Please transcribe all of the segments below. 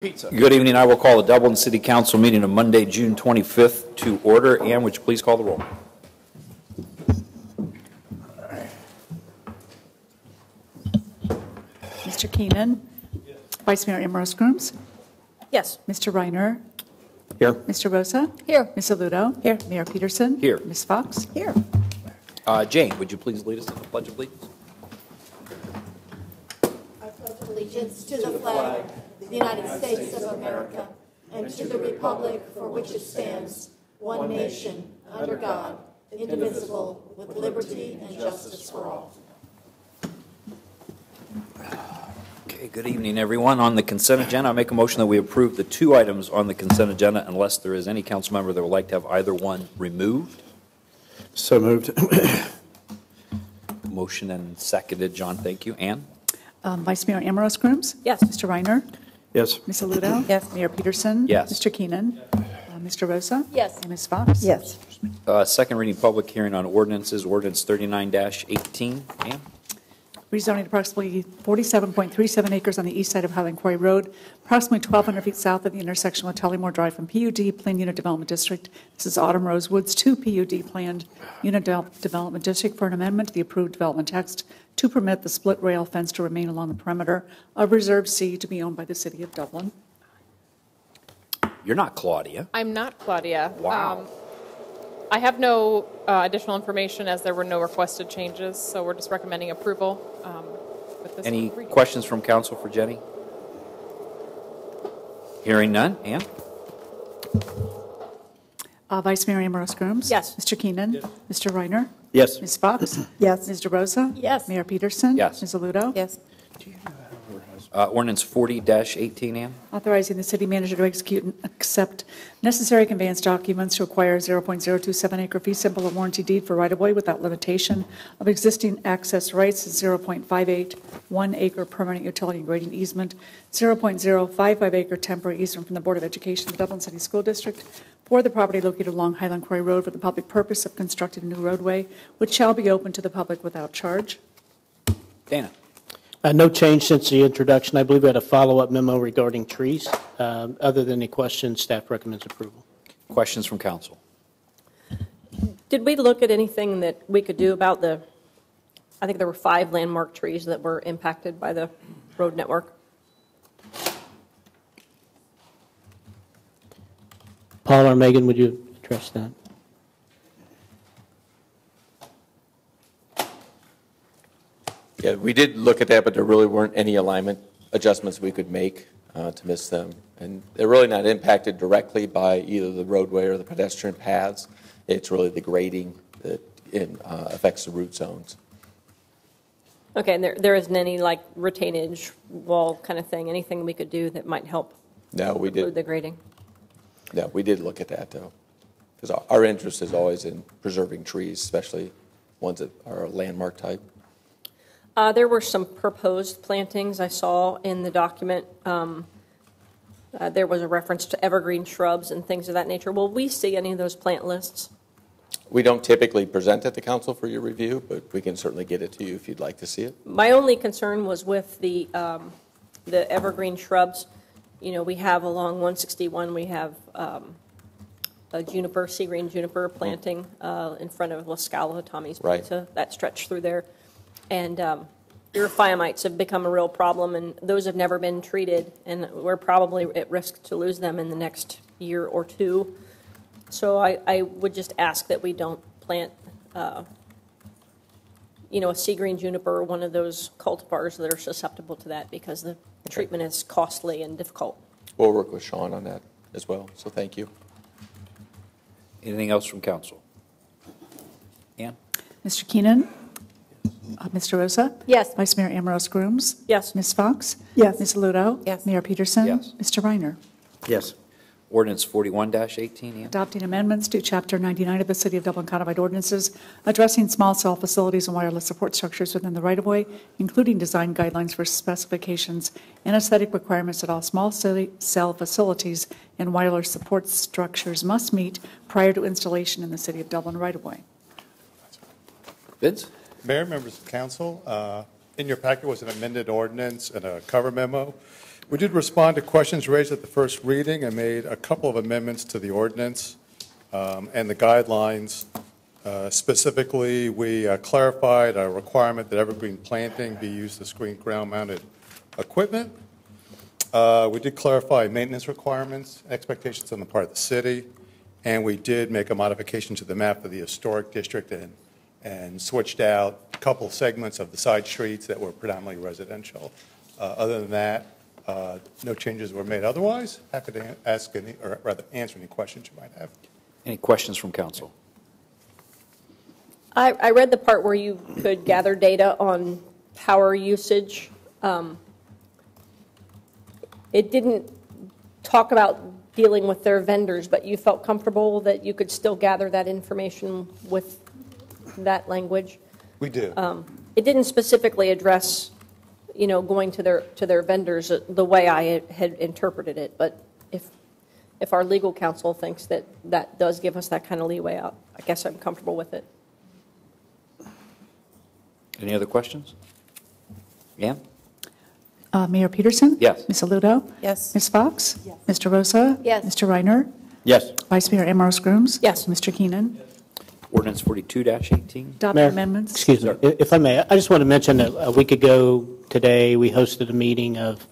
Pizza. Good evening. I will call the Dublin City Council meeting of Monday, June 25th to order. Ann, would you please call the roll? Mr. Keenan? Yes. Vice Mayor Ambrose-Grooms? Yes. Mr. Reiner? Here. Mr. Rosa? Here. Ms. Aludo? Here. Mayor Peterson? Here. Ms. Fox? Here. Jane, would you please lead us in the Pledge of Allegiance? I pledge allegiance to the flag of the United States of America and to the republic for which it stands, one nation, under God, indivisible, with liberty and justice for all. Okay, good evening, everyone. On the consent agenda, I make a motion that we approve the two items on the consent agenda unless there is any council member that would like to have either one removed. So moved. Motion and seconded. John, thank you. Ann? Vice Mayor Ambrose-Grooms? Yes. Mr. Reiner? Yes. Ms. Aludo? Yes. Mayor Peterson? Yes. Mr. Keenan? Mr. Rosa? Yes. And Ms. Fox? Yes. Second reading public hearing on ordinances, ordinance 39-18. Ann? Rezoning approximately 47.37 acres on the east side of Highland Quarry Road, approximately 1,200 feet south of the intersection with Tullymore Drive from PUD Planned Unit Development District. This is Autumn Rose Woods 2 PUD Planned Unit Development District for an amendment to the approved development text to permit the split rail fence to remain along the perimeter of Reserve C to be owned by the City of Dublin. You're not Claudia. I'm not Claudia. Wow. I have no additional information as there were no requested changes, so we're just recommending approval with this. Any questions from council for Jenny? Hearing none. Ann? Vice Mayor Ambrose-Grooms? Yes. Mr. Keenan? Yes. Mr. Reiner? Yes. Ms. Fox? Yes. Mr. Rosa? Yes. Mayor Peterson? Yes. Ms. Aludo? Yes. Ordinance 40-18, Ann? Authorizing the city manager to execute and accept necessary conveyance documents to acquire 0.027 acre fee simple and warranty deed for right-of-way without limitation of existing access rights, 0.581 acre permanent utility and grading easement, 0.055 acre temporary easement from the Board of Education of the Dublin City School District for the property located along Highland Quarry Road for the public purpose of constructing a new roadway, which shall be open to the public without charge. Dana? No change since the introduction. I believe we had a follow-up memo regarding trees. Other than any questions, staff recommends approval. Questions from council? Did we look at anything that we could do about I think there were 5 landmark trees that were impacted by the road network? Paul or Megan, would you address that? Yeah, we did look at that, but there really weren't any alignment adjustments we could make to miss them. And they're really not impacted directly by either the roadway or the pedestrian paths. It's really the grading that affects the root zones. Okay, and there isn't any like retainage wall kind of thing, anything we could do that might help No, we include did. the grading? No, we did look at that, though. Because our interest is always in preserving trees, especially ones that are a landmark type. There were some proposed plantings I saw in the document. There was a reference to evergreen shrubs and things of that nature. Will we see any of those plant lists? We don't typically present it to council for your review, but we can certainly get it to you if you'd like to see it. My only concern was with the evergreen shrubs. You know, we have along 161, we have a juniper, sea green juniper planting in front of La Scala, Tommy's Pizza, that stretch through there. And Europhyamites have become a real problem, and those have never been treated, and we're probably at risk to lose them in the next year or two. So I would just ask that we don't plant, a sea green juniper or one of those cultivars that are susceptible to that, because the treatment is costly and difficult. We'll work with Sean on that as well, so thank you. Anything else from council? Ann? Mr. Keenan? Mr. Rosa? Yes. Vice Mayor Ambrose-Grooms? Yes. Ms. Fox? Yes. Ms. Aludo? Yes. Mayor Peterson? Yes. Mr. Reiner? Yes. Ordinance 41-18, Ann? Adopting amendments to Chapter 99 of the City of Dublin Codified Ordinances addressing small cell facilities and wireless support structures within the right-of-way, including design guidelines for specifications and aesthetic requirements that all small cell facilities and wireless support structures must meet prior to installation in the City of Dublin right-of-way. Vince? Mayor, members of council, in your packet was an amended ordinance and a cover memo. We did respond to questions raised at the first reading and made a couple of amendments to the ordinance and the guidelines. Specifically, we clarified a requirement that evergreen planting be used to screen ground-mounted equipment. We did clarify maintenance requirements, expectations on the part of the city, and we did make a modification to the map of the historic district and switched out a couple segments of the side streets that were predominantly residential. Other than that, no changes were made. Otherwise, happy to ask any, or rather answer any questions you might have. Any questions from council? I read the part where you could gather data on power usage. It didn't talk about dealing with their vendors, but you felt comfortable that you could still gather that information with that language? We do. It didn't specifically address, going to their vendors the way I had interpreted it, but if our legal counsel thinks that that does give us that kind of leeway out, I guess I'm comfortable with it. Any other questions? Yeah? Mayor Peterson? Yes. Ms. Aludo? Yes. Ms. Fox? Yes. Mr. Rosa? Yes. Mr. Reiner? Yes. Vice Mayor Amaros Grooms? Yes. Mr. Keenan? Ordinance 42-18. Adopt Mayor, amendments? Excuse me, if I may, I just want to mention that a week ago today, we hosted a meeting of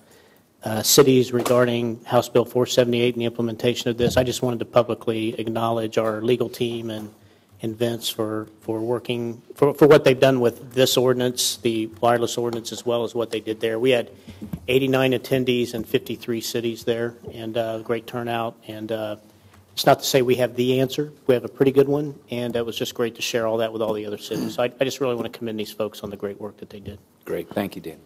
cities regarding House Bill 478 and the implementation of this. I just wanted to publicly acknowledge our legal team and Vince for working, for what they've done with this ordinance, the wireless ordinance, as well as what they did there. We had 89 attendees in 53 cities there, and great turnout. And it's not to say we have the answer. We have a pretty good one, and it was just great to share all that with all the other cities. So I just really want to commend these folks on the great work that they did. Great. Thank you, Dan.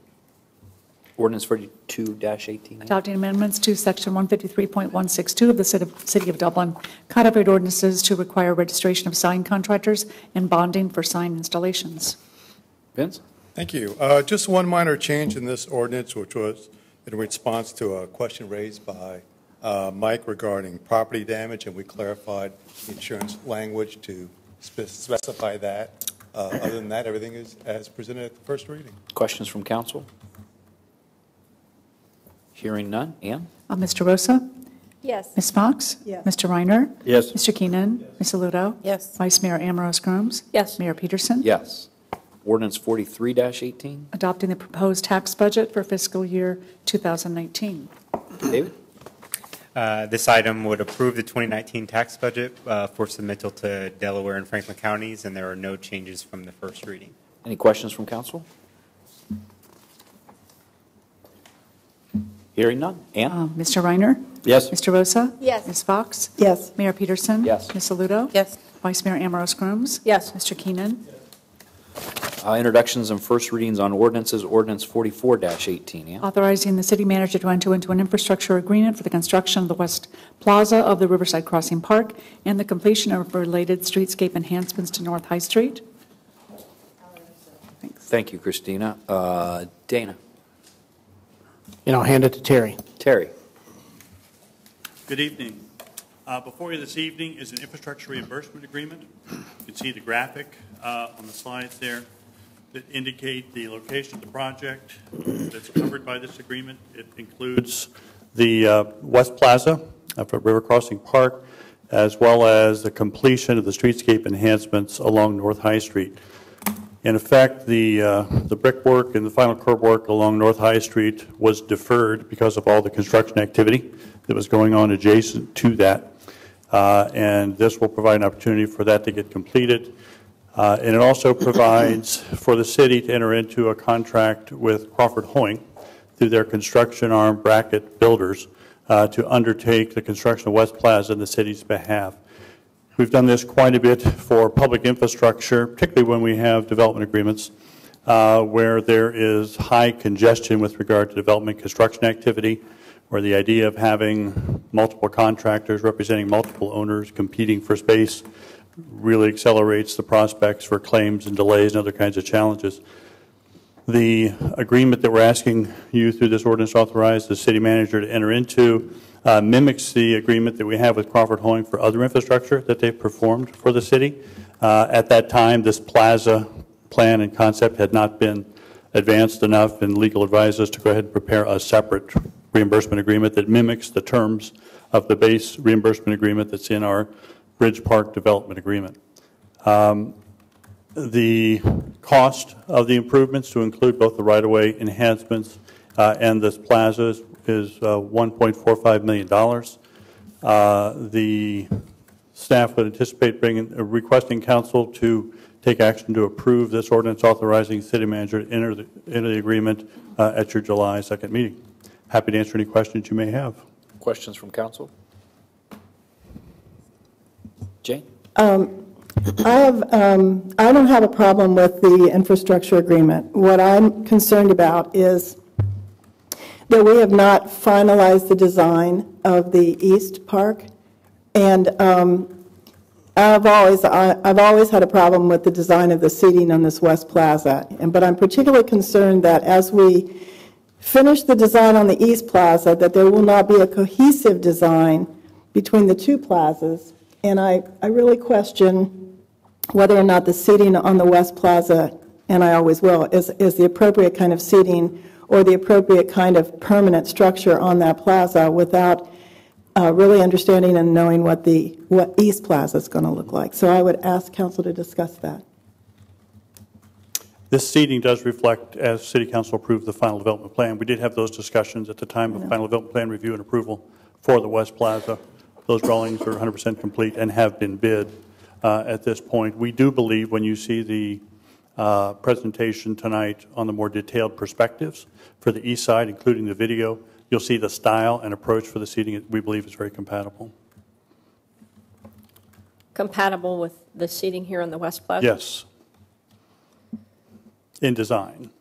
Ordinance 42-18. Adopting amendments to Section 153.162 of the City of Dublin Codified Ordinances to require registration of sign contractors and bonding for sign installations. Vince? Thank you. Just one minor change in this ordinance, which was in response to a question raised by Mike regarding property damage, and we clarified the insurance language to specify that. Other than that, everything is as presented at the first reading. Questions from council? Hearing none. Ann? Mr. Rosa? Yes. Ms. Fox? Yes. Mr. Reiner? Yes. Mr. Keenan? Ms. Aludo? Yes. Vice Mayor Amaros Grooms? Yes. Mayor Peterson? Yes. Ordinance 43-18. Adopting the proposed tax budget for fiscal year 2019. David? This item would approve the 2019 tax budget for submittal to Delaware and Franklin counties, and there are no changes from the first reading. Any questions from council? Hearing none. Ann? Mr. Reiner? Yes. Mr. Rosa? Yes. Ms. Fox? Yes. Mayor Peterson? Yes. Ms. Aludo? Yes. Vice Mayor Amaros Grooms? Yes. Mr. Keenan? Introductions and first readings on ordinances. Ordinance 44-18. Ann? Authorizing the city manager to enter into an infrastructure agreement for the construction of the West Plaza of the Riverside Crossing Park and the completion of related streetscape enhancements to North High Street. Thanks. Thank you, Christina. Dana? And I'll hand it to Terry. Terry? Good evening. Before you this evening is an infrastructure reimbursement agreement. You can see the graphic on the slides there that indicate the location of the project that's covered by this agreement. It includes the West Plaza for River Crossing Park, as well as the completion of the streetscape enhancements along North High Street. In effect, the brickwork and the final curb work along North High Street was deferred because of all the construction activity that was going on adjacent to that. And this will provide an opportunity for that to get completed. And it also provides for the city to enter into a contract with Crawford Hoying through their construction arm bracket builders to undertake the construction of West Plaza on the city's behalf. We've done this quite a bit for public infrastructure, particularly when we have development agreements where there is high congestion with regard to development construction activity, where the idea of having multiple contractors representing multiple owners competing for space really accelerates the prospects for claims and delays and other kinds of challenges. The agreement that we're asking you through this ordinance authorize the city manager to enter into mimics the agreement that we have with Crawford Hoying for other infrastructure that they've performed for the city. At that time, this plaza plan and concept had not been advanced enough, and legal advisors to go ahead and prepare a separate reimbursement agreement that mimics the terms of the base reimbursement agreement that's in our Bridge Park Development Agreement. The cost of the improvements to include both the right-of-way enhancements and this plaza is $1.45 million. The staff would anticipate requesting council to take action to approve this ordinance authorizing the city manager to enter the agreement at your July 2nd meeting. Happy to answer any questions you may have. Questions from council? Jane? I don't have a problem with the infrastructure agreement. What I'm concerned about is that we have not finalized the design of the East Park, and I've always had a problem with the design of the seating on this West Plaza. But I'm particularly concerned that as we finish the design on the East Plaza, that there will not be a cohesive design between the two plazas. And I really question whether or not the seating on the West Plaza, and I always will, is the appropriate kind of seating or the appropriate kind of permanent structure on that plaza without really understanding and knowing what East Plaza is going to look like. So I would ask council to discuss that. This seating does reflect, as City Council approved the final development plan. We did have those discussions at the time of final development plan review and approval for the West Plaza. Those drawings are 100% complete and have been bid at this point. We do believe when you see the presentation tonight on the more detailed perspectives for the east side, including the video, you'll see the style and approach for the seating we believe is very compatible. Compatible with the seating here on the West Plaza? Yes. In design.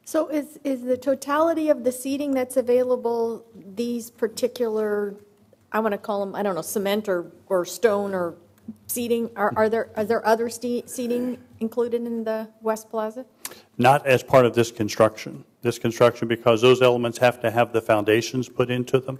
So is the totality of the seating that's available these particular, I want to call them, I don't know, cement or stone or seating? Are there other seating included in the West Plaza? Not as part of this construction. This construction, because those elements have to have the foundations put into them,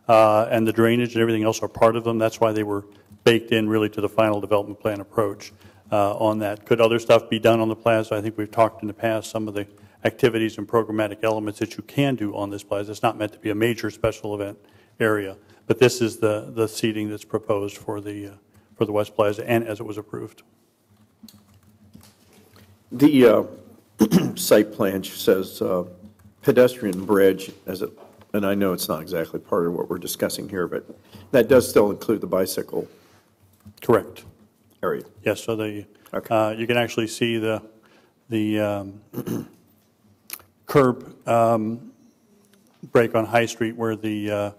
and the drainage and everything else are part of them. That's why they were baked in really to the final development plan approach on that. Could other stuff be done on the plaza? I think we've talked in the past some of the activities and programmatic elements that you can do on this plaza. It's not meant to be a major special event area, but this is the seating that's proposed for the West Plaza and as it was approved. The site plan says pedestrian bridge, and I know it's not exactly part of what we're discussing here, but that does still include the bicycle. Correct. Area. Yes. So you can actually see the curb break on High Street where the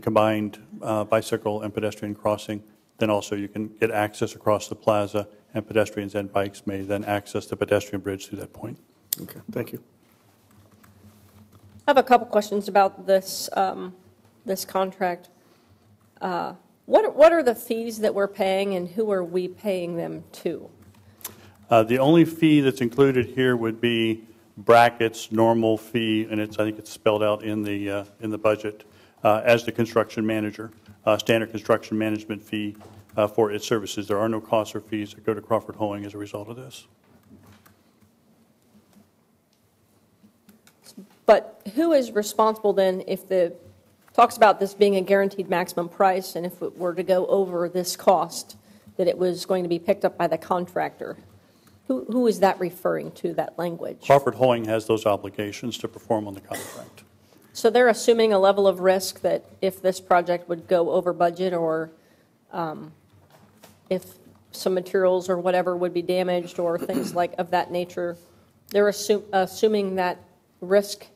combined bicycle and pedestrian crossing. Then also you can get access across the plaza, and pedestrians and bikes may then access the pedestrian bridge through that point. Okay, thank you. I have a couple questions about this this contract. What are the fees that we're paying, and who are we paying them to? The only fee that's included here would be Brackett's normal fee, and I think it's spelled out in the budget as the construction manager, standard construction management fee for its services. There are no costs or fees that go to Crawford Hoeing as a result of this. But who is responsible then if talks about this being a guaranteed maximum price, and if it were to go over this cost, that it was going to be picked up by the contractor? Who is that referring to, that language? Crawford Hoeing has those obligations to perform on the contract. So they're assuming a level of risk that if this project would go over budget, or if some materials or whatever would be damaged or things like of that nature, they're assuming that risk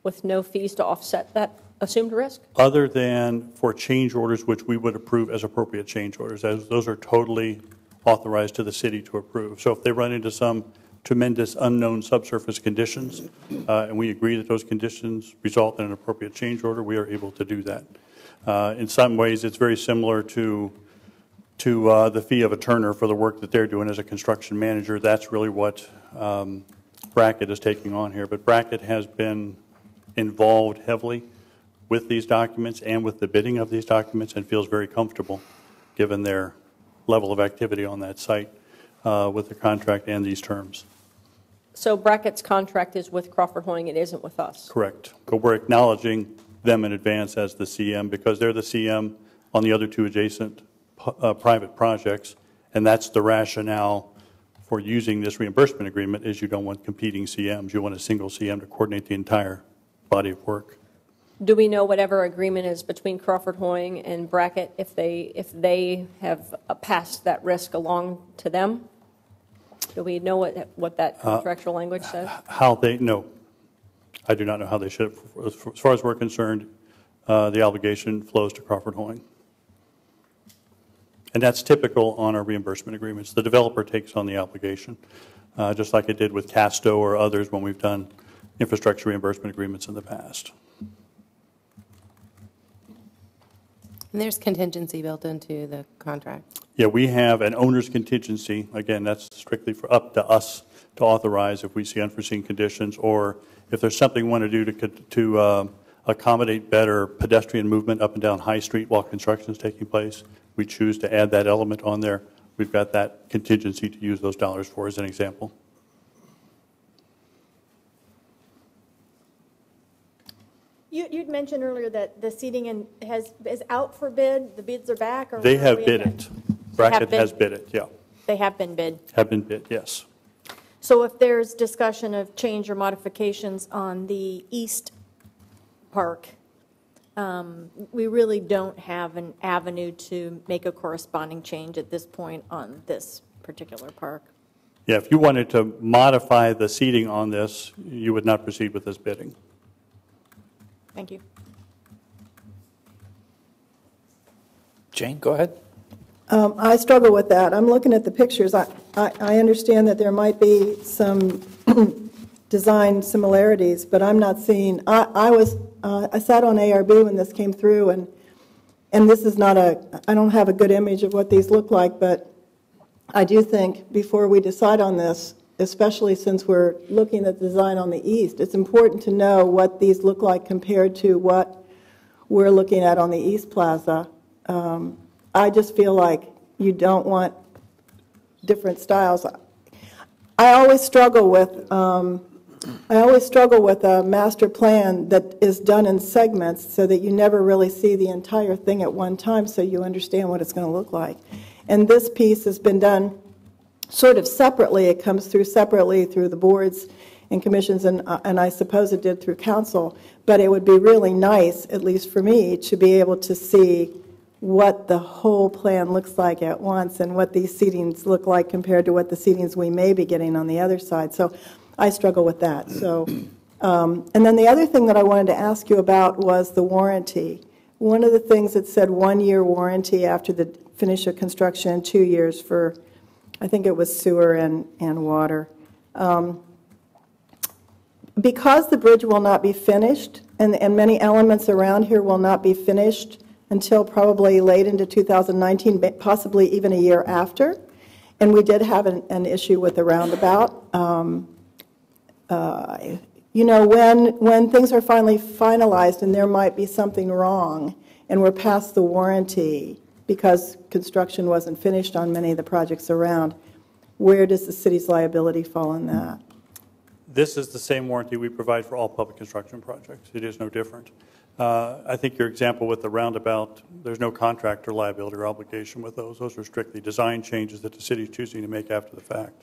with no fees to offset that assumed risk? Other than for change orders, which we would approve as appropriate change orders, as those are totally authorized to the city to approve. So if they run into some tremendous unknown subsurface conditions, and we agree that those conditions result in an appropriate change order, we are able to do that. In some ways, it's very similar to the fee of a turner for the work that they're doing as a construction manager. That's really what Brackett is taking on here. But Brackett has been involved heavily with these documents and with the bidding of these documents, and feels very comfortable given their level of activity on that site with the contract and these terms. So Brackett's contract is with Crawford Hoying, it isn't with us? Correct. But we're acknowledging them in advance as the CM because they're the CM on the other two adjacent private projects, and that's the rationale for using this reimbursement agreement is you don't want competing CMs. You want a single CM to coordinate the entire body of work. Do we know whatever agreement is between Crawford Hoying and Brackett, if they have passed that risk along to them? Do we know what that contractual language says? No. I do not know how they should. As far as we're concerned, the obligation flows to Crawford Hoying. And that's typical on our reimbursement agreements. The developer takes on the obligation, just like it did with Casto or others when we've done infrastructure reimbursement agreements in the past. And there's contingency built into the contract. Yeah, we have an owner's contingency. Again, that's strictly for up to us to authorize if we see unforeseen conditions or if there's something we want to do to accommodate better pedestrian movement up and down High Street while construction is taking place. We choose to add that element on there. We've got that contingency to use those dollars for as an example. You'd mentioned earlier that the seating is out for bid. The bids are back? Or they have bid it. Brackett has bid it, yeah. They have been bid? Have been bid, yes. So if there's discussion of change or modifications on the east park, we really don't have an avenue to make a corresponding change at this point on this particular park. Yeah, if you wanted to modify the seating on this, you would not proceed with this bidding. Thank you. Jane, go ahead. I struggle with that. I'm looking at the pictures. I understand that there might be some design similarities, but I'm not seeing. I sat on ARB when this came through, and this is not I don't have a good image of what these look like, but I do think before we decide on this, especially since we're looking at design on the east, it's important to know what these look like compared to what we're looking at on the East Plaza. I just feel like you don't want different styles. I always struggle with a master plan that is done in segments so that you never really see the entire thing at one time so you understand what it's going to look like. And this piece has been done sort of separately. It comes through separately through the boards and commissions, and I suppose it did through council. But it would be really nice, at least for me, to be able to see what the whole plan looks like at once and what these seatings look like compared to what the seatings we may be getting on the other side. So I struggle with that. So, and then the other thing that I wanted to ask you about was the warranty. One of the things that said 1-year warranty after the finish of construction and 2 years for, I think it was sewer and water. Because the bridge will not be finished and many elements around here will not be finished until probably late into 2019, possibly even a year after. And we did have an issue with the roundabout. You know, when things are finally finalized and there might be something wrong and we're past the warranty because construction wasn't finished on many of the projects around, where does the city's liability fall on that? This is the same warranty we provide for all public construction projects. It is no different. I think your example with the roundabout, there's no contractor liability or obligation with those. Those are strictly design changes that the city is choosing to make after the fact.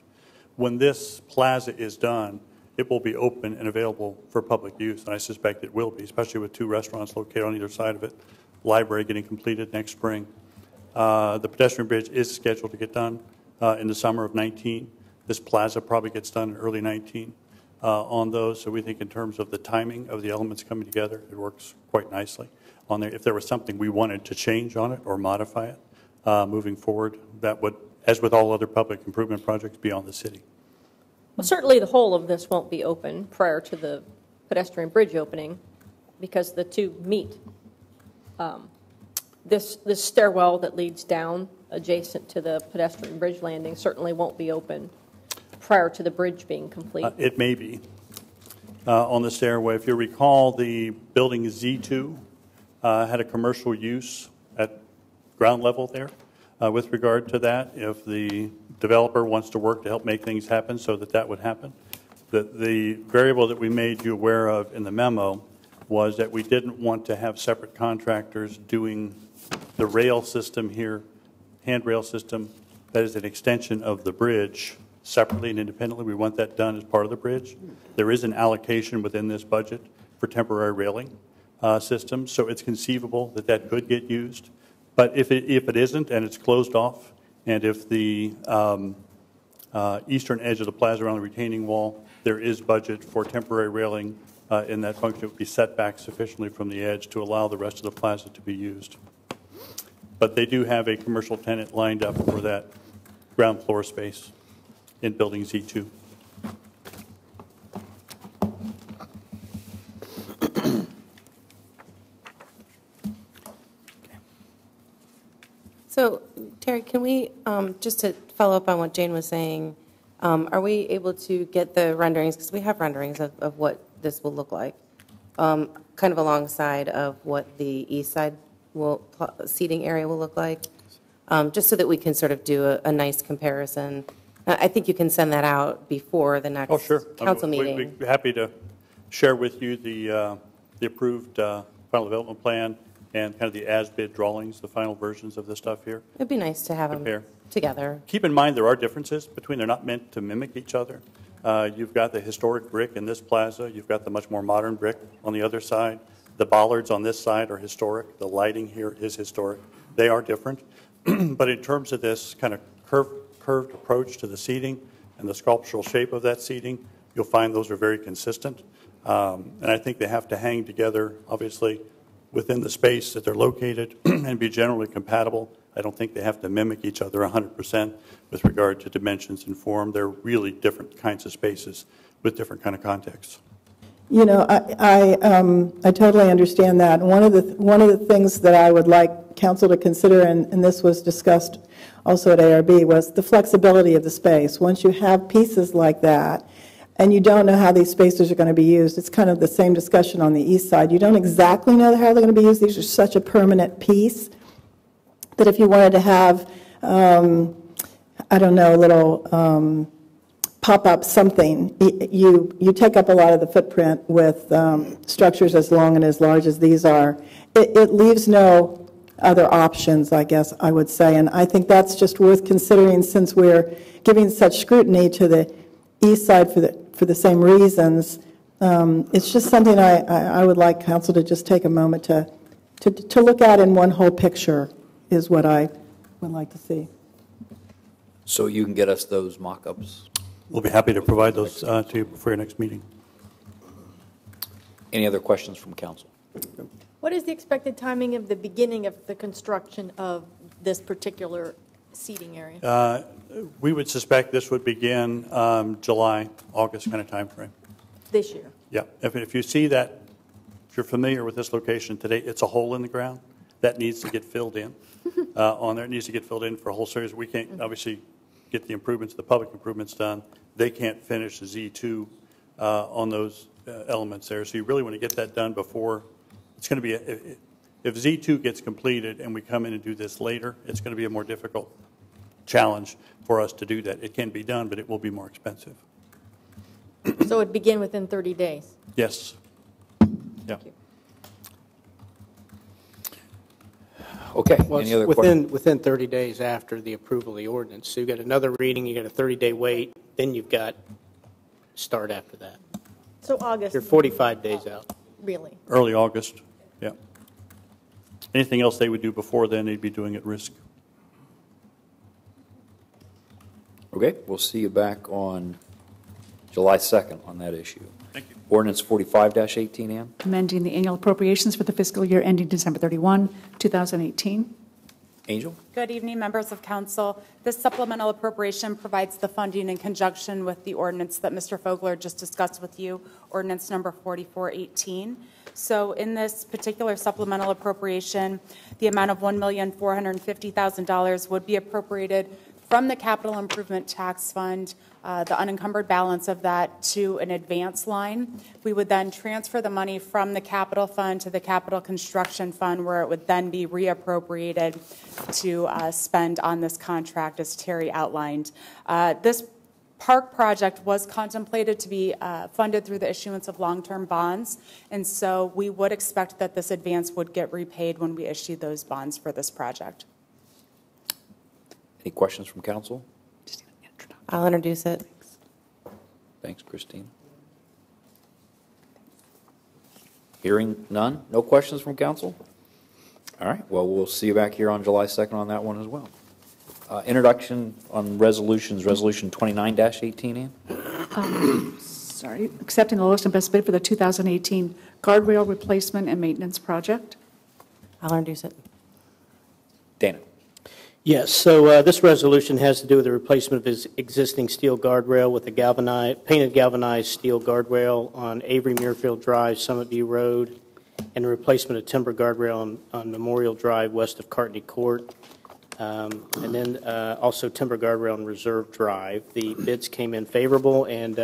When this plaza is done, it will be open and available for public use, and I suspect it will be, especially with 2 restaurants located on either side of it, library getting completed next spring. The pedestrian bridge is scheduled to get done in the summer of 19. This plaza probably gets done in early 19 on those, so we think in terms of the timing of the elements coming together, it works quite nicely on there. If there was something we wanted to change on it or modify it moving forward, that would, as with all other public improvement projects, be on the city. Well, certainly the whole of this won't be open prior to the pedestrian bridge opening because the two meet. This stairwell that leads down adjacent to the pedestrian bridge landing certainly won't be open prior to the bridge being complete. It may be on the stairway. If you recall, the building Z2 had a commercial use at ground level there. With regard to that, if the developer wants to work to help make things happen so that that would happen, The variable that we made you aware of in the memo was that we didn't want to have separate contractors doing the rail system here, handrail system, that is an extension of the bridge separately and independently. We want that done as part of the bridge. There is an allocation within this budget for temporary railing systems, so it's conceivable that that could get used. But if it isn't and it's closed off, and if the eastern edge of the plaza around the retaining wall, there is budget for temporary railing in that function. It would be set back sufficiently from the edge to allow the rest of the plaza to be used. But they do have a commercial tenant lined up for that ground floor space in building Z2. So, Terry, can we, just to follow up on what Jane was saying, are we able to get the renderings, because we have renderings of what this will look like, kind of alongside of what the east side seating area will look like, just so that we can sort of do a nice comparison. I think you can send that out before the next council meeting. We'd be happy to share with you the approved final development plan and kind of the as-bid drawings, the final versions of the stuff here. It'd be nice to have them together. Keep in mind there are differences between, they're not meant to mimic each other. You've got the historic brick in this plaza. You've got the much more modern brick on the other side. The bollards on this side are historic. The lighting here is historic. They are different. But in terms of this kind of curved approach to the seating and the sculptural shape of that seating, you'll find those are very consistent. And I think they have to hang together, obviously, within the space that they're located and be generally compatible. I don't think they have to mimic each other 100% with regard to dimensions and form. They're really different kinds of spaces with different kind of contexts. You know, I totally understand that. And one of the things that I would like council to consider, and this was discussed also at ARB, was the flexibility of the space. Once you have pieces like that, and you don't know how these spaces are going to be used, it's kind of the same discussion on the east side. You don't exactly know how they're going to be used. These are such a permanent piece that if you wanted to have, I don't know, a little pop-up something, you take up a lot of the footprint with structures as long and as large as these are. It leaves no other options, I guess I would say, and I think that's just worth considering since we're giving such scrutiny to the east side for the same reasons. It's just something I would like council to just take a moment to look at in one whole picture is what I would like to see. So you can get us those mock-ups? We'll be happy to provide those to you before your next meeting. Any other questions from council? What is the expected timing of the beginning of the construction of this particular seating area? We would suspect this would begin July, August kind of time frame. This year? Yeah. If you see that, if you're familiar with this location today, it's a hole in the ground that needs to get filled in on there. It needs to get filled in for a whole series. We can't obviously get the improvements, the public improvements done. They can't finish the Z2 on those elements there. So you really want to get that done before. It's going to be, if Z2 gets completed and we come in and do this later, it's going to be a more difficult challenge for us to do that. It can be done, but it will be more expensive. So it begin within 30 days? Yes. Yeah. Okay. Well, any other within 30 days after the approval of the ordinance. So you got another reading, you got a 30-day wait, then you've got start after that. So August? You're 45 days out. Really? Early August, yeah. Anything else they would do before then, they'd be doing at risk. Okay, we'll see you back on July 2nd on that issue. Thank you. Ordinance 45-18, Ann. Amending the annual appropriations for the fiscal year ending December 31, 2018. Angel? Good evening, members of council. This supplemental appropriation provides the funding in conjunction with the ordinance that Mr. Fogler just discussed with you, ordinance number 4418. So in this particular supplemental appropriation, the amount of $1,450,000 would be appropriated from the capital improvement tax fund, the unencumbered balance of that to an advance line. We would then transfer the money from the capital fund to the capital construction fund, where it would then be reappropriated to spend on this contract, as Terry outlined. This park project was contemplated to be funded through the issuance of long-term bonds, and so we would expect that this advance would get repaid when we issue those bonds for this project. Any questions from council? I'll introduce it. Thanks, Christine. Hearing none? No questions from council? All right, well, we'll see you back here on July 2nd on that one as well. Introduction on resolutions, Resolution 29-18, Ann? Sorry, accepting the lowest and best bid for the 2018 guardrail replacement and maintenance project. I'll introduce it. Dana. Yes, so this resolution has to do with the replacement of his existing steel guardrail with a painted galvanized steel guardrail on Avery Muirfield Drive, Summit View Road, and the replacement of timber guardrail on Memorial Drive west of Cartney Court, and then also timber guardrail on Reserve Drive. The bids came in favorable, and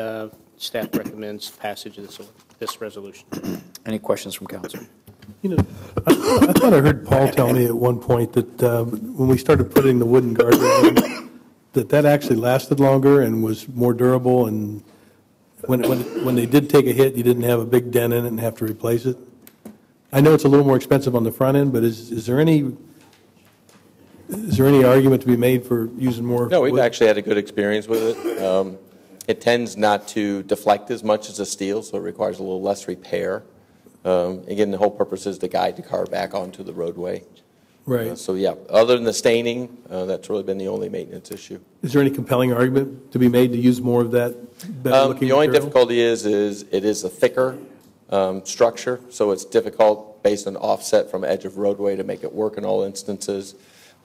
staff recommends passage of this resolution. Any questions from council? You know, I thought I heard Paul tell me at one point that when we started putting the wooden guardrail in, that actually lasted longer and was more durable, and when they did take a hit, you didn't have a big dent in it and have to replace it. I know it's a little more expensive on the front end, but is there any argument to be made for using more? No, we've wood? actually had a good experience with it. It tends not to deflect as much as a steel, so it requires a little less repair. Again, the whole purpose is to guide the car back onto the roadway. Right. So yeah, other than the staining, that's really been the only maintenance issue. Is there any compelling argument to be made to use more of that better-looking The only material? difficulty is it is a thicker structure, so it's difficult based on offset from edge of roadway to make it work in all instances.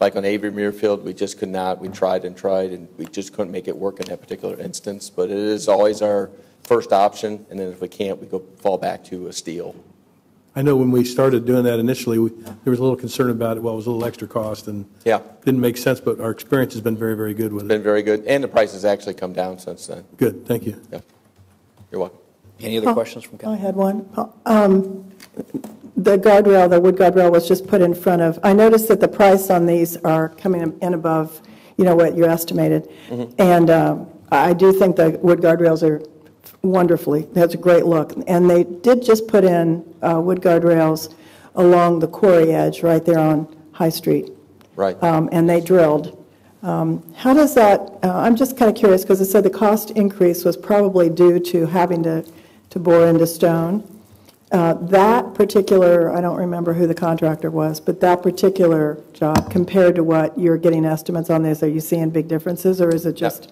Like on Avery Muirfield, we just could not. We tried, and we just couldn't make it work in that particular instance. But it is always our first option, and then if we can't, we fall back to a steel. I know when we started doing that initially, there was a little concern about it. Well, it was a little extra cost, and yeah, didn't make sense. But our experience has been very, very good with it. Been very good, and the price has actually come down since then. Good, thank you. Yeah, you're welcome. Any other questions from council? I had one. The guardrail, the wood guardrail was just put in front of, I noticed that the price on these are coming in above, what you estimated. Mm-hmm. And I do think the wood guardrails are wonderfully, that's a great look. And they did just put in wood guardrails along the quarry edge right there on High Street. Right. And they drilled. How does that, I'm just kind of curious because it said the cost increase was probably due to having to bore into stone. That particular, I don't remember who the contractor was, but that particular job compared to what you're getting estimates on this, are you seeing big differences or is it just?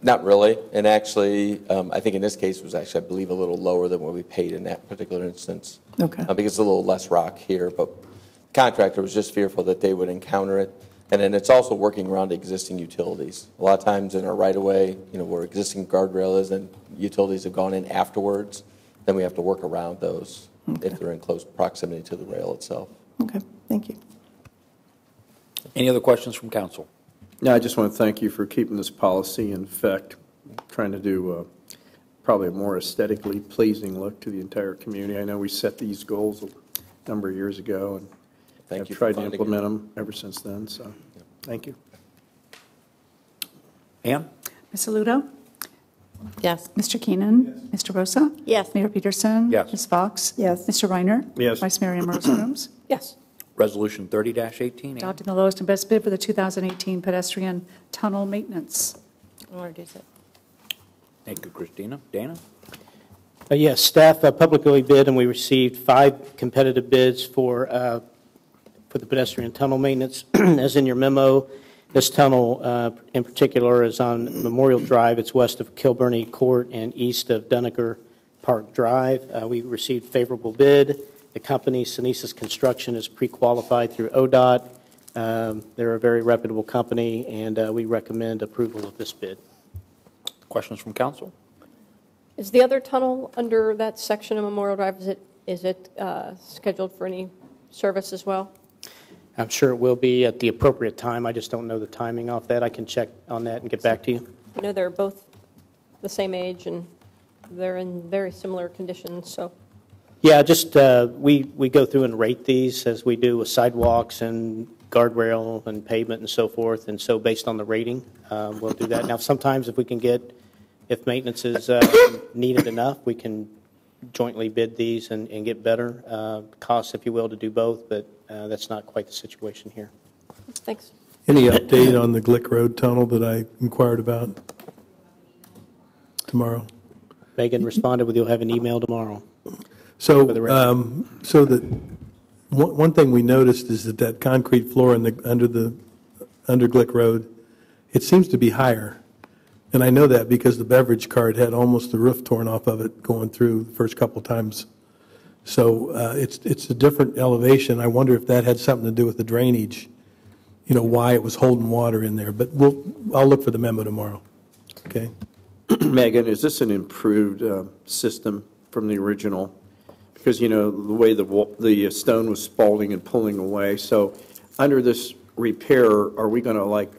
Not really. And actually, I think in this case it was actually, I believe, a little lower than what we paid in that particular instance. Okay. Because it's a little less rock here, but the contractor was just fearful that they would encounter it. And then it's also working around existing utilities. A lot of times in our right-of-way, where existing guardrail is and utilities have gone in afterwards, then we have to work around those if they're in close proximity to the rail itself. Okay, thank you. Any other questions from council? No, I just want to thank you for keeping this policy in effect, trying to do probably a more aesthetically pleasing look to the entire community. I know we set these goals a number of years ago and have tried to implement them ever since then, so thank you. Ann? Ms. Aludo? Yes. Mr. Keenan? Yes. Mr. Rosa? Yes. Mayor Peterson? Yes. Ms. Fox? Yes. Mr. Reiner? Yes. Vice Mayor Ambrose Rooms? Yes. Resolution 30-18, Ann? Adopting the lowest and best bid for the 2018 pedestrian tunnel maintenance. I'll introduce it. Thank you, Christina. Dana? Yes, staff publicly bid, and we received 5 competitive bids for the pedestrian tunnel maintenance. As in your memo, this tunnel in particular is on Memorial Drive. It's west of Kilburney Court and east of Dunaker Park Drive. We received favorable bid. The company, Sinesis Construction, is pre-qualified through ODOT. They're a very reputable company, and we recommend approval of this bid. Questions from council? Is the other tunnel under that section of Memorial Drive, is it scheduled for any service as well? I'm sure it will be at the appropriate time. I just don't know the timing off that. I can check on that and get back to you. I know they're both the same age and they're in very similar conditions, so. Yeah, just we go through and rate these as we do with sidewalks and guardrail and pavement and so forth. And so based on the rating, we'll do that. Now, sometimes if we can get if maintenance is needed enough, we can jointly bid these and get better costs, if you will, to do both, but that's not quite the situation here. Thanks. Any update on the Glick Road tunnel that I inquired about tomorrow? Megan responded with, you'll have an email tomorrow. So, For the record. so that one thing we noticed is that concrete floor under Glick Road, it seems to be higher. And I know that because the beverage cart had almost the roof torn off of it going through the first couple times. So it's a different elevation. I wonder if that had something to do with the drainage, you know, why it was holding water in there. But I'll look for the memo tomorrow. Okay. Megan, is this an improved system from the original? Because, you know, the way the stone was spalling and pulling away. So under this repair, are we going to, like,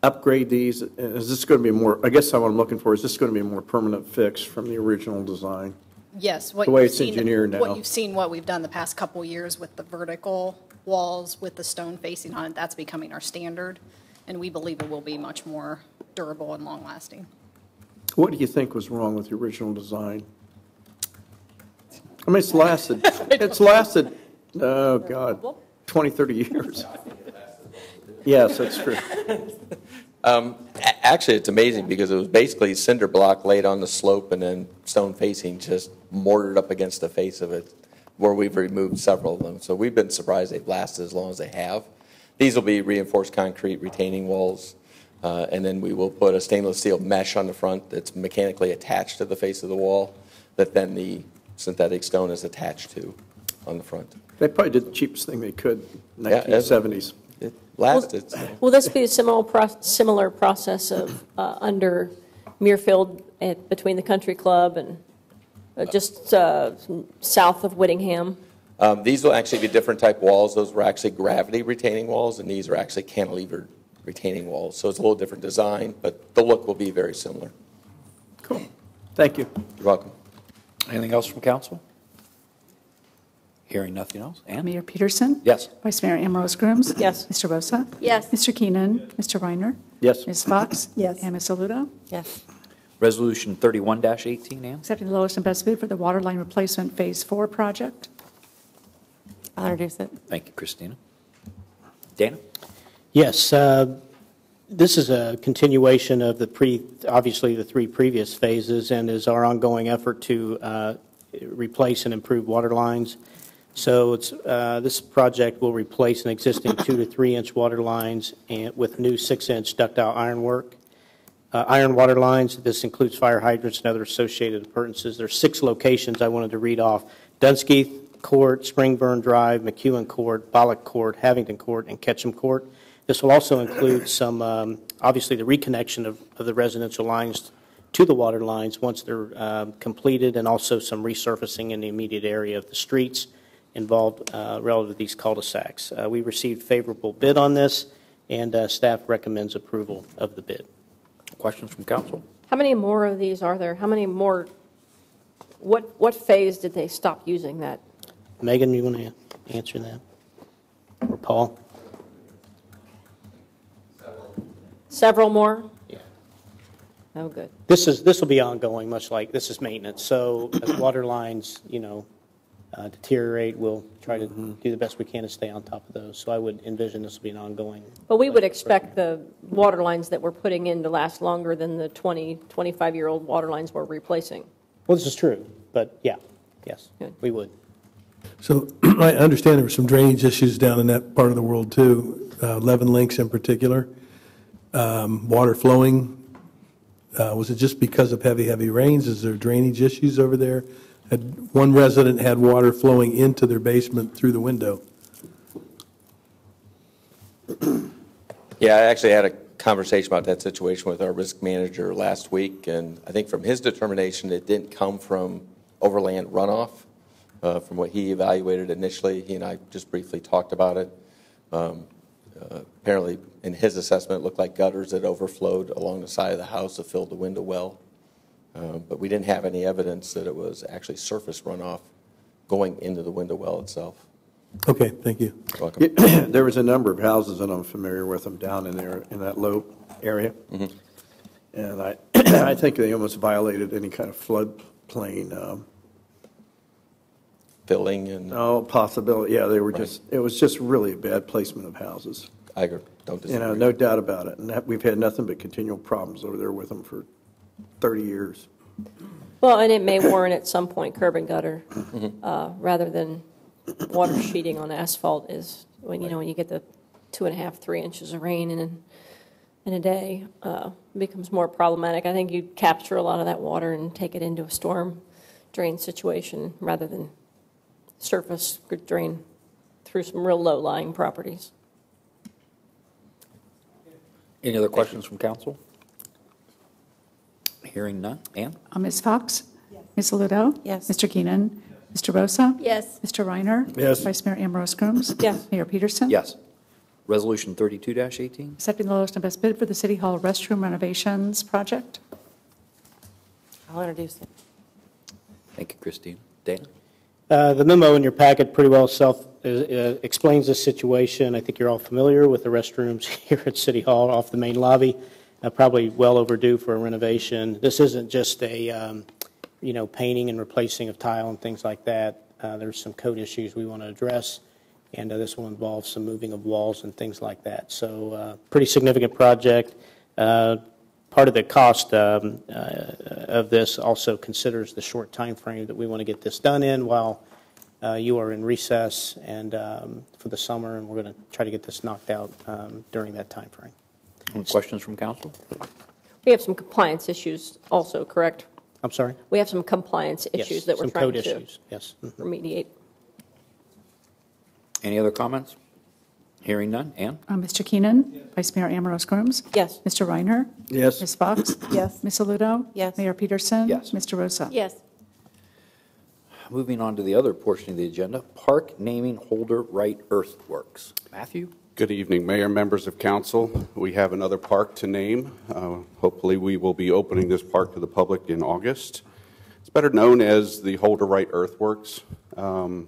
upgrade these? Is this going to be more, I guess what I'm looking for, is this going to be a more permanent fix from the original design? Yes. The way it's engineered now. What you've seen, what we've done the past couple years with the vertical walls with the stone facing on it, that's becoming our standard. And we believe it will be much more durable and long-lasting. What do you think was wrong with the original design? I mean, it's lasted, oh, God, 20, 30 years. Yes, that's true. Actually, it's amazing because it was basically cinder block laid on the slope and then stone facing just mortared up against the face of it, where we've removed several of them. So we've been surprised they've lasted as long as they have. These will be reinforced concrete retaining walls, and then we will put a stainless steel mesh on the front that's mechanically attached to the face of the wall that then the synthetic stone is attached to on the front. They probably did the cheapest thing they could in the 1970s. It lasted. Will this be a similar process of under Muirfield between the country club and just south of Whittingham? These will actually be different type walls. Those were actually gravity retaining walls, and these are actually cantilevered retaining walls. So it's a little different design, but the look will be very similar. Cool. Thank you. You're welcome. Anything else from council? Hearing nothing else. Ann? Mayor Peterson? Yes. Vice Mayor Ambrose Grooms? Yes. Mr. Bosa? Yes. Mr. Keenan? Mr. Reiner? Yes. Ms. Fox? Yes. And Ms. Aludo? Yes. Resolution 31-18, Ann? Accepting the lowest and best bid for the water line replacement Phase 4 project. I'll introduce it. Thank you, Christina. Dana? Yes, this is a continuation of obviously the three previous phases, and is our ongoing effort to replace and improve water lines. So this project will replace an existing 2 to 3 inch water lines with new 6-inch ductile ironwork. Iron water lines, this includes fire hydrants and other associated appurtenances. There are 6 locations I wanted to read off: Dunskeith Court, Springburn Drive, McEwen Court, Bollock Court, Havington Court, and Ketchum Court. This will also include some, obviously, the reconnection of the residential lines to the water lines once they're completed, and also some resurfacing in the immediate area of the streets involved relative to these cul-de-sacs. We received favorable bid on this, and staff recommends approval of the bid. Questions from council? How many more of these are there? How many more? What phase did they stop using that? Megan, you want to answer that? Or Paul? Several more? Yeah. Oh, good. This will be ongoing, much like this is maintenance. So as water lines, deteriorate, we'll try to do the best we can to stay on top of those. So I would envision this will be an ongoing. But we would expect the water lines that we're putting in to last longer than the 20, 25-year-old water lines we're replacing. Well, this is true, but yes, Good. we would. So I understand there were some drainage issues down in that part of the world too, Levin Links in particular. Water flowing, was it just because of heavy rains? Is there drainage issues over there? One resident had water flowing into their basement through the window. Yeah, I actually had a conversation about that situation with our risk manager last week, and I think from his determination, it didn't come from overland runoff. From what he evaluated initially, he and I just briefly talked about it. Apparently, in his assessment, it looked like gutters that overflowed along the side of the house that filled the window well. But we didn't have any evidence that it was actually surface runoff going into the window well itself. Okay, thank you. You're welcome. There was a number of houses, and I'm familiar with them, down in there in that low area. Mm-hmm. And I think they almost violated any kind of floodplain. Filling and. Oh, possibility, yeah, they were just, it was just really a bad placement of houses. I don't disagree. No doubt about it. And we've had nothing but continual problems over there with them for 30 years. Well, and it may warrant at some point curb and gutter, rather than water sheeting on asphalt is, when you get the 2.5, 3 inches of rain in a day, it becomes more problematic. I think you capture a lot of that water and take it into a storm drain situation rather than surface drain through some real low-lying properties. Any other questions from council? Hearing none. Ann? Ms. Fox? Yes. Ms. Aludo? Yes. Mr. Keenan? Mr. Bosa? Yes. Mr. Reiner? Yes. Vice Mayor Ambrose Grooms? Yes. Mayor Peterson? Yes. Resolution 32-18. Accepting the lowest and best bid for the City Hall restroom renovations project. I'll introduce it. Thank you, Christine. Dana? The memo in your packet pretty well explains this situation. I think you're all familiar with the restrooms here at City Hall off the main lobby. Probably well overdue for a renovation. This isn't just a painting and replacing of tile and things like that. There's some code issues we want to address, and this will involve some moving of walls and things like that. So pretty significant project. Part of the cost of this also considers the short time frame that we want to get this done in while you are in recess and for the summer, and we're going to try to get this knocked out during that time frame. Any questions from council? We have some compliance issues also, correct? I'm sorry? We have some compliance issues that we're trying to issues. Yes. remediate. Any other comments? Hearing none. Ann? Mr. Keenan? Yes. Vice Mayor Ambrose Grooms? Yes. Mr. Reiner? Yes. Ms. Fox? Yes. Ms. Aludo? Yes. Mayor Peterson? Yes. Mr. Rosa? Yes. Moving on to the other portion of the agenda, park naming holder right earthworks. Matthew? Good evening, Mayor, members of council. We have another park to name. Hopefully we will be opening this park to the public in August. It's better known as the Holder Right Earthworks. I'll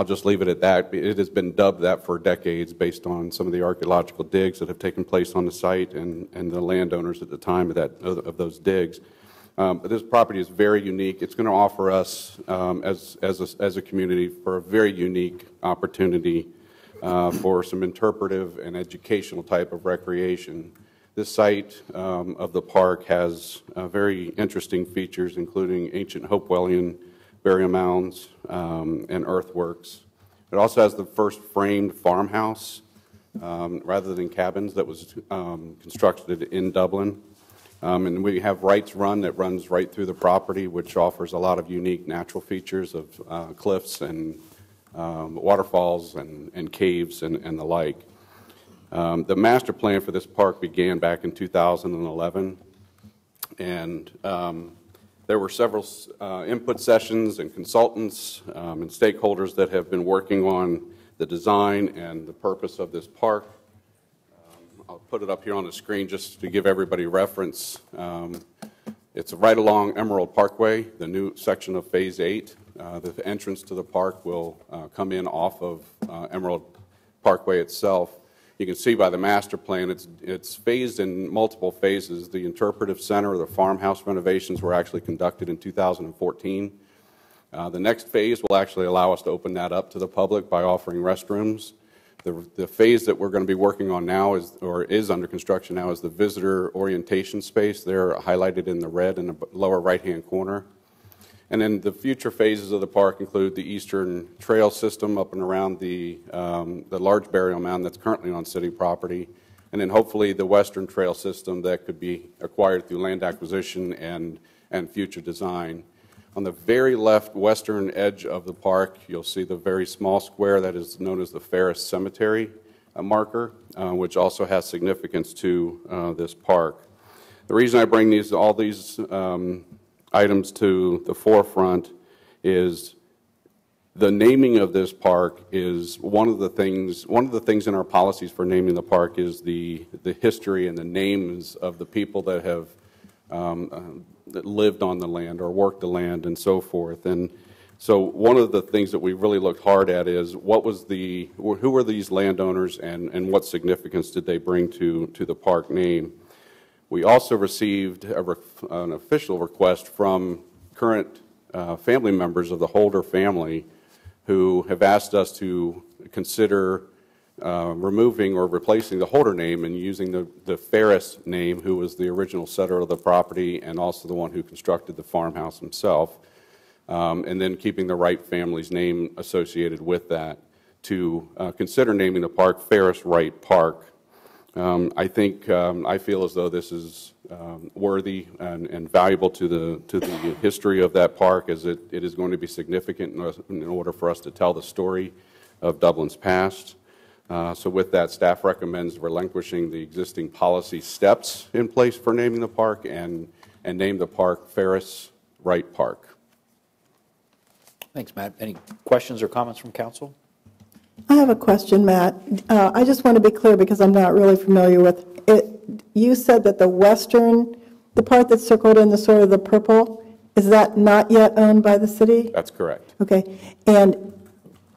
just leave it at that. It has been dubbed that for decades based on some of the archaeological digs that have taken place on the site and the landowners at the time of those digs. But this property is very unique. It's going to offer us, as a community, for a very unique opportunity for some interpretive and educational type of recreation. This site of the park has very interesting features, including ancient Hopewellian burial mounds and earthworks. It also has the first framed farmhouse, rather than cabins, that was constructed in Dublin. And we have Wright's Run that runs right through the property, which offers a lot of unique natural features of cliffs and waterfalls and caves and the like. The master plan for this park began back in 2011, and there were several input sessions and consultants and stakeholders that have been working on the design and the purpose of this park. I'll put it up here on the screen just to give everybody reference. It's right along Emerald Parkway, the new section of Phase 8. The entrance to the park will come in off of Emerald Parkway itself. You can see by the master plan, it's phased in multiple phases. The interpretive center, or the farmhouse renovations, were actually conducted in 2014. The next phase will actually allow us to open that up to the public by offering restrooms. The phase that we're going to be working on now is under construction now is the visitor orientation space. They're highlighted in the red in the lower right-hand corner. And then the future phases of the park include the eastern trail system up and around the large burial mound that's currently on city property, and then hopefully the western trail system that could be acquired through land acquisition and future design. On the very left western edge of the park, you'll see the very small square that is known as the Ferris Cemetery marker, which also has significance to this park. The reason I bring all these items to the forefront is the naming of this park is one of the things in our policies for naming the park is the history and the names of the people that have that lived on the land or worked the land and so forth. And so one of the things that we really looked hard at is who were these landowners and what significance did they bring to the park name. We also received an official request from current family members of the Holder family who have asked us to consider removing or replacing the Holder name and using the Ferris name, who was the original settler of the property and also the one who constructed the farmhouse himself, and then keeping the Wright family's name associated with that, to consider naming the park Ferris Wright Park. I feel as though this is worthy and valuable to the history of that park, as it is going to be significant in order for us to tell the story of Dublin's past. So with that, staff recommends relinquishing the existing policy steps in place for naming the park and name the park Ferris Wright Park. Thanks, Matt. Any questions or comments from council? I have a question, Matt. I just want to be clear because I'm not really familiar with it. You said that the part that's circled in the sort of the purple, is that not yet owned by the city? That's correct. Okay. And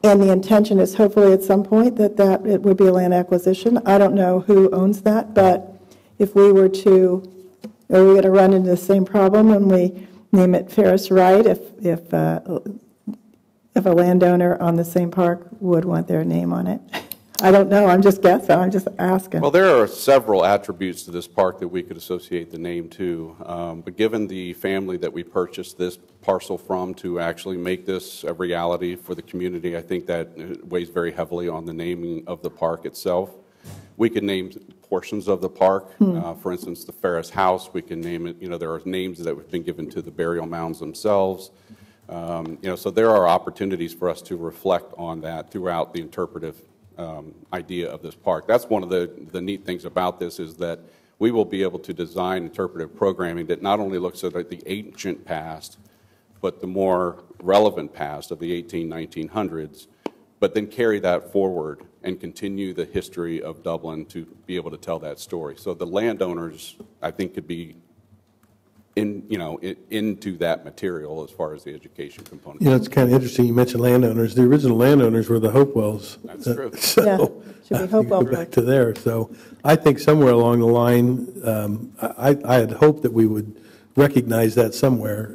the intention is hopefully at some point that it would be a land acquisition. I don't know who owns that, but if we were to, are we going to run into the same problem when we name it Ferris Wright if a landowner on the same park would want their name on it? I don't know. I'm just guessing. I'm just asking. Well, there are several attributes to this park that we could associate the name to. But given the family that we purchased this parcel from to actually make this a reality for the community, I think that weighs very heavily on the naming of the park itself. We could name portions of the park. For instance, the Ferris House, we can name it. There are names that have been given to the burial mounds themselves. So there are opportunities for us to reflect on that throughout the interpretive idea of this park. That's one of the neat things about this, is that we will be able to design interpretive programming that not only looks at the ancient past, but the more relevant past of the 1900s, but then carry that forward and continue the history of Dublin to be able to tell that story. So the landowners, I think, could be into that material as far as the education component. It's kind of interesting you mentioned landowners. The original landowners were the Hopewells. That's true. So, yeah, should be Hopewell. Go back to there. So I think somewhere along the line, I had hoped that we would recognize that somewhere.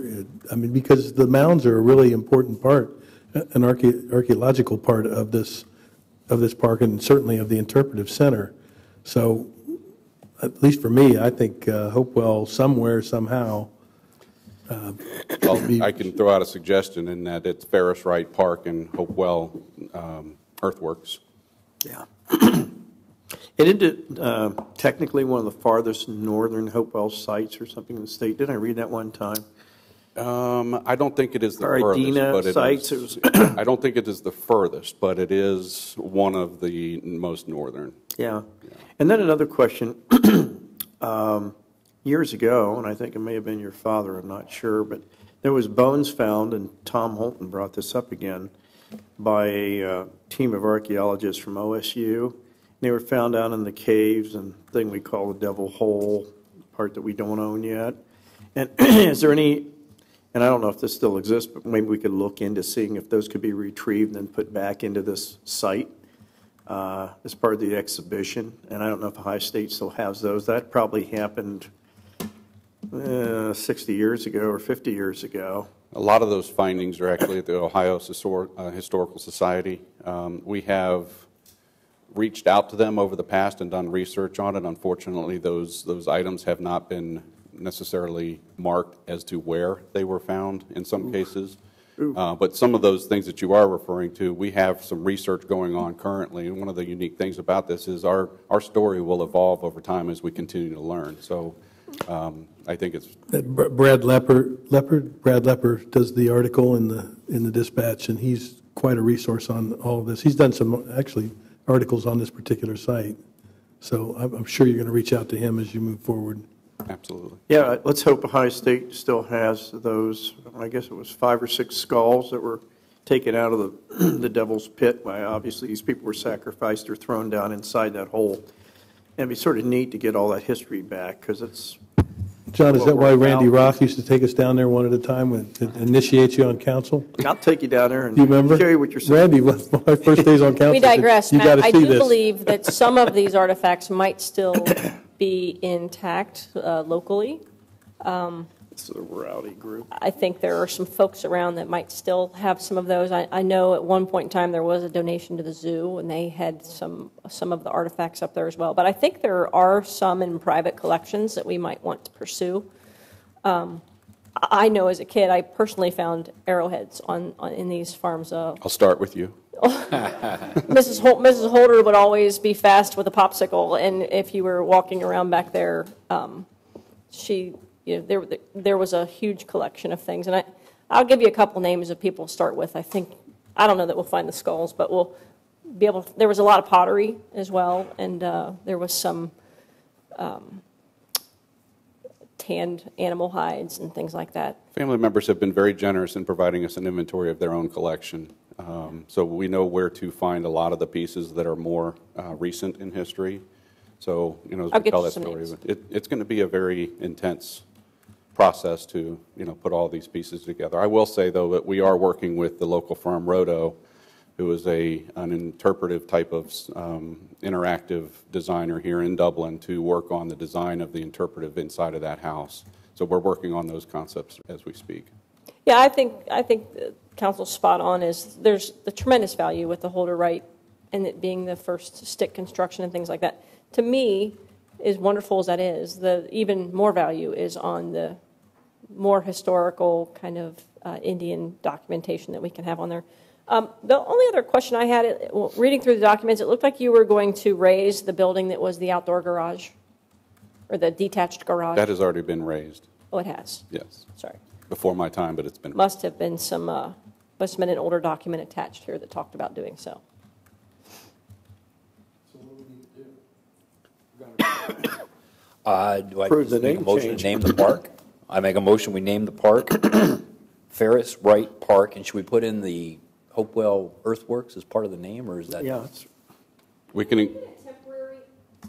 Because the mounds are a really important part, an archaeological part of this park, and certainly of the interpretive center. So, at least for me, I think Hopewell somewhere, somehow. I can throw out a suggestion in that it's Ferris Wright Park and Hopewell Earthworks. Yeah. Isn't it technically one of the farthest northern Hopewell sites or something in the state? Didn't I read that one time? I don't think it is the Idina furthest, but sites, it is, I don't think it is the furthest, but it is one of the most northern. Yeah. And then another question. Years ago, and I think it may have been your father, I'm not sure, but there was bones found, and Tom Holton brought this up again, by a team of archaeologists from OSU. They were found down in the caves and thing we call the Devil Hole, part that we don't own yet. And is there any, and I don't know if this still exists, but maybe we could look into seeing if those could be retrieved and put back into this site as part of the exhibition. And I don't know if Ohio State still has those. That probably happened 60 years ago or 50 years ago. A lot of those findings are actually at the Ohio Historical Society. We have reached out to them over the past and done research on it. Unfortunately, those items have not been necessarily marked as to where they were found in some cases. But some of those things that you are referring to, we have some research going on currently, and one of the unique things about this is our story will evolve over time as we continue to learn. So I think it's Brad Lepper does the article in the Dispatch, and he's quite a resource on all of this. He's done some actually articles on this particular site, so I'm sure you're going to reach out to him as you move forward. Absolutely. Yeah, let's hope Ohio State still has those. I guess it was 5 or 6 skulls that were taken out of the Devil's Pit. Obviously, these people were sacrificed or thrown down inside that hole. And it'd be sort of neat to get all that history back, because it's... John, is that why Randy Roth used to take us down there one at a time and initiate you on council? I'll take you down there and you remember? Show you what you're saying. Randy, my first days on council. We digress, said, Matt. I do this. believe that some of these artifacts might still be intact locally. It's a rowdy group. I think there are some folks around that might still have some of those. I know at one point in time there was a donation to the zoo, and they had some of the artifacts up there as well. But I think there are some in private collections that we might want to pursue. I know as a kid, I personally found arrowheads in these farms. I'll start with you. Mrs. Holder would always be fast with a popsicle, and if you were walking around back there, there was a huge collection of things. And I'll give you a couple names of people to start with. I don't know that we'll find the skulls, but we'll be able to. There was a lot of pottery as well, and there was some tanned animal hides and things like that. Family members have been very generous in providing us an inventory of their own collection. So we know where to find a lot of the pieces that are more recent in history. So, as we tell that story, it's going to be a very intense process to, put all these pieces together. I will say, though, that we are working with the local firm Rodo, who is an interpretive type of interactive designer here in Dublin, to work on the design of the interpretive inside of that house. So we're working on those concepts as we speak. Yeah, I think Council's spot on. There's the tremendous value with the Holder right and it being the first stick construction and things like that. To me, as wonderful as that is, the even more value is on the more historical kind of Indian documentation that we can have on there. The only other question I had, reading through the documents, it looked like you were going to raise the building that was the outdoor garage, or the detached garage. That has already been raised. Oh, it has? Yes. Sorry. Before my time, but it's been raised. Must have been an older document attached here that talked about doing so. Do I make a motion to name the park? I make a motion we name the park Ferris Wright Park, and should we put in the Hopewell Earthworks as part of the name, or is that? Yeah, we can.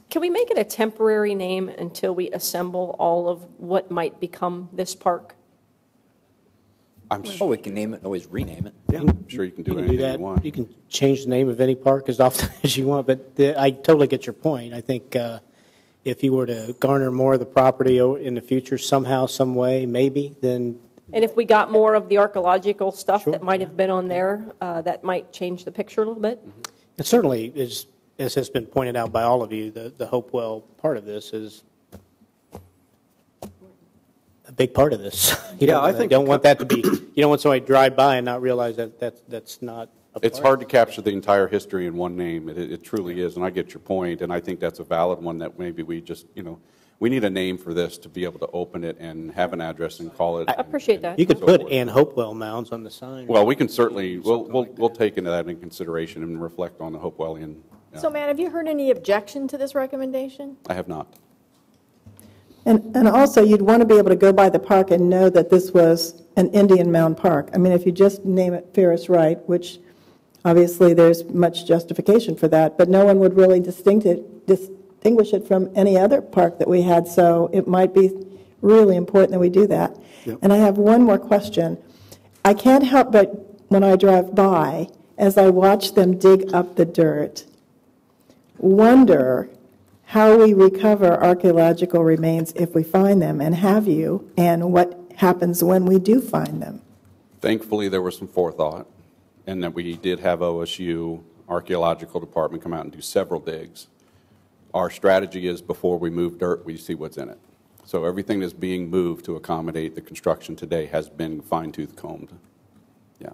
Can we make it a temporary name until we assemble all of what might become this park? We can name it and always rename it. Yeah, I'm sure you can do anything you want. You can change the name of any park as often as you want, but I totally get your point. I think if you were to garner more of the property in the future somehow, some way, maybe, then... And if we got more of the archaeological stuff that might have been on there, that might change the picture a little bit. It certainly is, as has been pointed out by all of you, the Hopewell part of this is a big part of this. You don't want that to be, you don't want somebody to drive by and not realize that's not a part. It's hard to capture the entire history in one name. It truly is, and I get your point, and I think that's a valid one, that maybe we just, we need a name for this to be able to open it and have an address and call it. I appreciate that. You could put Ann Hopewell Mounds on the sign. Well, we can certainly, we'll take into that in consideration and reflect on the Hopewellian. So, Matt, have you heard any objection to this recommendation? I have not. And also, you'd want to be able to go by the park and know that this was an Indian Mound Park. I mean, if you just name it Ferris Wright, which obviously there's much justification for that, but no one would really distinguish it from any other park that we had, so it might be really important that we do that. Yep. And I have one more question. I can't help but, when I drive by, as I watch them dig up the dirt, wonder how we recover archaeological remains if we find them, and have you, and what happens when we do find them. Thankfully, there was some forethought, and that we did have OSU Archaeological Department come out and do several digs. Our strategy is, before we move dirt, we see what's in it. So everything that's being moved to accommodate the construction today has been fine-tooth combed. Yeah.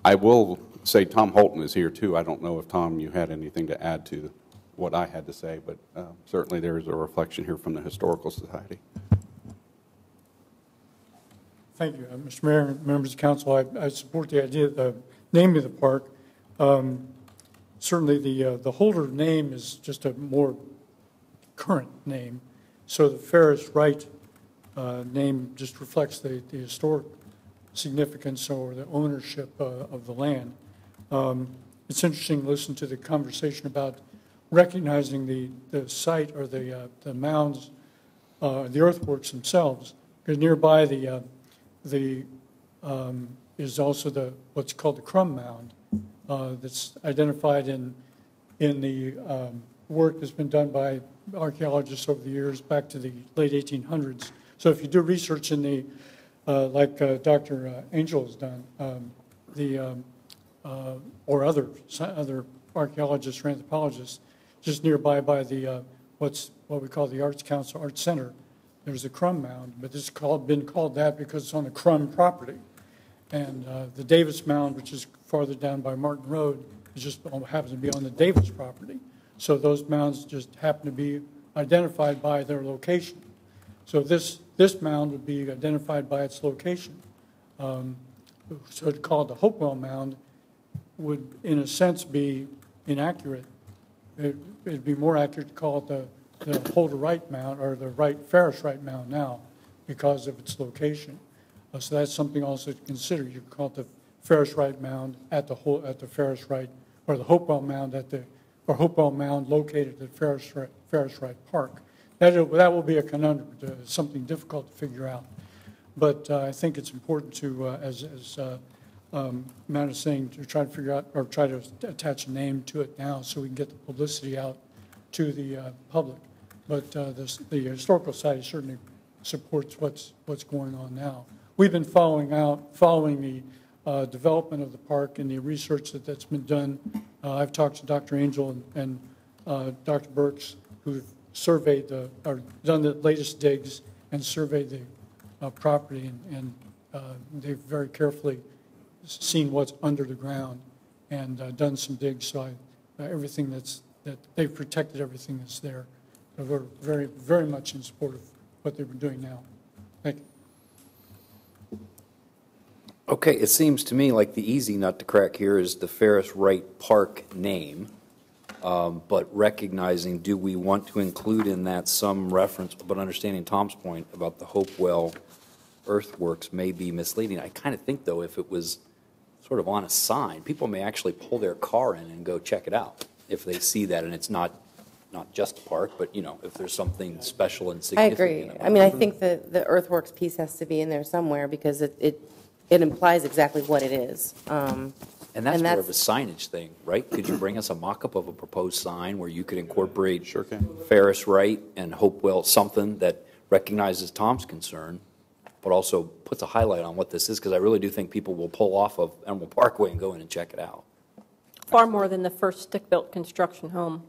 I will say Tom Holton is here, too. I don't know if, Tom, you had anything to add to what I had to say, but certainly there is a reflection here from the Historical Society. Thank you, Mr. Mayor and members of council. I support the idea of the name of the park. Certainly the Holder name is just a more current name, so the Ferris Wright name just reflects the historic significance or the ownership of the land. It's interesting to listen to the conversation about recognizing the site or the mounds, the earthworks themselves, because nearby is also what's called the Crumb Mound that's identified in the work that's been done by archaeologists over the years, back to the late 1800s. So if you do research in the, like Dr. Angel has done, or other archaeologists or anthropologists, just nearby by the what we call the Arts Council Arts Center, there's a Crum Mound, but it's been called that because it's on the Crum property. And the Davis Mound, which is farther down by Martin Road, it just happens to be on the Davis property. So those mounds just happen to be identified by their location. So this mound would be identified by its location. So to call it the Hopewell Mound would, in a sense, be inaccurate. It'd be more accurate to call it the Holder Wright Mound or the Ferris Wright Mound now because of its location. So that's something also to consider. You could call it the Ferris Wright Mound at the Ferris Wright, or the Hopewell Mound Hopewell Mound located at Ferris Wright Park. That will be a conundrum, something difficult to figure out. But I think it's important to, as Matt is saying, to try to figure out or try to attach a name to it now so we can get the publicity out to the public. But the Historical Society certainly supports what's going on now. We've been following the development of the park and the research that's been done. I've talked to Dr. Angel and Dr. Burks, who've surveyed or done the latest digs and surveyed the property, and they've very carefully seen what's under the ground and done some digs. So everything that they've protected everything that's there. So we're very, very much in support of what they've been doing now. Thank you. Okay, it seems to me like the easy nut to crack here is the Ferris Wright Park name, but recognizing, do we want to include in that some reference, but understanding Tom's point about the Hopewell earthworks may be misleading. I kind of think, though, if it was sort of on a sign, people may actually pull their car in and go check it out if they see that, and it's not just a park, but, you know, if there's something special and significant. I agree. I mean, I think the earthworks piece has to be in there somewhere because it implies exactly what it is. And that's more of a signage thing, right? Could you bring us a mock-up of a proposed sign where you could incorporate Ferris Wright and Hopewell, something that recognizes Tom's concern, but also puts a highlight on what this is? Because I really do think people will pull off of Emerald Parkway and go in and check it out. Far more than the first stick-built construction home.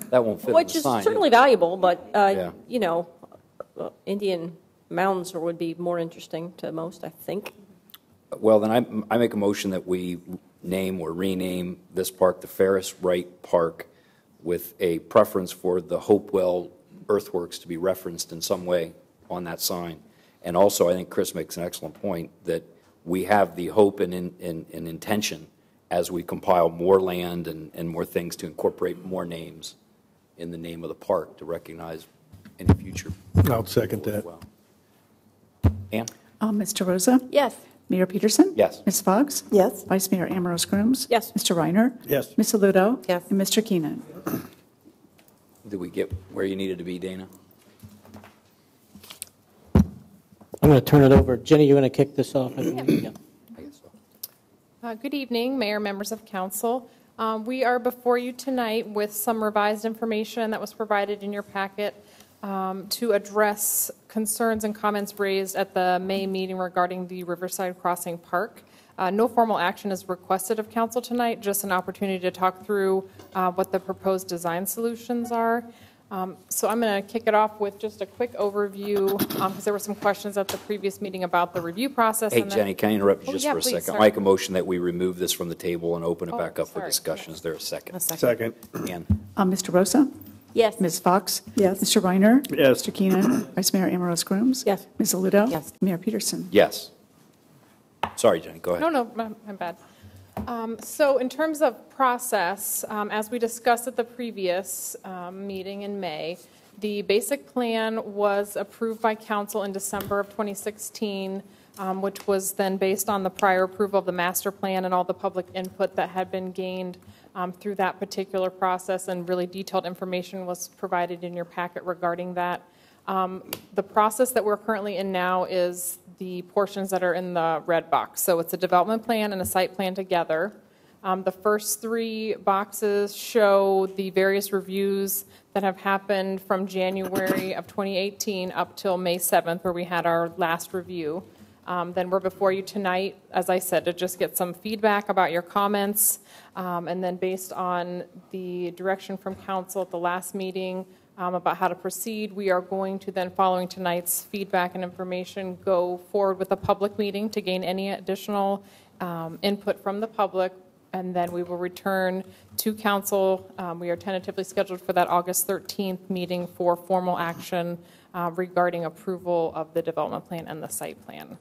That won't fit Which on the sign. is certainly valuable, but, Yeah. you know, Indian mounds would be more interesting to most, I think. Well, then I make a motion that we name or rename this park the Ferris Wright Park with a preference for the Hopewell earthworks to be referenced in some way on that sign. And also, I think Chris makes an excellent point that we have the hope and intention as we compile more land and more things to incorporate more names in the name of the park to recognize any future. I'll second that. Well. Ann? Mr. Rosa? Yes. Mayor Peterson? Yes. Ms. Fox? Yes. Vice Mayor Ambrose Grooms? Yes. Mr. Reiner? Yes. Ms. Aludo? Yes. And Mr. Keenan? Did we get where you needed to be, Dana? I'm going to turn it over. Jenny, you're going to kick this off? Yeah. Good evening, Mayor, members of council. We are before you tonight with some revised information that was provided in your packet to address concerns and comments raised at the May meeting regarding the Riverside Crossing Park. No formal action is requested of council tonight, just an opportunity to talk through what the proposed design solutions are. So I'm going to kick it off with just a quick overview, because there were some questions at the previous meeting about the review process. Hey, Jenny, can I interrupt you just for a please, second? sir. I make a motion that we remove this from the table and open it back up for sorry. discussion. Is there a second? A second. Ann? Mr. Rosa? Yes. Ms. Fox? Yes. Mr. Reiner? Yes. Mr. Keenan? Vice Mayor Ambrose Grooms? Yes. Ms. Aludo? Yes. Mayor Peterson? Yes. Sorry, Jenny, go ahead. No, I'm bad. So in terms of process, as we discussed at the previous meeting in May, the basic plan was approved by council in December of 2016, which was then based on the prior approval of the master plan and all the public input that had been gained through that particular process, and really detailed information was provided in your packet regarding that. The process that we're currently in now is the portions that are in the red box. So it's a development plan and a site plan together. The first three boxes show the various reviews that have happened from January of 2018 up till May 7th, where we had our last review. Then we're before you tonight, as I said, to just get some feedback about your comments. And then based on the direction from council at the last meeting about how to proceed, we are going to then, following tonight's feedback and information, go forward with a public meeting to gain any additional input from the public. And then we will return to council. We are tentatively scheduled for that August 13th meeting for formal action regarding approval of the development plan and the site plan.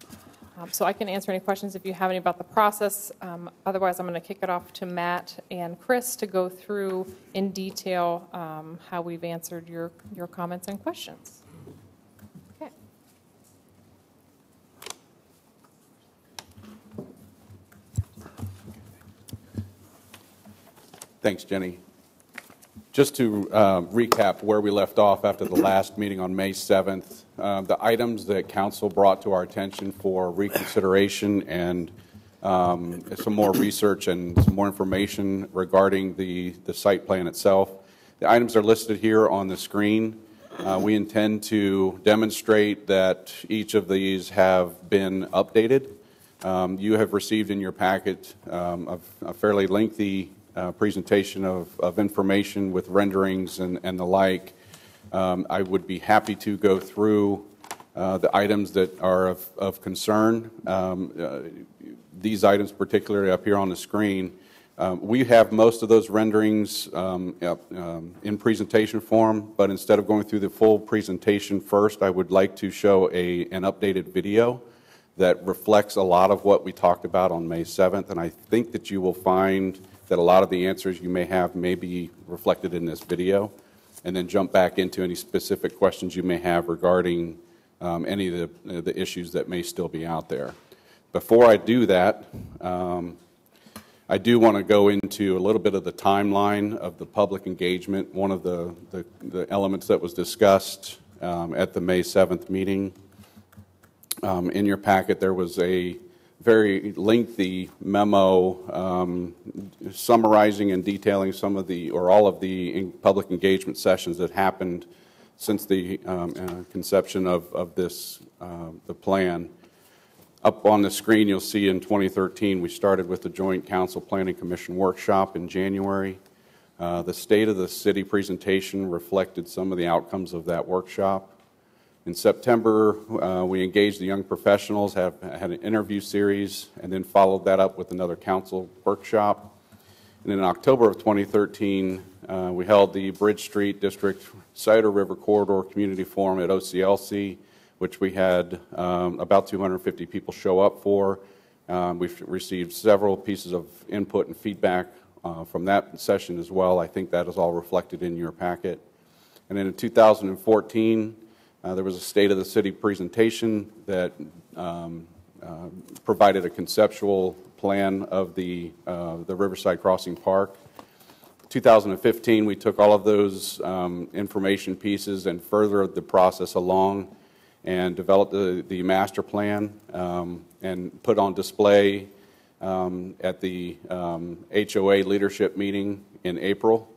So I can answer any questions if you have any about the process. Otherwise, I'm going to kick it off to Matt and Chris to go through in detail how we've answered your comments and questions. Okay. Thanks, Jenny. Just to recap where we left off after the last meeting on May 7th, the items that council brought to our attention for reconsideration and some more research and some more information regarding the site plan itself. The items are listed here on the screen. We intend to demonstrate that each of these have been updated. You have received in your packet a fairly lengthy presentation of information with renderings and the like. I would be happy to go through the items that are of concern. These items particularly up here on the screen, we have most of those renderings in presentation form, but instead of going through the full presentation first, I would like to show an updated video that reflects a lot of what we talked about on May 7th, and I think that you will find that a lot of the answers you may have may be reflected in this video, and then jump back into any specific questions you may have regarding any of the issues that may still be out there. Before I do that, I do want to go into a little bit of the timeline of the public engagement. One of the elements that was discussed at the May 7th meeting. In your packet, there was a very lengthy memo summarizing and detailing some of the, or all of the public engagement sessions that happened since the conception of this, the plan. Up on the screen, you'll see in 2013, we started with the Joint Council Planning Commission workshop in January. The State of the City presentation reflected some of the outcomes of that workshop. In September, we engaged the young professionals, had an interview series, and then followed that up with another council workshop. And in October of 2013, we held the Bridge Street District Cider River Corridor Community Forum at OCLC, which we had about 250 people show up for. We've received several pieces of input and feedback from that session as well. I think that is all reflected in your packet. And then in 2014, there was a State of the City presentation that provided a conceptual plan of the Riverside Crossing Park. 2015, we took all of those information pieces and furthered the process along and developed the master plan and put on display at the HOA leadership meeting in April,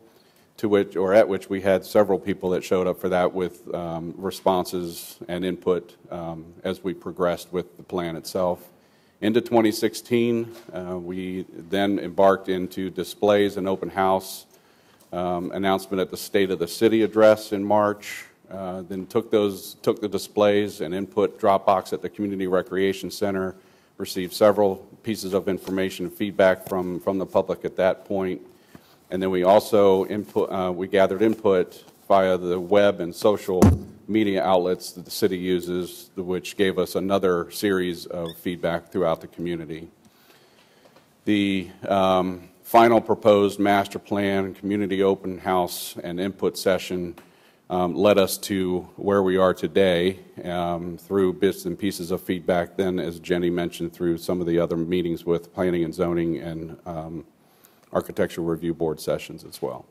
at which we had several people that showed up for that with responses and input as we progressed with the plan itself. Into 2016, we then embarked into displays and open house announcement at the State of the City address in March. Then took the displays and input Dropbox at the Community Recreation Center, received several pieces of information and feedback from the public at that point. And then we also we gathered input via the web and social media outlets that the city uses, which gave us another series of feedback throughout the community. The final proposed master plan, community open house, and input session led us to where we are today through bits and pieces of feedback, then, as Jenny mentioned, through some of the other meetings with planning and zoning and Architectural Review Board sessions as well.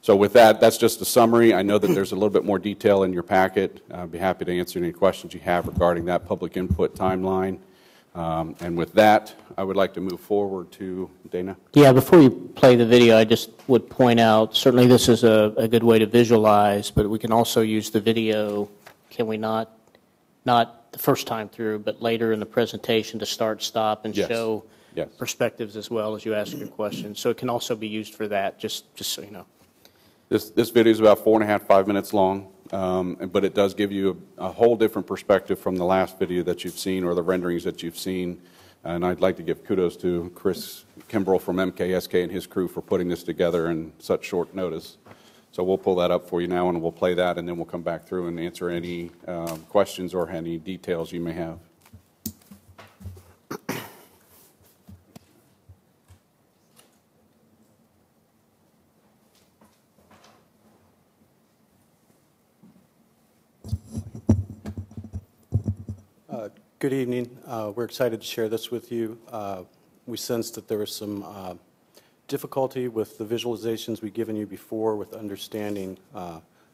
So with that, that's just a summary. I know that there's a little bit more detail in your packet. I'd be happy to answer any questions you have regarding that public input timeline. And with that, I would like to move forward to Dana. Yeah, before you play the video, I just would point out, certainly this is a good way to visualize, but we can also use the video, can we not the first time through, but later in the presentation to start, stop, and Yes. show Yes. perspectives as well as you ask your questions. So it can also be used for that, just so you know. This video is about 4.5, 5 minutes long, but it does give you a whole different perspective from the last video that you've seen or the renderings that you've seen. And I'd like to give kudos to Chris Kimbrell from MKSK and his crew for putting this together in such short notice. So we'll pull that up for you now, and we'll play that, and then we'll come back through and answer any questions or any details you may have. Good evening. We're excited to share this with you. We sensed that there was some difficulty with the visualizations we've given you before with understanding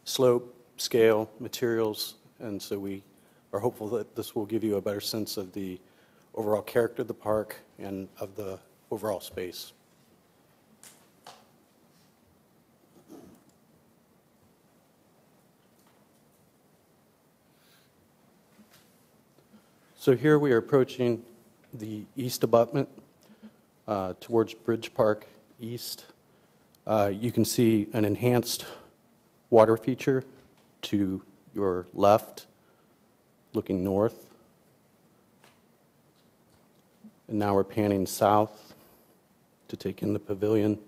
slope, scale, materials, and so we are hopeful that this will give you a better sense of the overall character of the park and of the overall space. So here we are approaching the east abutment towards Bridge Park East. You can see an enhanced water feature to your left, looking north. And now we're panning south to take in the pavilion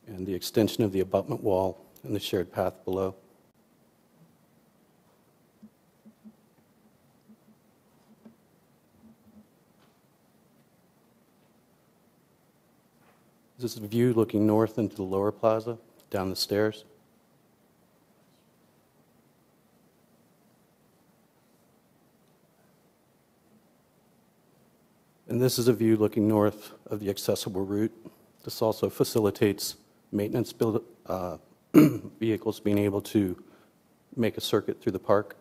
and the extension of the abutment wall and the shared path below. This is a view looking north into the lower plaza, down the stairs. And this is a view looking north of the accessible route. This also facilitates maintenance vehicles being able to make a circuit through the park.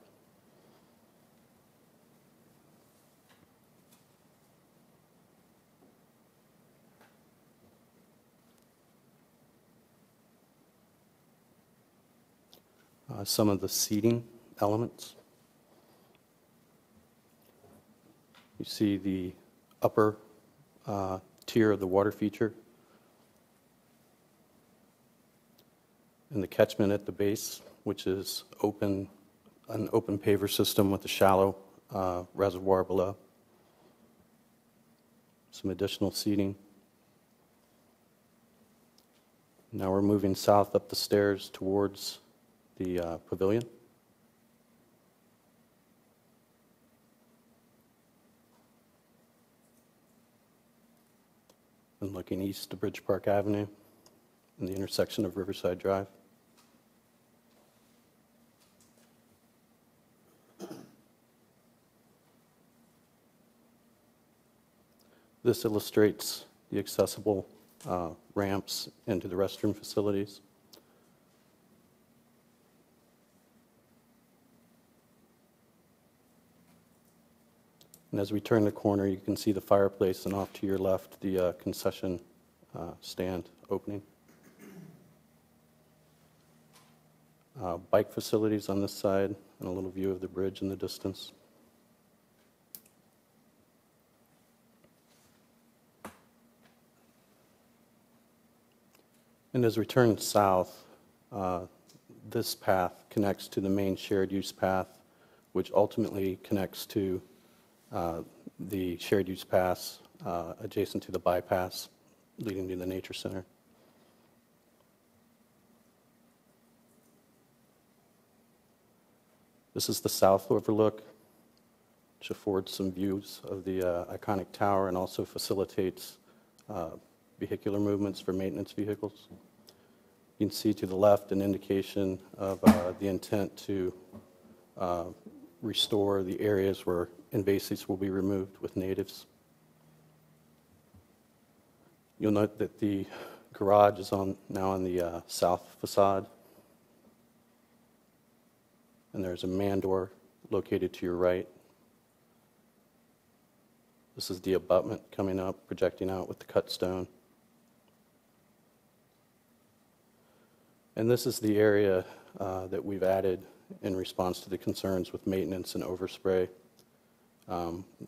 Some of the seating elements. You see the upper tier of the water feature and the catchment at the base, which is an open paver system with a shallow reservoir below. Some additional seating. Now we're moving south up the stairs towards the pavilion. And looking east to Bridge Park Avenue and the intersection of Riverside Drive. This illustrates the accessible ramps into the restroom facilities. And as we turn the corner, you can see the fireplace, and off to your left, the concession stand opening. Bike facilities on this side, and a little view of the bridge in the distance. And as we turn south, this path connects to the main shared use path, which ultimately connects to the shared use paths adjacent to the bypass leading to the nature center. This is the south overlook, which affords some views of the iconic tower and also facilitates vehicular movements for maintenance vehicles. You can see to the left an indication of the intent to restore the areas where invasives will be removed with natives. You'll note that the garage is now on the south facade. And there's a man door located to your right. This is the abutment coming up, projecting out with the cut stone. And this is the area that we've added in response to the concerns with maintenance and overspray.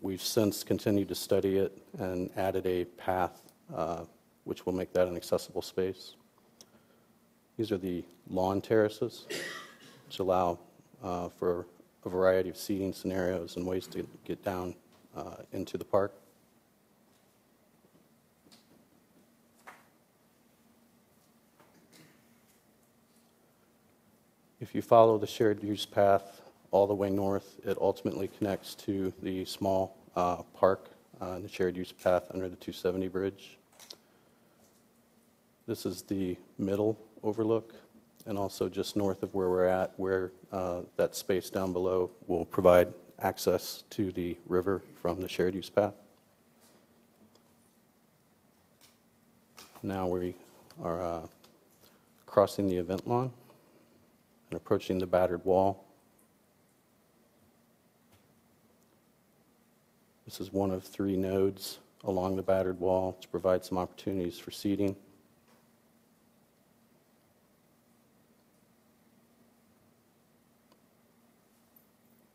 We've since continued to study it and added a path which will make that an accessible space. These are the lawn terraces, which allow for a variety of seating scenarios and ways to get down into the park. If you follow the shared use path all the way north, it ultimately connects to the small park and the shared use path under the 270 bridge. This is the middle overlook, and also just north of where we're at, where that space down below will provide access to the river from the shared use path. Now we are crossing the event lawn and approaching the battered wall. This is one of 3 nodes along the battered wall to provide some opportunities for seating.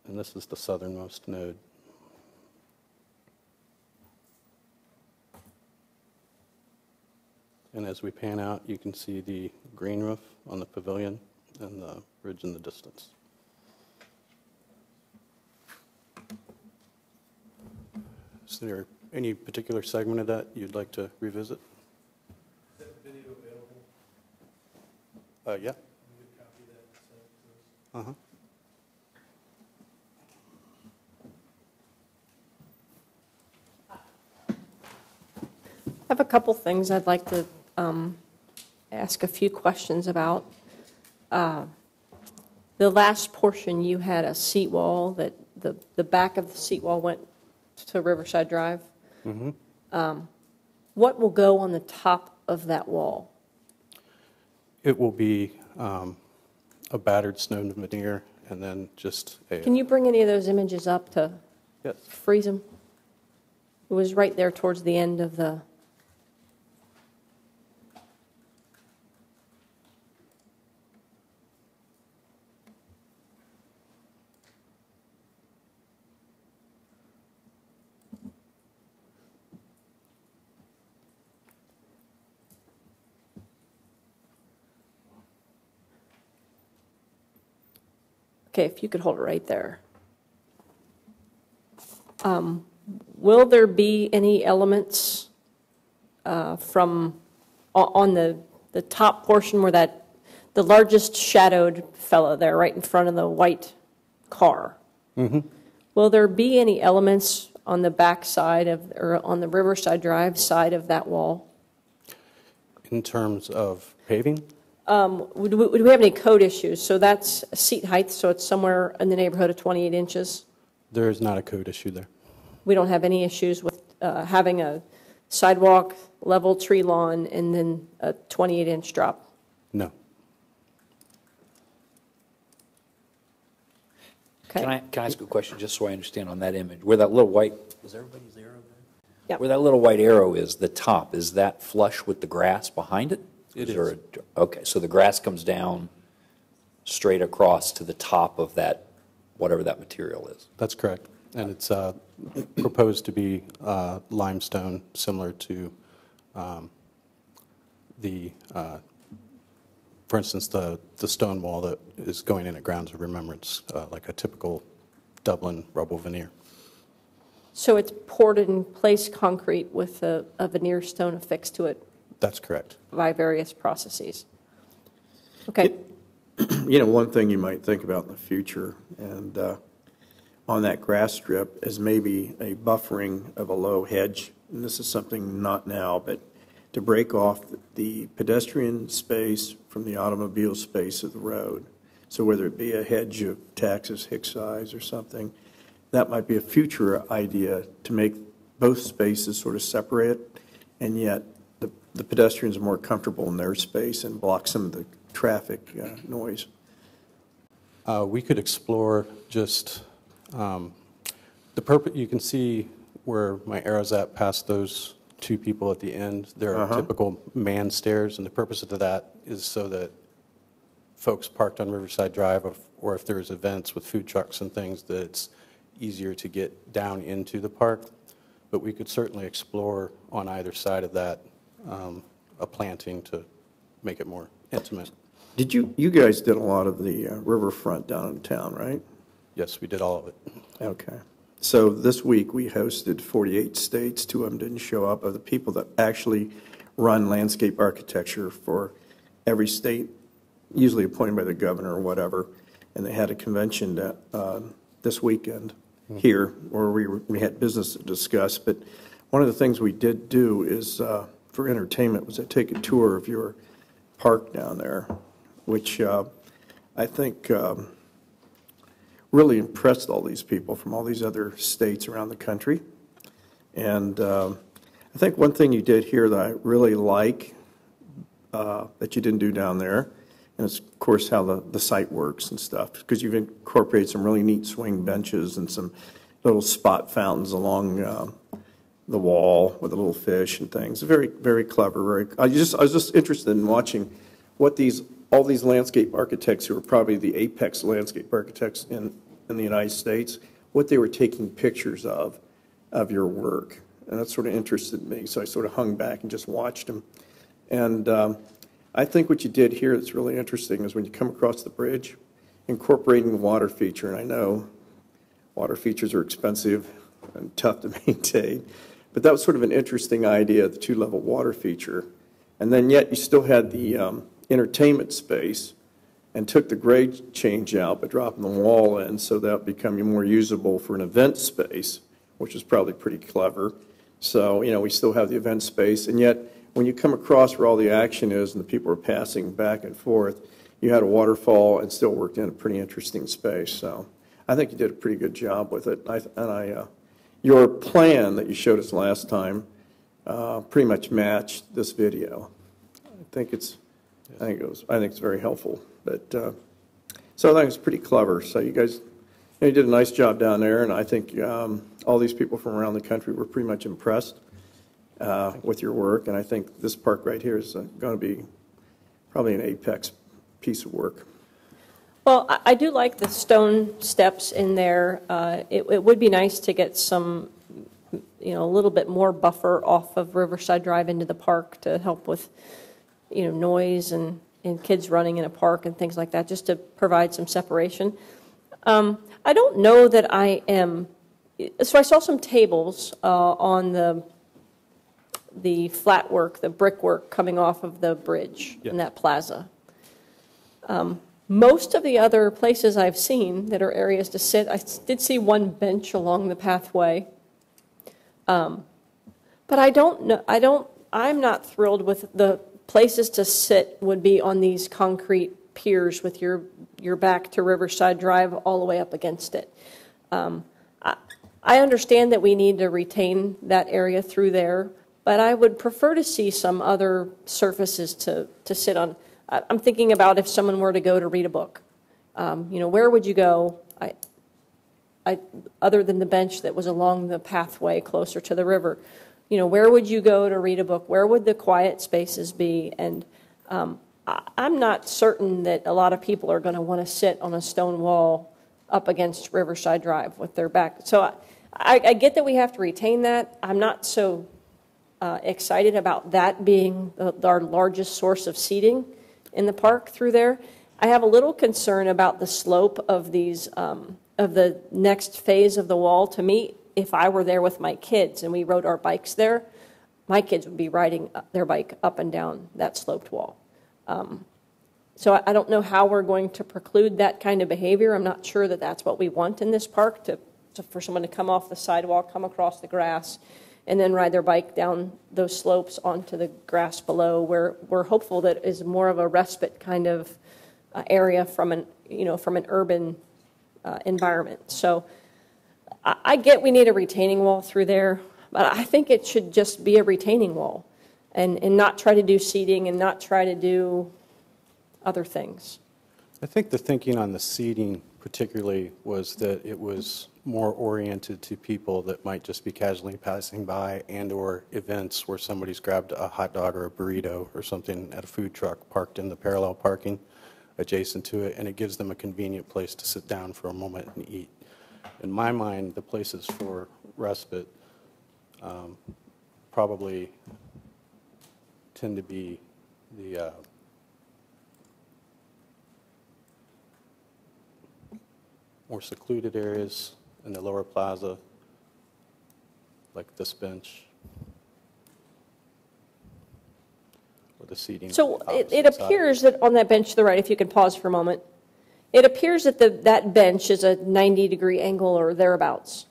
And this is the southernmost node. And as we pan out, you can see the green roof on the pavilion and the bridge in the distance. Is there any particular segment of that you'd like to revisit? Is that video available? Yeah. Can you copy that and send it to us? I have a couple things I'd like to ask a few questions about. The last portion, you had a seat wall that the back of the seat wall went to Riverside Drive. Mm-hmm. What will go on the top of that wall? It will be a battered stone veneer and then just a... Can you bring any of those images up to freeze them? It was right there towards the end of the... Okay, if you could hold it right there. Will there be any elements from on the top portion where the largest shadowed fellow there, right in front of the white car? Mm-hmm. Will there be any elements on the back side of, or on the Riverside Drive side of that wall? In terms of paving? Would we have any code issues? So that's seat height, so it's somewhere in the neighborhood of 28 inches. There is not a code issue there. We don't have any issues with having a sidewalk, level tree lawn, and then a 28-inch drop? No. Okay. Can I ask a question just so I understand on that image? Where that little white, is everybody's arrow there? Yep. Where that little white arrow is, the top, is that flush with the grass behind it? It Is there is. Okay, so the grass comes down straight across to the top of that, whatever that material is. That's correct. And it's proposed to be limestone, similar to for instance, the stone wall that is going in at Grounds of Remembrance, like a typical Dublin rubble veneer. So it's poured in place concrete with a veneer stone affixed to it? That's correct. By various processes. Okay. You know, one thing you might think about in the future, and on that grass strip, is maybe a buffering of a low hedge. And this is something not now, but to break off the pedestrian space from the automobile space of the road. So whether it be a hedge of Taxus Hicks size or something, that might be a future idea to make both spaces sort of separate, and yet the pedestrians are more comfortable in their space and block some of the traffic noise. We could explore just the purpose. You can see where my arrow's at past those two people at the end, there are typical man stairs, and the purpose of that is so that folks parked on Riverside Drive, or if there's events with food trucks and things, that it's easier to get down into the park. But we could certainly explore on either side of that a planting to make it more intimate. Did you guys did a lot of the riverfront down in town, right? Yes, we did all of it. Okay. So this week we hosted 48 states. 2 of them didn't show up, of the people that actually run landscape architecture for every state, usually appointed by the governor or whatever. And they had a convention this weekend here where we had business to discuss. But one of the things we did do is for entertainment was to take a tour of your park down there, which I think really impressed all these people from all these other states around the country. And I think one thing you did here that I really like that you didn't do down there, and it's, of course, how the site works and stuff, because you've incorporated some really neat swing benches and some little spot fountains along the wall with a little fish and things. Very, very clever. I was just interested in watching what all these landscape architects who are probably the apex landscape architects in the United States, what they were taking pictures of your work. And that sort of interested me, so I sort of hung back and just watched them. And I think what you did here that's really interesting is when you come across the bridge, incorporating the water feature, and I know water features are expensive and tough to maintain, but that was sort of an interesting idea, the 2-level water feature. And then yet you still had the entertainment space and took the grade change out but dropping the wall in so that would become more usable for an event space, which is probably pretty clever. So, we still have the event space, and yet when you come across where all the action is and the people are passing back and forth, you had a waterfall and still worked in a pretty interesting space. So I think you did a pretty good job with it. Your plan that you showed us last time pretty much matched this video. I think it's very helpful. But so I think it's pretty clever. So you guys, you did a nice job down there, and I think all these people from around the country were pretty much impressed with your work. And I think this park right here is going to be probably an apex piece of work. Well, I do like the stone steps in there. It would be nice to get some, a little bit more buffer off of Riverside Drive into the park to help with, noise and kids running in a park and things like that, just to provide some separation. I don't know that I am, so I saw some tables on the flat work, the brickwork coming off of the bridge in that plaza. Most of the other places I've seen that are areas to sit, I did see one bench along the pathway. But I don't know, I'm not thrilled with the places to sit would be on these concrete piers with your back to Riverside Drive all the way up against it. I understand that we need to retain that area through there, but I would prefer to see some other surfaces to sit on. I'm thinking about if someone were to go to read a book. Where would you go other than the bench that was along the pathway closer to the river? Where would you go to read a book? Where would the quiet spaces be? And I'm not certain that a lot of people are going to want to sit on a stone wall up against Riverside Drive with their back. So I get that we have to retain that. I'm not so excited about that being our largest source of seating in the park through there. I have a little concern about the slope of these, of the next phase of the wall. To me, if I were there with my kids and we rode our bikes there, my kids would be riding their bike up and down that sloped wall. So I don't know how we're going to preclude that kind of behavior. I'm not sure that that's what we want in this park, for someone to come off the sidewalk, come across the grass, and then ride their bike down those slopes onto the grass below, where we're hopeful that is more of a respite kind of area from an urban environment. So I get we need a retaining wall through there, but I think it should just be a retaining wall and not try to do seating and not try to do other things. I think the thinking on the seating particularly was that it was more oriented to people that might just be casually passing by and/or events where somebody's grabbed a hot dog or a burrito or something at a food truck parked in the parallel parking adjacent to it, and it gives them a convenient place to sit down for a moment and eat. In my mind, the places for respite probably tend to be the more secluded areas in the lower plaza, like this bench, or the seating. So it appears that on that bench to the right, if you could pause for a moment, it appears that that bench is a 90-degree angle or thereabouts.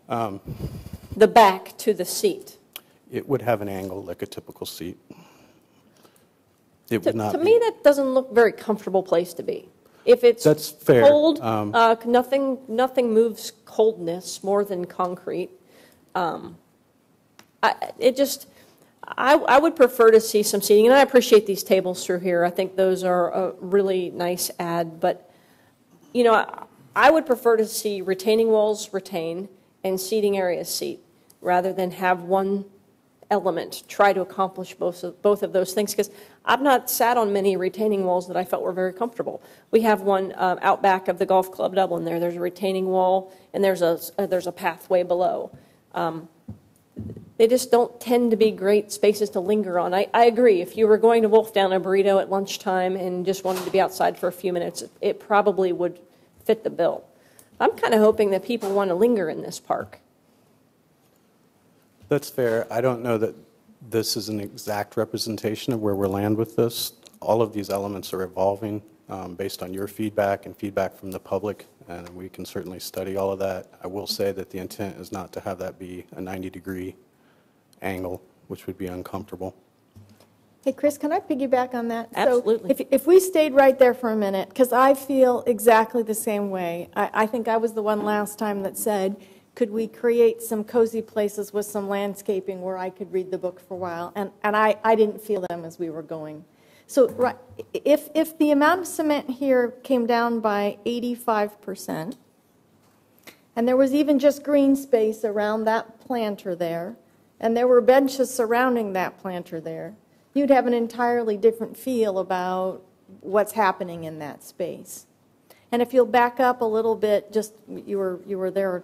The back to the seat. It would have an angle like a typical seat. It would not To be. me, that doesn't look very comfortable place to be. If it's That's fair. cold, nothing moves coldness more than concrete. I would prefer to see some seating, and I appreciate these tables through here. I think those are a really nice add, but you know, I would prefer to see retaining walls retain and seating areas seat, rather than have one element try to accomplish both of those things, because I've not sat on many retaining walls that I felt were very comfortable. We have one out back of the Golf Club Dublin there. There's a retaining wall, and there's a pathway below. They just don't tend to be great spaces to linger on. I agree. If you were going to wolf down a burrito at lunchtime and just wanted to be outside for a few minutes, it probably would fit the bill. I'm kind of hoping that people want to linger in this park. That's fair. I don't know that this is an exact representation of where we'll land with this. All of these elements are evolving based on your feedback and feedback from the public, and we can certainly study all of that. I will say that the intent is not to have that be a 90-degree angle, which would be uncomfortable. Hey, Chris, can I piggyback on that? Absolutely. So if we stayed right there for a minute, because I feel exactly the same way. I think I was the one last time that said, could we create some cozy places with some landscaping where I could read the book for a while? And I didn't feel them as we were going. So right, if the amount of cement here came down by 85%, and there was even just green space around that planter there, and there were benches surrounding that planter there, you'd have an entirely different feel about what's happening in that space. And if you'll back up a little bit, just you were there.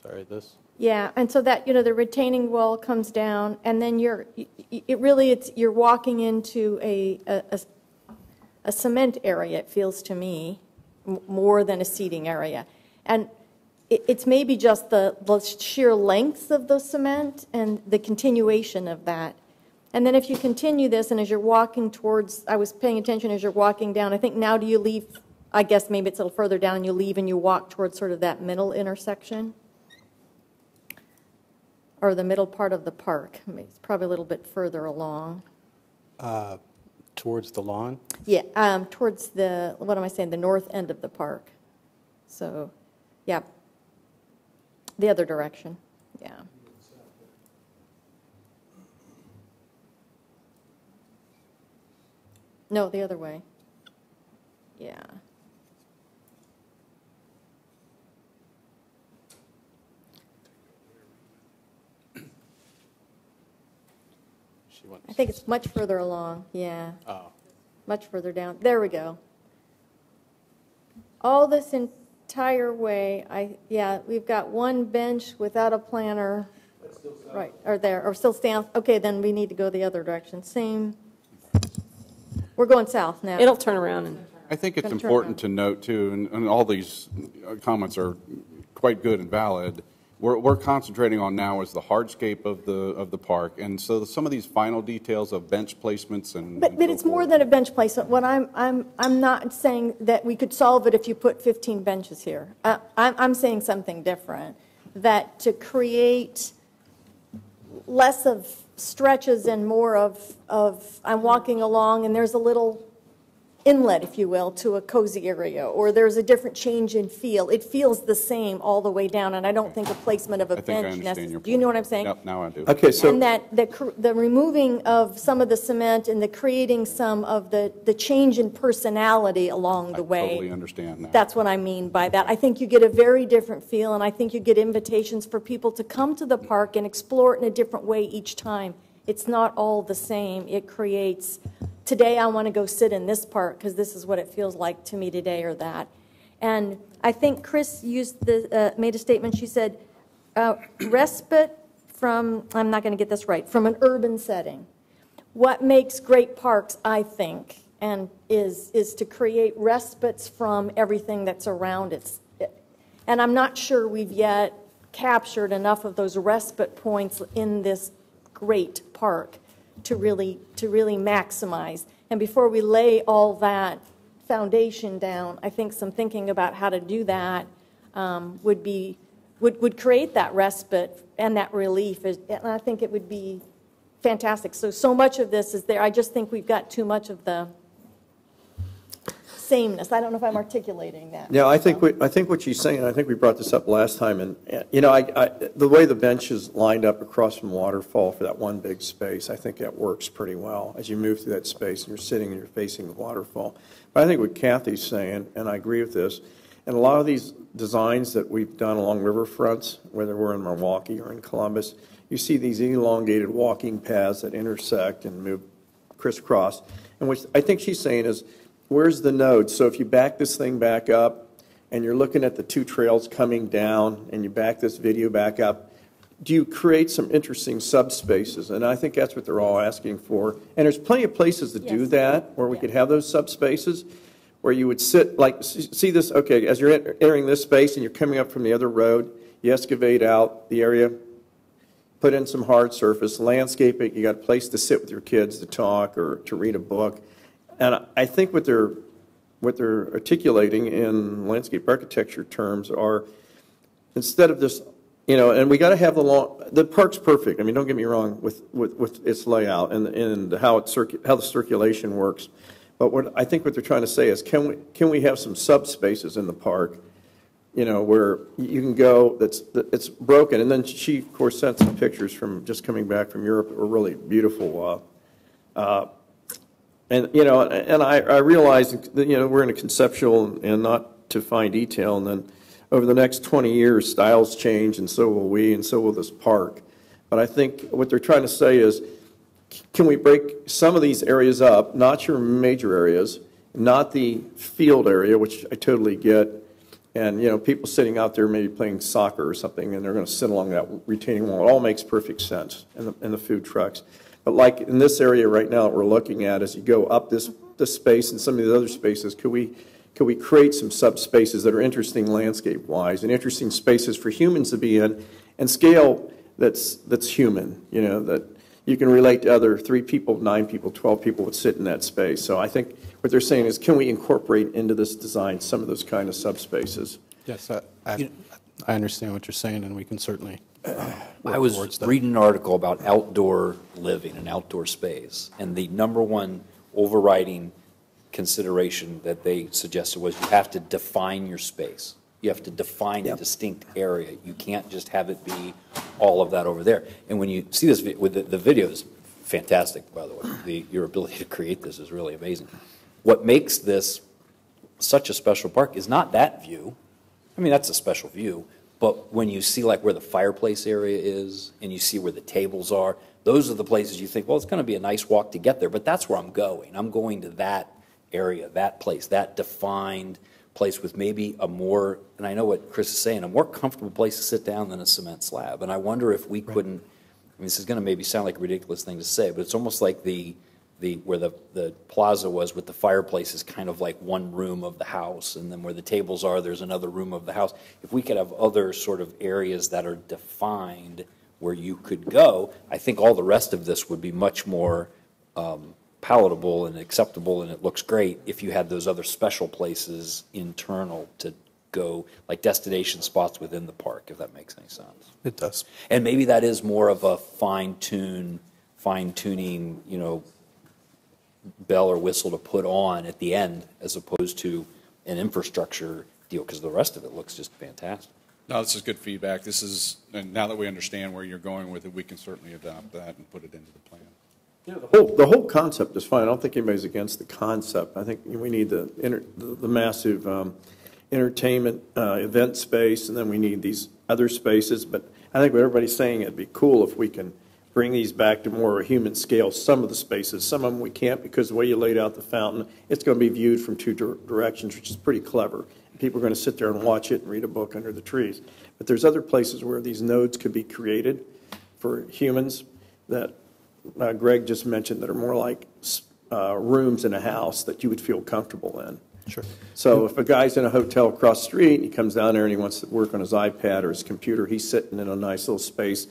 Sorry, this? Yeah, and so that, the retaining wall comes down, and then you're walking into a cement area, it feels to me, more than a seating area. And it's maybe just the sheer length of the cement and the continuation of that. And then if you continue this, and as you're walking towards, I was paying attention as you're walking down, I think now do you leave, I guess maybe it's a little further down, you leave and you walk towards sort of that middle intersection? Or the middle part of the park. It's probably a little bit further along. Towards the lawn? Yeah, towards the, what am I saying, the north end of the park. So, yeah, the other direction, yeah. No, the other way. Yeah. I think it's much further along, yeah. Oh. Much further down. There we go. All this entire way, we've got one bench without a planter. Right, or still south. Okay, then we need to go the other direction. Same. We're going south now. It'll turn around. I think it's important to note, too, and all these comments are quite good and valid. We're concentrating on now is the hardscape of the park, and so some of these final details of bench placements and. But it's more than a bench placement. What I'm not saying that we could solve it if you put 15 benches here. I'm saying something different. That to create less of stretches and more of I'm walking along and there's a little inlet, if you will, to a cozy area, or there's a different change in feel. It feels the same all the way down, and I don't think a placement of a I think I bench understand your necessarily. point. Do you know what I'm saying? Yep, now I do. Okay, so And that the removing of some of the cement and the creating some of the change in personality along the way. I totally understand that. That's what I mean by that. I think you get a very different feel, and I think you get invitations for people to come to the park and explore it in a different way each time. It's not all the same. It creates, today I want to go sit in this park because this is what it feels like to me today, or that. And I think Chris made a statement. She said, respite from, I'm not going to get this right, from an urban setting. What makes great parks, I think, and is to create respites from everything that's around it. And I'm not sure we've yet captured enough of those respite points in this great park to really maximize. And before we lay all that foundation down, I think some thinking about how to do that would create that respite and that relief. And I think it would be fantastic. So much of this is there. I just think we've got too much of the sameness. I don't know if I'm articulating that. Yeah, I think what she's saying, I think we brought this up last time, and you know, the way the bench is lined up across from Waterfall for that one big space, I think that works pretty well as you move through that space and you're sitting and you're facing the waterfall. But I think what Kathy's saying, and I agree with this, and a lot of these designs that we've done along riverfronts, whether we're in Milwaukee or in Columbus, you see these elongated walking paths that intersect and move crisscross. And what I think she's saying is, where's the node? So if you back this thing back up and you're looking at the two trails coming down and you back this video back up, do you create some interesting subspaces? And I think that's what they're all asking for. And there's plenty of places to do that where we could have those subspaces where you would sit, like, see this, okay, as you're entering this space and you're coming up from the other road, you excavate out the area, put in some hard surface, landscape it, you got a place to sit with your kids to talk or to read a book. And I think what they're articulating in landscape architecture terms are, instead of this, you know, and we got to have the park's perfect. I mean, don't get me wrong with its layout and how the circulation works. But I think what they're trying to say is, can we have some subspaces in the park, you know, where you can go it's broken. And then she, of course, sent some pictures from just coming back from Europe that were really beautiful. And, you know, and I realize that, you know, we're in a conceptual and not to fine detail, and then over the next 20 years, styles change, and so will we, and so will this park. But I think what they're trying to say is, can we break some of these areas up, not your major areas, not the field area, which I totally get, and, you know, people sitting out there maybe playing soccer or something, and they're going to sit along that retaining wall. It all makes perfect sense in the food trucks. But like in this area right now that we're looking at, as you go up this space and some of the other spaces, could we create some subspaces that are interesting landscape-wise and interesting spaces for humans to be in, and scale that's human, you know, that you can relate to other 3 people, 9 people, 12 people would sit in that space. So I think what they're saying is, can we incorporate into this design some of those kind of subspaces? Yes, I understand what you're saying, and we can certainly I was reading an article about outdoor living and outdoor space, and the number one overriding consideration that they suggested was you have to define your space. You have to define a distinct area. You can't just have it be all of that over there. And when you see this, with the video is fantastic, by the way. Your ability to create this is really amazing. What makes this such a special park is not that view. I mean, that's a special view. But when you see like where the fireplace area is and you see where the tables are, those are the places you think, well, it's going to be a nice walk to get there, but that's where I'm going. I'm going to that area, that place, that defined place with maybe a more, and I know what Chris is saying, a more comfortable place to sit down than a cement slab. And I wonder if we couldn't, I mean, this is going to maybe sound like a ridiculous thing to say, but it's almost like where the plaza was with the fireplace is kind of like one room of the house, and then where the tables are, there's another room of the house. If we could have other sort of areas that are defined where you could go, I think all the rest of this would be much more palatable and acceptable, and it looks great if you had those other special places internal to go, like destination spots within the park, if that makes any sense. It does. And maybe that is more of a fine-tuning, you know, bell or whistle to put on at the end as opposed to an infrastructure deal, because the rest of it looks just fantastic. No, this is good feedback. This is, and now that we understand where you're going with it, we can certainly adopt that and put it into the plan. Yeah, the whole concept is fine. I don't think anybody's against the concept. I think we need the massive entertainment event space, and then we need these other spaces. But I think what everybody's saying, it'd be cool if we can bring these back to more of a human scale. Some of the spaces, some of them we can't, because the way you laid out the fountain, it's going to be viewed from two directions, which is pretty clever. People are going to sit there and watch it and read a book under the trees. But there's other places where these nodes could be created for humans that Greg just mentioned, that are more like rooms in a house that you would feel comfortable in. Sure. So if a guy's in a hotel across the street and he comes down there and he wants to work on his iPad or his computer, he's sitting in a nice little space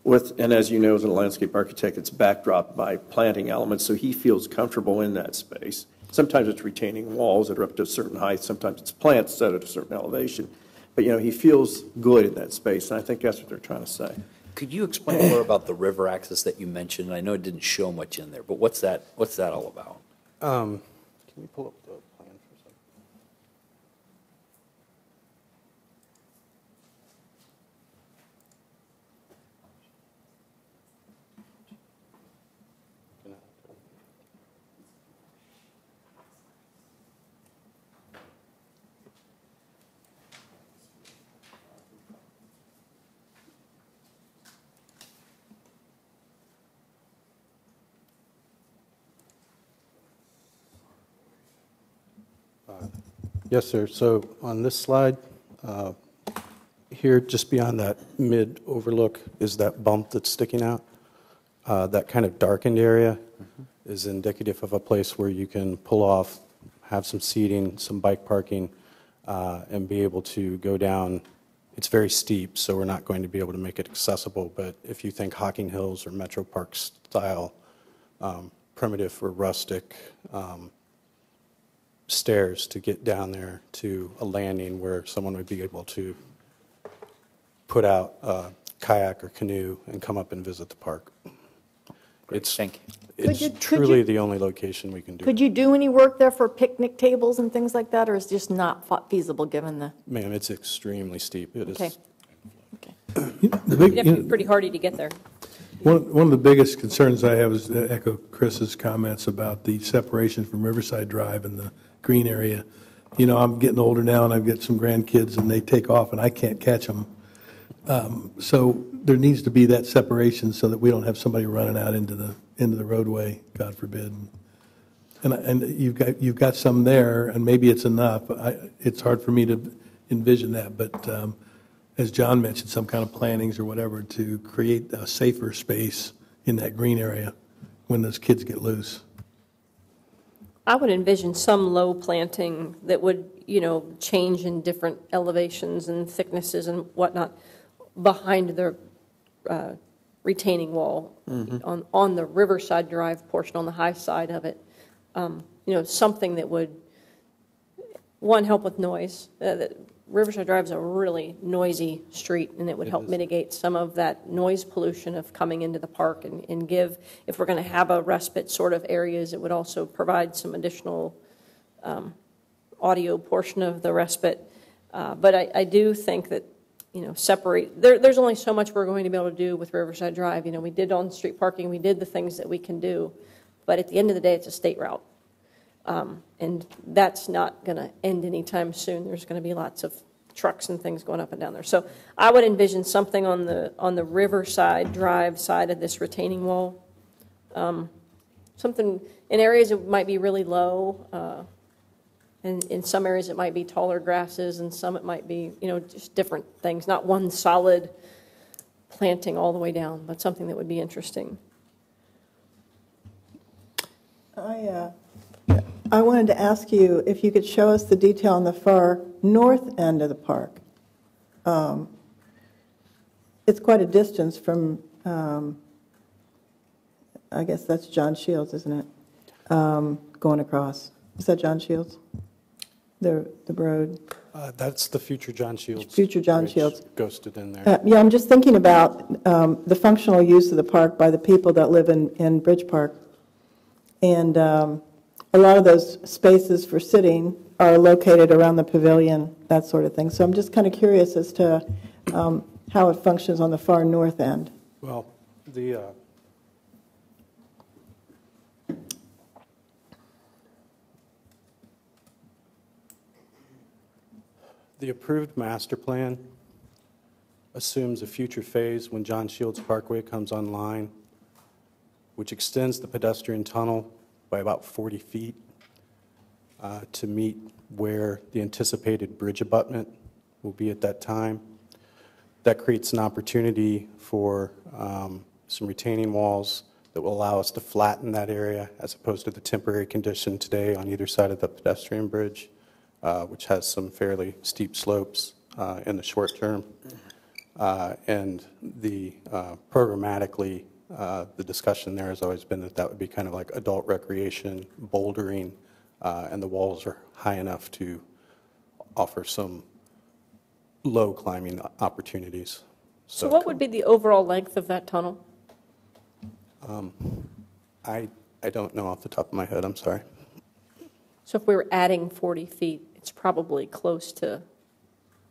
with, and as you know, as a landscape architect, it's backdropped by planting elements, so he feels comfortable in that space. Sometimes it's retaining walls that are up to a certain height. Sometimes it's plants set at a certain elevation. But, you know, he feels good in that space, and I think that's what they're trying to say. Could you explain more about the river access that you mentioned? I know it didn't show much in there, but what's that all about? Can you pull up the plan for a second? Yes, sir. So on this slide, here, just beyond that mid overlook is that bump that's sticking out. That kind of darkened area is indicative of a place where you can pull off, have some seating, some bike parking, and be able to go down. It's very steep, so we're not going to be able to make it accessible, but if you think Hocking Hills or Metro Park style, primitive or rustic, stairs to get down there to a landing where someone would be able to put out a kayak or canoe and come up and visit the park. It's truly the only location we can do. Could you do any work there for picnic tables and things like that, or is it just not feasible given the? Ma'am, it's extremely steep. It okay. is. Okay. It'd have to be pretty hardy to get there. One of the biggest concerns I have is to echo Chris's comments about the separation from Riverside Drive and the green area. You know, I'm getting older now, and I've got some grandkids, and they take off, and I can't catch them. So there needs to be that separation so that we don't have somebody running out into the roadway, God forbid. And you've got some there, and maybe it's enough. It's hard for me to envision that, but as John mentioned, some kind of plantings or whatever to create a safer space in that green area when those kids get loose. I would envision some low planting that would, change in different elevations and thicknesses and whatnot behind the retaining wall on the Riverside Drive portion, on the high side of it. Something that would, one, help with noise. Riverside Drive is a really noisy street, and it would help mitigate some of that noise pollution of coming into the park and give, if we're going to have a respite sort of areas, it would also provide some additional audio portion of the respite. But I do think that, separate, there's only so much we're going to be able to do with Riverside Drive. We did on-street parking, we did the things that we can do, but at the end of the day, it's a state route. And that's not going to end anytime soon. There's going to be lots of trucks and things going up and down there. So I would envision something on the Riverside Drive side of this retaining wall. Something in areas it might be really low, and in some areas it might be taller grasses, and some it might be just different things. Not one solid planting all the way down, but something that would be interesting. I wanted to ask you if you could show us the detail on the far north end of the park. It's quite a distance from, I guess that's John Shields, isn't it? Going across. Is that John Shields? The road? That's the future John Shields. Future John Shields. Ghosted in there. Yeah, I'm just thinking about the functional use of the park by the people that live in Bridge Park. And a lot of those spaces for sitting are located around the pavilion, that sort of thing. So I'm just kind of curious as to how it functions on the far north end. Well, the approved master plan assumes a future phase when John Shields Parkway comes online, which extends the pedestrian tunnel by about 40 feet to meet where the anticipated bridge abutment will be at that time. That creates an opportunity for some retaining walls that will allow us to flatten that area as opposed to the temporary condition today on either side of the pedestrian bridge, which has some fairly steep slopes in the short term. And programmatically, the discussion there has always been that that would be kind of like adult recreation, bouldering, and the walls are high enough to offer some low climbing opportunities. So what would be the overall length of that tunnel? I don't know off the top of my head, I'm sorry. So if we were adding 40 feet, it's probably close to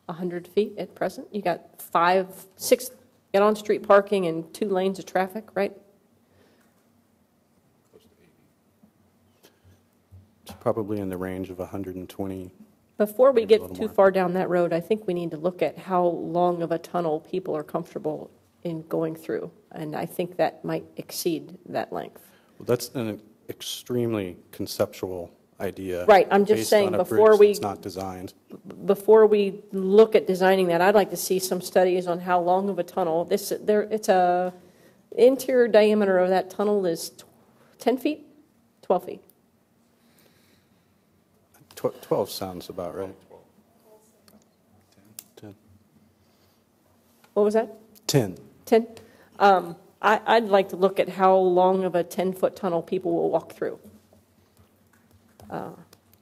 100 feet at present. You got 5, 6 get on-street parking and 2 lanes of traffic, right? It's probably in the range of 120. Before we get too far down that road, I think we need to look at how long of a tunnel people are comfortable in going through, and I think that might exceed that length. Well, that's an extremely conceptual idea. Right, I'm just saying before we... It's not designed. Before we look at designing that, I'd like to see some studies on how long of a tunnel. It's a interior diameter of that tunnel is 10 feet, 12 feet. 12 sounds about right. 10. What was that? 10. 10? I'd like to look at how long of a 10-foot tunnel people will walk through.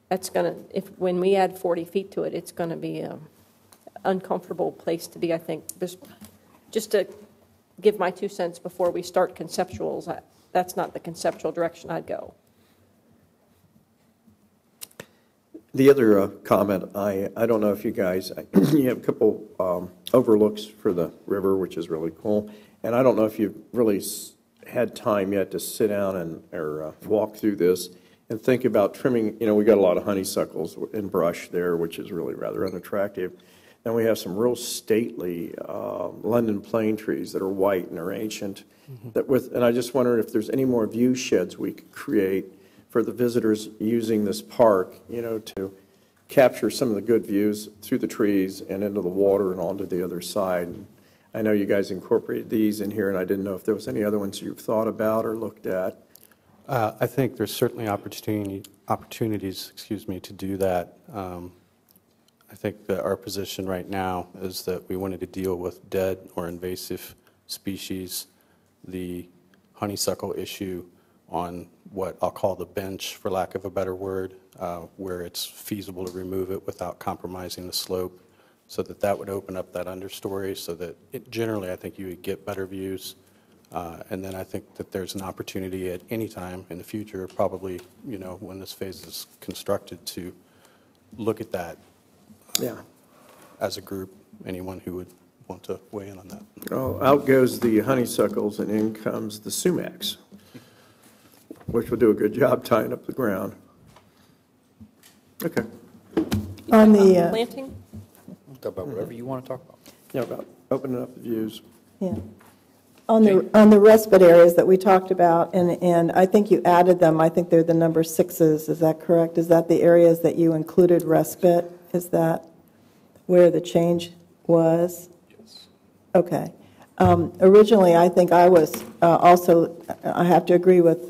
That's going to, when we add 40 feet to it, it's going to be an uncomfortable place to be, I think. Just to give my 2 cents before we start conceptuals, that's not the conceptual direction I'd go. The other comment, I don't know if you guys, you have a couple overlooks for the river, which is really cool. And I don't know if you've really had time yet to sit down or walk through this and think about trimming. You know, we got a lot of honeysuckles and brush there, which is really rather unattractive. And we have some real stately London plane trees that are white and are ancient. And I just wonder if there's any more view sheds we could create for the visitors using this park, you know, to capture some of the good views through the trees and into the water and onto the other side. And I know you guys incorporated these in here, and I didn't know if there was any other ones you've thought about or looked at. I think there's certainly opportunities, to do that. I think that our position right now is that we wanted to deal with dead or invasive species, the honeysuckle issue on what I'll call the bench, for lack of a better word, where it's feasible to remove it without compromising the slope, so that would open up that understory, so that generally I think you would get better views. And then I think that there's an opportunity at any time in the future, probably, you know, when this phase is constructed, to look at that as a group, anyone who would want to weigh in on that. Oh, out goes the honeysuckles and in comes the sumacs, which will do a good job tying up the ground. Okay. On the planting? Talk about whatever you want to talk about. Yeah, about opening up the views. Yeah. On the respite areas that we talked about, and I think you added them, I think they're the number 6s, is that correct? Is that the areas that you included respite? Is that where the change was? Yes. Okay. Originally, I think I was also, I have to agree with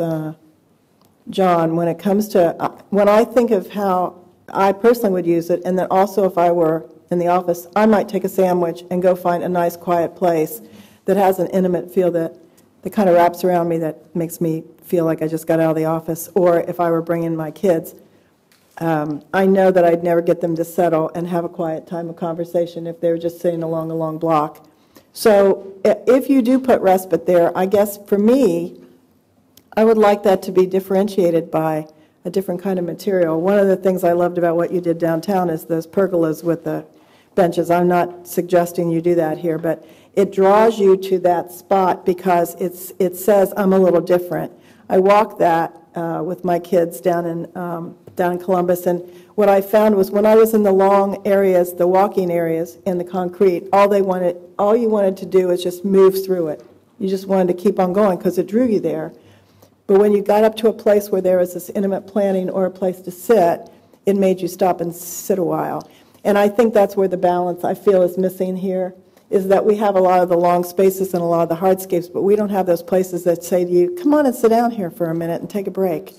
John, when it comes to, when I think of how I personally would use it, and then also if I were in the office, I might take a sandwich and go find a nice quiet place that has an intimate feel that kind of wraps around me, that makes me feel like I just got out of the office. Or if I were bringing my kids, I know that I'd never get them to settle and have a quiet time of conversation if they were just sitting along a long block. So if you do put respite there, I guess for me, I would like that to be differentiated by a different kind of material. One of the things I loved about what you did downtown is those pergolas with the benches. I'm not suggesting you do that here, but it draws you to that spot because it says, I'm a little different. I walked that with my kids down in Columbus, and what I found was when I was in the long areas, the walking areas in the concrete, all you wanted to do is just move through it. You just wanted to keep on going because it drew you there. But when you got up to a place where there was this intimate planning or a place to sit, it made you stop and sit a while. And I think that's where the balance I feel is missing here, is that we have a lot of the long spaces and a lot of the hardscapes, but we don't have those places that say to you, come on and sit down here for a minute and take a break.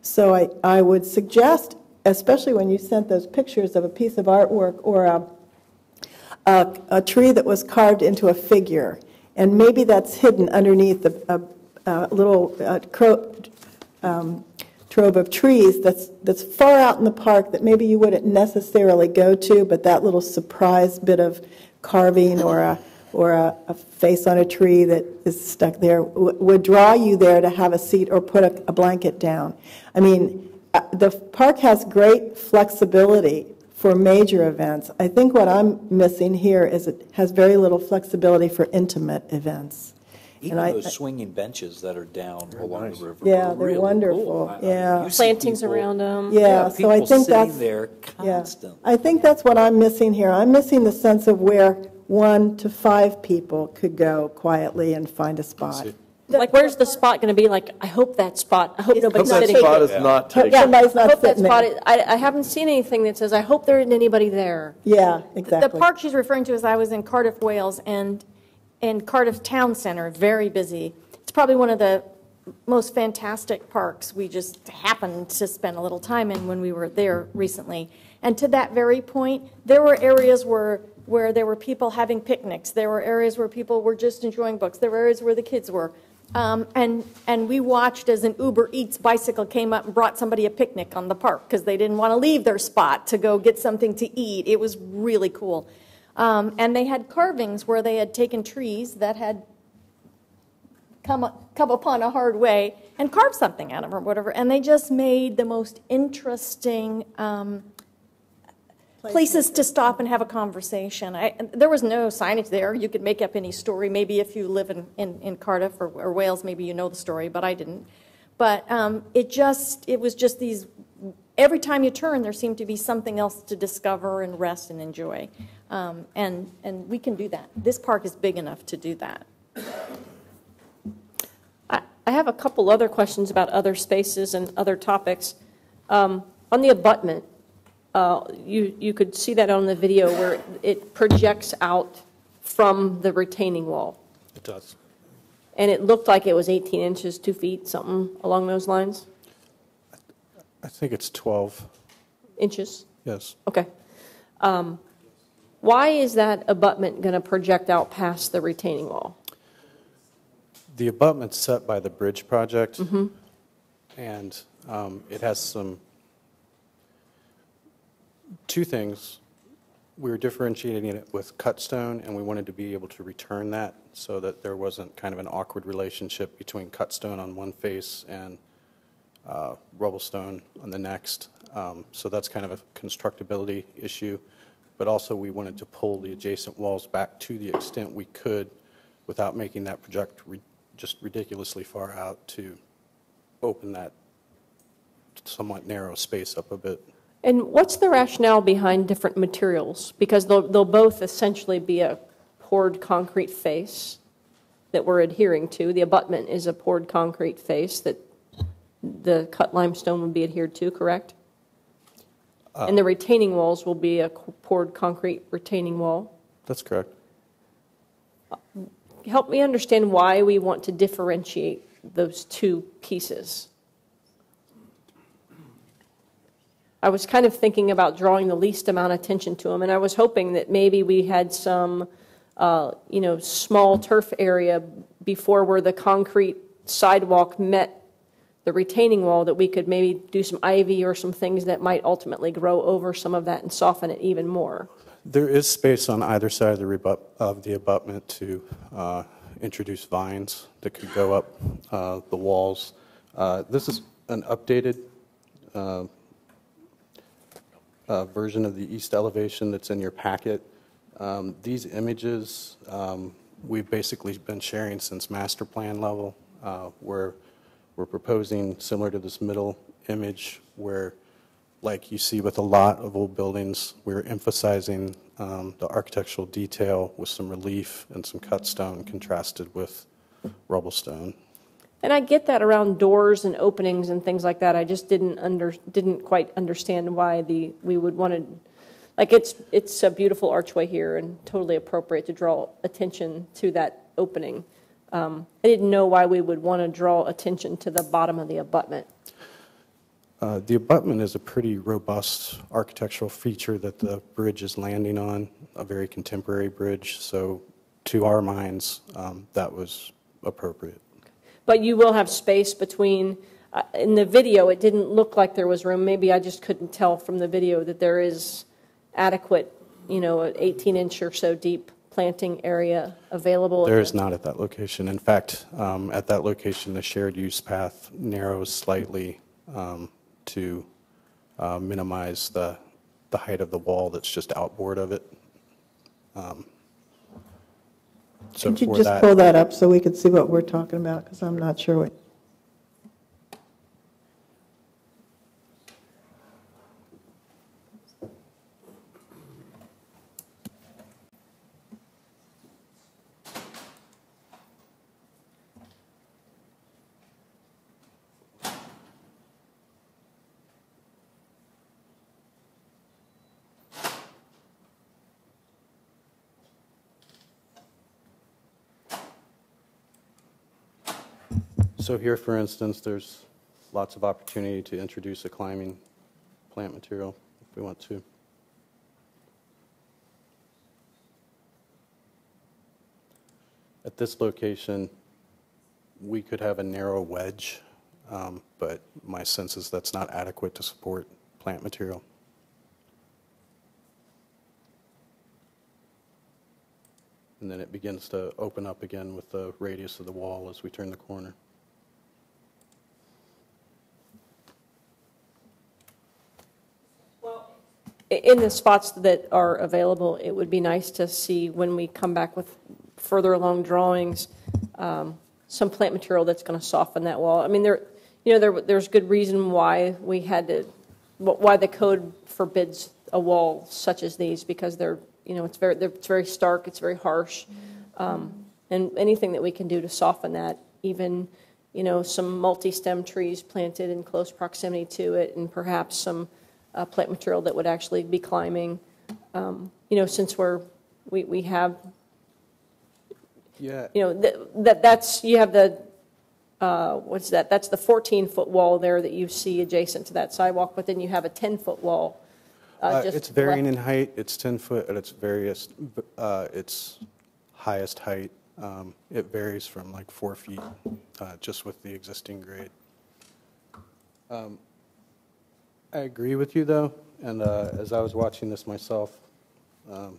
So I would suggest, especially when you sent those pictures of a piece of artwork or a tree that was carved into a figure, and maybe that's hidden underneath a little trove of trees that's far out in the park that maybe you wouldn't necessarily go to, but that little surprise bit of carving or a face on a tree that is stuck there would draw you there to have a seat or put a blanket down. I mean, the park has great flexibility for major events. I think what I'm missing here is it has very little flexibility for intimate events. Even those swinging benches that are down along the river. Yeah, are they're really wonderful. Cool. Yeah, you see Plantings people- around them. Yeah, so I think sitting that's there constantly. I think that's what I'm missing here. I'm missing the sense of where 1 to 5 people could go quietly and find a spot. Like, where's the spot going to be? Like, I hope that spot, I hope nobody's That sitting spot there. is not Hope taken. somebody's I not hope that sitting spot, there. I haven't seen anything that says, I hope there isn't anybody there. Yeah, The exactly. park she's referring to is I was in Cardiff, Wales, and in Cardiff Town Centre, very busy. It's probably one of the most fantastic parks. We just happened to spend a little time in when we were there recently. And to that very point, there were areas where there were people having picnics. There were areas where people were just enjoying books. There were areas where the kids were. And we watched as an Uber Eats bicycle came up and brought somebody a picnic on the park because they didn't want to leave their spot to go get something to eat. It was really cool. And they had carvings where they had taken trees that had come upon a hard way and carved something out of them or whatever. And they just made the most interesting places to stop and have a conversation. There was no signage there. You could make up any story. Maybe if you live in Cardiff or Wales, maybe you know the story, but I didn't. But it was just these, every time you turn, there seemed to be something else to discover and rest and enjoy. And we can do that. This park is big enough to do that. I have a couple other questions about other spaces and other topics. On the abutment, you could see that on the video where it projects out from the retaining wall. It does. And it looked like it was 18 inches, 2 feet, something along those lines? I think it's 12. Inches? Yes. Okay. Why is that abutment going to project out past the retaining wall? The abutment's set by the bridge project, Mm-hmm. and it has two things. We were differentiating it with cut stone, and we wanted to be able to return that so that there wasn't kind of an awkward relationship between cut stone on one face and rubble stone on the next. So that's kind of a constructability issue. But also we wanted to pull the adjacent walls back to the extent we could without making that project just ridiculously far out to open that somewhat narrow space up a bit. And what's the rationale behind different materials? Because they'll both essentially be a poured concrete face that we're adhering to. The abutment is a poured concrete face that the cut limestone would be adhered to, correct? And the retaining walls will be a poured concrete retaining wall. That's correct. Help me understand why we want to differentiate those two pieces. I was kind of thinking about drawing the least amount of attention to them, and I was hoping that maybe we had some, small turf area before where the concrete sidewalk met the retaining wall, that we could maybe do some ivy or some things that might ultimately grow over some of that and soften it even more. There is space on either side of the abutment to introduce vines that could go up the walls. This is an updated version of the east elevation that's in your packet. These images we've basically been sharing since master plan level, where we're proposing similar to this middle image where, like you see with a lot of old buildings, we're emphasizing the architectural detail with some relief and some cut stone contrasted with rubble stone. And I get that around doors and openings and things like that. I just didn't quite understand why we would want to, like, it's a beautiful archway here and totally appropriate to draw attention to that opening. I didn't know why we would want to draw attention to the bottom of the abutment. The abutment is a pretty robust architectural feature that the bridge is landing on, a very contemporary bridge. So to our minds, that was appropriate. But you will have space between, in the video, it didn't look like there was room. Maybe I just couldn't tell from the video that there is adequate, an 18-inch or so deep planting area available. There is not at that location. In fact, at that location, the shared use path narrows slightly to minimize the height of the wall that's just outboard of it. So could you just pull that up so we could see what we're talking about? Because I'm not sure what. So here, for instance, there's lots of opportunity to introduce a climbing plant material if we want to. At this location, we could have a narrow wedge, but my sense is that's not adequate to support plant material. And then it begins to open up again with the radius of the wall as we turn the corner. In the spots that are available, it would be nice to see when we come back with further along drawings, some plant material that's going to soften that wall. I mean, there's good reason why we had to, why the code forbids a wall such as these, because it's very stark, it's very harsh, and anything that we can do to soften that, even some multi-stem trees planted in close proximity to it, and perhaps some plant material that would actually be climbing. Since we have, yeah, that's you have the what's that? That's the 14-foot wall there that you see adjacent to that sidewalk, but then you have a 10-foot wall. It's varying in height. It's 10 foot at its its highest height. It varies from like 4 feet just with the existing grade. I agree with you, though, and as I was watching this myself. I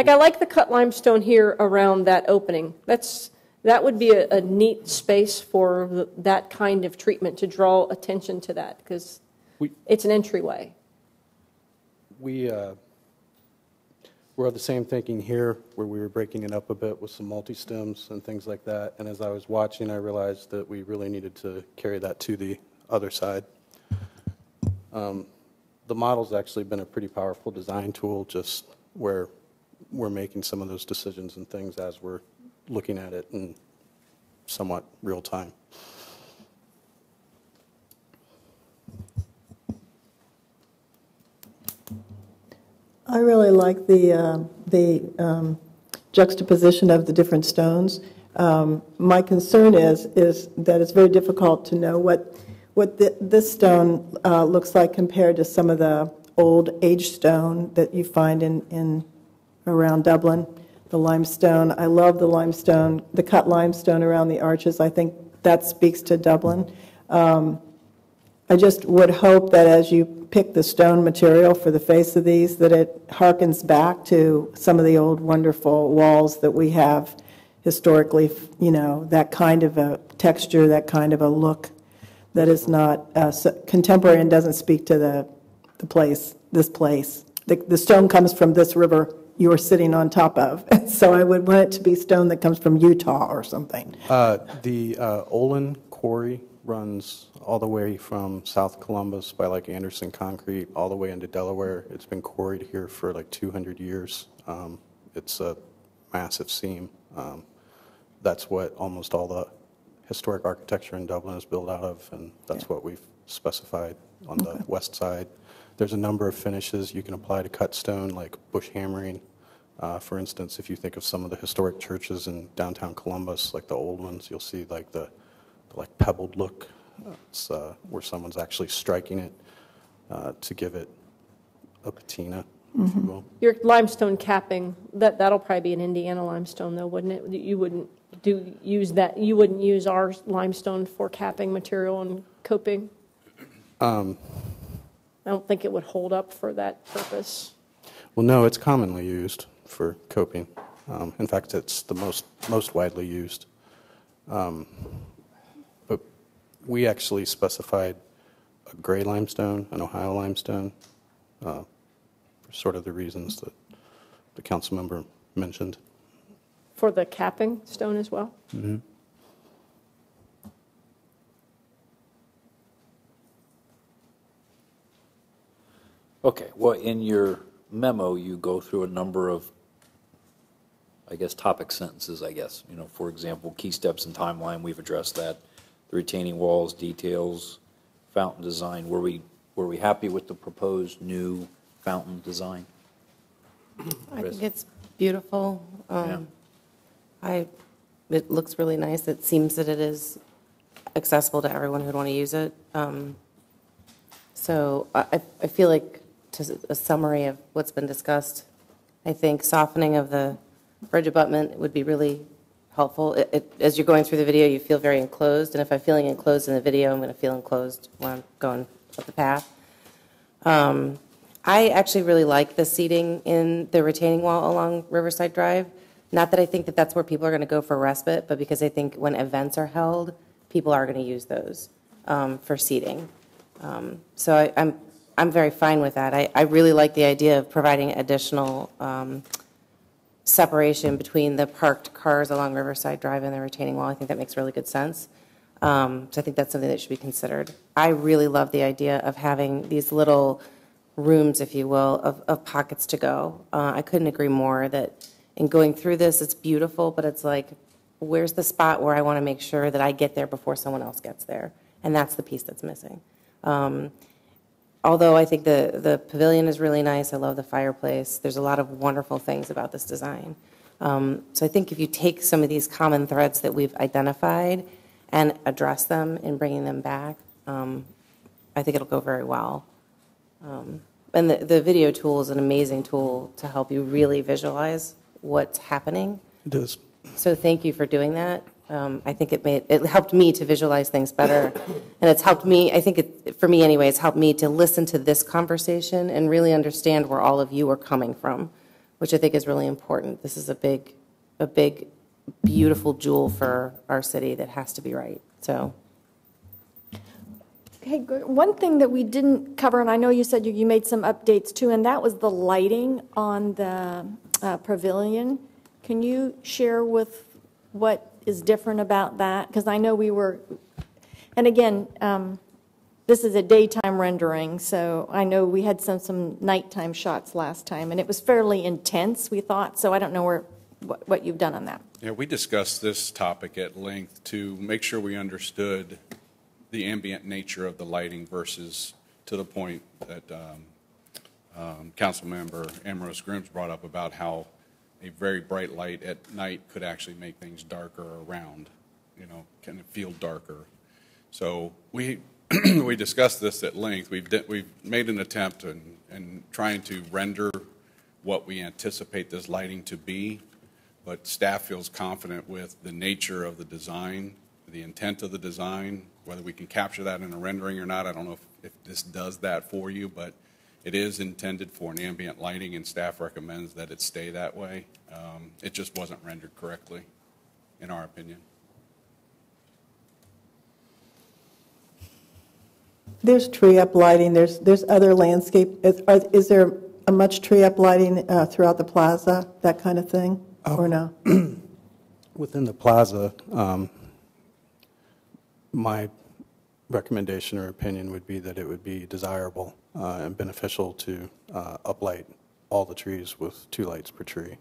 like the cut limestone here around that opening. That would be a neat space for that kind of treatment to draw attention to that, because it's an entryway. We're of the same thinking here, where we were breaking it up a bit with some multi-stems and things like that, and as I was watching, I realized that we really needed to carry that to the other side. The model's actually been a pretty powerful design tool, just where we're making some of those decisions and things as we're looking at it in somewhat real time. I really like the juxtaposition of the different stones. My concern is that it's very difficult to know what this stone looks like compared to some of the old aged stone that you find in around Dublin. The limestone, I love the limestone, the cut limestone around the arches. I think that speaks to Dublin. I just would hope that as you pick the stone material for the face of these, that it harkens back to some of the old wonderful walls that we have historically, that kind of a texture, that kind of a look that is not contemporary and doesn't speak to the place, this place. The stone comes from this river you are sitting on top of. So I would want it to be stone that comes from Utah or something. The Olin quarry runs all the way from South Columbus by like Anderson Concrete all the way into Delaware. It's been quarried here for like 200 years. It's a massive seam. That's what almost all the historic architecture in Dublin is built out of, and that's what we've specified on the west side. There's a number of finishes you can apply to cut stone, like bush hammering. For instance, if you think of some of the historic churches in downtown Columbus, like the old ones, you'll see like the pebbled look. It's where someone's actually striking it to give it a patina, if you will. Your limestone capping, that'll probably be an Indiana limestone, though, wouldn't it? You wouldn't use that. You wouldn't use our limestone for capping material and coping. I don't think it would hold up for that purpose. Well, no, it's commonly used for coping. In fact, it's the most widely used. But we actually specified a gray limestone, an Ohio limestone, for sort of the reasons that the council member mentioned. For the capping stone as well? Mm-hmm. Okay, well, in your memo, you go through a number of, I guess, topic sentences, I guess. For example, key steps and timeline, we've addressed that. The retaining walls, details, fountain design. Were we happy with the proposed new fountain design? I think it's beautiful. It looks really nice. It seems that it is accessible to everyone who'd want to use it. So I feel like, to a summary of what's been discussed, I think softening of the bridge abutment would be really helpful. As you're going through the video, you feel very enclosed, and if I'm feeling enclosed in the video, I'm going to feel enclosed when I'm going up the path. I actually really like the seating in the retaining wall along Riverside Drive. Not that I think that that's where people are going to go for respite, but because I think when events are held, people are going to use those for seating. So I'm very fine with that. I really like the idea of providing additional separation between the parked cars along Riverside Drive and the retaining wall. I think that makes really good sense. So I think that's something that should be considered. I really love the idea of having these little rooms, if you will, of pockets to go. I couldn't agree more that in going through this, it's beautiful, but it's like, where's the spot where I want to make sure that I get there before someone else gets there? And that's the piece that's missing. Although I think the pavilion is really nice, I love the fireplace. There's a lot of wonderful things about this design. So I think if you take some of these common threads that we've identified and address them in bringing them back, I think it'll go very well. And the video tool is an amazing tool to help you really visualize what's happening. It is. So thank you for doing that. I think it helped me to visualize things better, and it's helped me. I think for me anyway, it's helped me to listen to this conversation and really understand where all of you are coming from, which I think is really important. This is a big, beautiful jewel for our city that has to be right. So. Okay, good. One thing that we didn't cover, and I know you said you made some updates too, and that was the lighting on the pavilion. Can you share with what is different about that? Because I know we were, and again, this is a daytime rendering, so I know we had some nighttime shots last time, and it was fairly intense, we thought, so I don't know what you've done on that. Yeah, we discussed this topic at length to make sure we understood the ambient nature of the lighting versus to the point that Councilmember Ambrose Grims brought up about how a very bright light at night could actually make things darker around, can feel darker. So we we discussed this at length. We've made an attempt in trying to render what we anticipate this lighting to be, but staff feels confident with the nature of the design, the intent of the design. Whether we can capture that in a rendering or not, I don't know if this does that for you, but it is intended for an ambient lighting, and staff recommends that it stay that way. It just wasn't rendered correctly. in our opinion. There's tree up lighting, there's other landscape, is there a much tree up lighting throughout the plaza, that kind of thing, or no? Within the plaza, my recommendation or opinion would be that it would be desirable and beneficial to uplight all the trees with 2 lights per tree.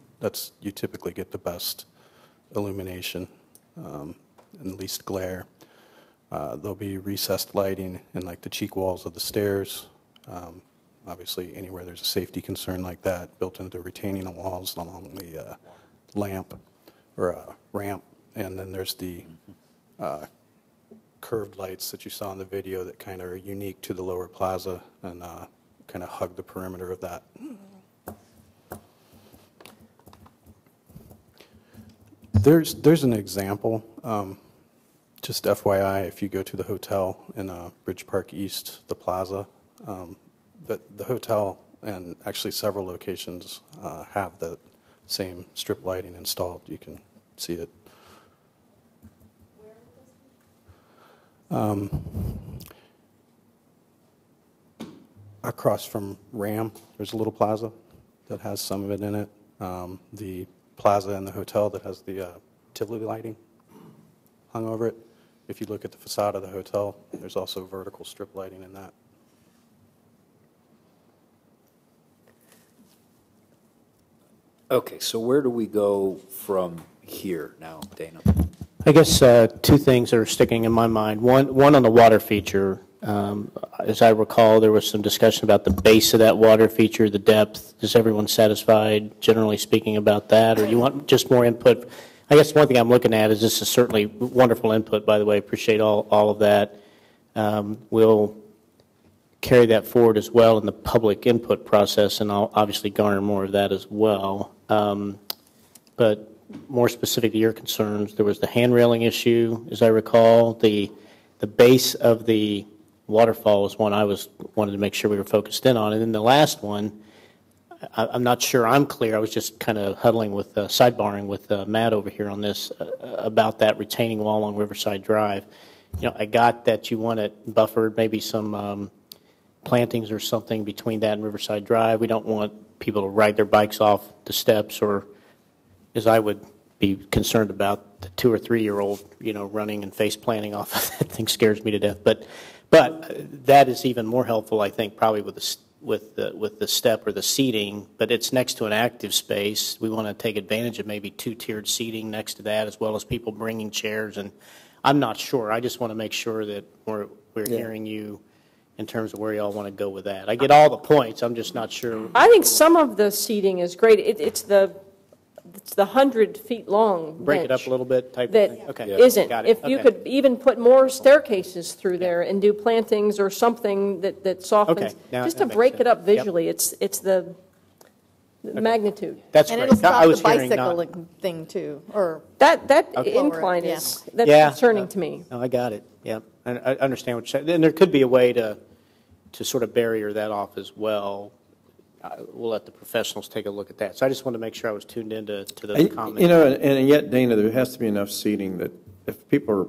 You typically get the best illumination and least glare. There'll be recessed lighting in like the cheek walls of the stairs. Obviously, anywhere there's a safety concern like that, built into the retaining walls along the lamp or ramp. And then there's the curved lights that you saw in the video that kind of are unique to the lower plaza and kind of hug the perimeter of that. There's an example. Just FYI, if you go to the hotel in Bridge Park East, the plaza, the hotel and actually several locations have the same strip lighting installed. You can see it. Across from RAM, there's a little plaza that has some of it in it. The plaza in the hotel that has the Tivoli lighting hung over it. If you look at the facade of the hotel, there's also vertical strip lighting in that. Okay, so where do we go from here now, Dana? I guess 2 things are sticking in my mind. One on the water feature. As I recall, there was some discussion about the base of that water feature, the depth. Is everyone satisfied, generally speaking, about that? Or you want just more input? I guess one thing I'm looking at is this is certainly wonderful input, by the way. Appreciate all of that. We'll carry that forward as well in the public input process, and I'll obviously garner more of that as well. But more specific to your concerns, there was the hand railing issue, as I recall. The base of the waterfall was one I wanted to make sure we were focused in on. And then the last one, I'm not sure I'm clear. I was just kind of huddling with, sidebarring with Matt over here on this about that retaining wall along Riverside Drive. You know, I got that you want it buffered, maybe some plantings or something between that and Riverside Drive. We don't want people to ride their bikes off the steps, or as I would be concerned about the 2 or 3-year-old, running and face planting off of that thing scares me to death. But that is even more helpful, I think, probably with the step or the seating. But it's next to an active space. We want to take advantage of maybe 2-tiered seating next to that, as well as people bringing chairs. And I'm not sure. I just want to make sure that we're hearing you in terms of where y'all want to go with that. I get all the points. I'm just not sure. I think some of the seating is great. It's the 100 feet long Break it bench up a little bit type that of thing. Okay. isn't. Got it. If you could even put more staircases through there and do plantings or something that softens, Okay. Now just that to makes break sense. it up Yep. visually, it's the magnitude. That's And great. it'll stop I was the hearing not- bicycling thing too, or. That Okay. incline Yeah. that's Yeah. concerning to me. No, I got it. Yeah, I understand what you're saying. And there could be a way to sort of barrier that off as well. We'll let the professionals take a look at that. So I just wanted to make sure I was tuned into those comments. And yet, Dana, there has to be enough seating that if people are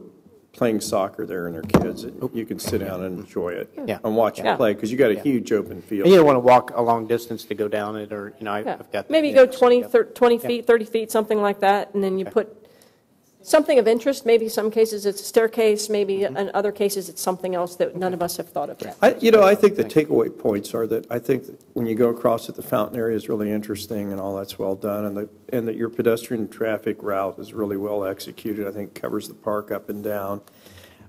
playing soccer there and their kids, you can sit down and enjoy it Yeah. and watch Yeah. it play, because you got a Yeah. huge open field. And you don't want to walk a long distance to go down it, or, I've got that. Maybe Yeah. go 20, Yeah. 20 feet, 30 feet, something like that, and then you put something of interest. Maybe some cases it's a staircase, maybe in other cases it's something else that none of us have thought of yet. I think the takeaway points are that I think that when you go across it, the fountain area is really interesting and all that's well done, and that your pedestrian traffic route is really well executed. I think covers the park up and down.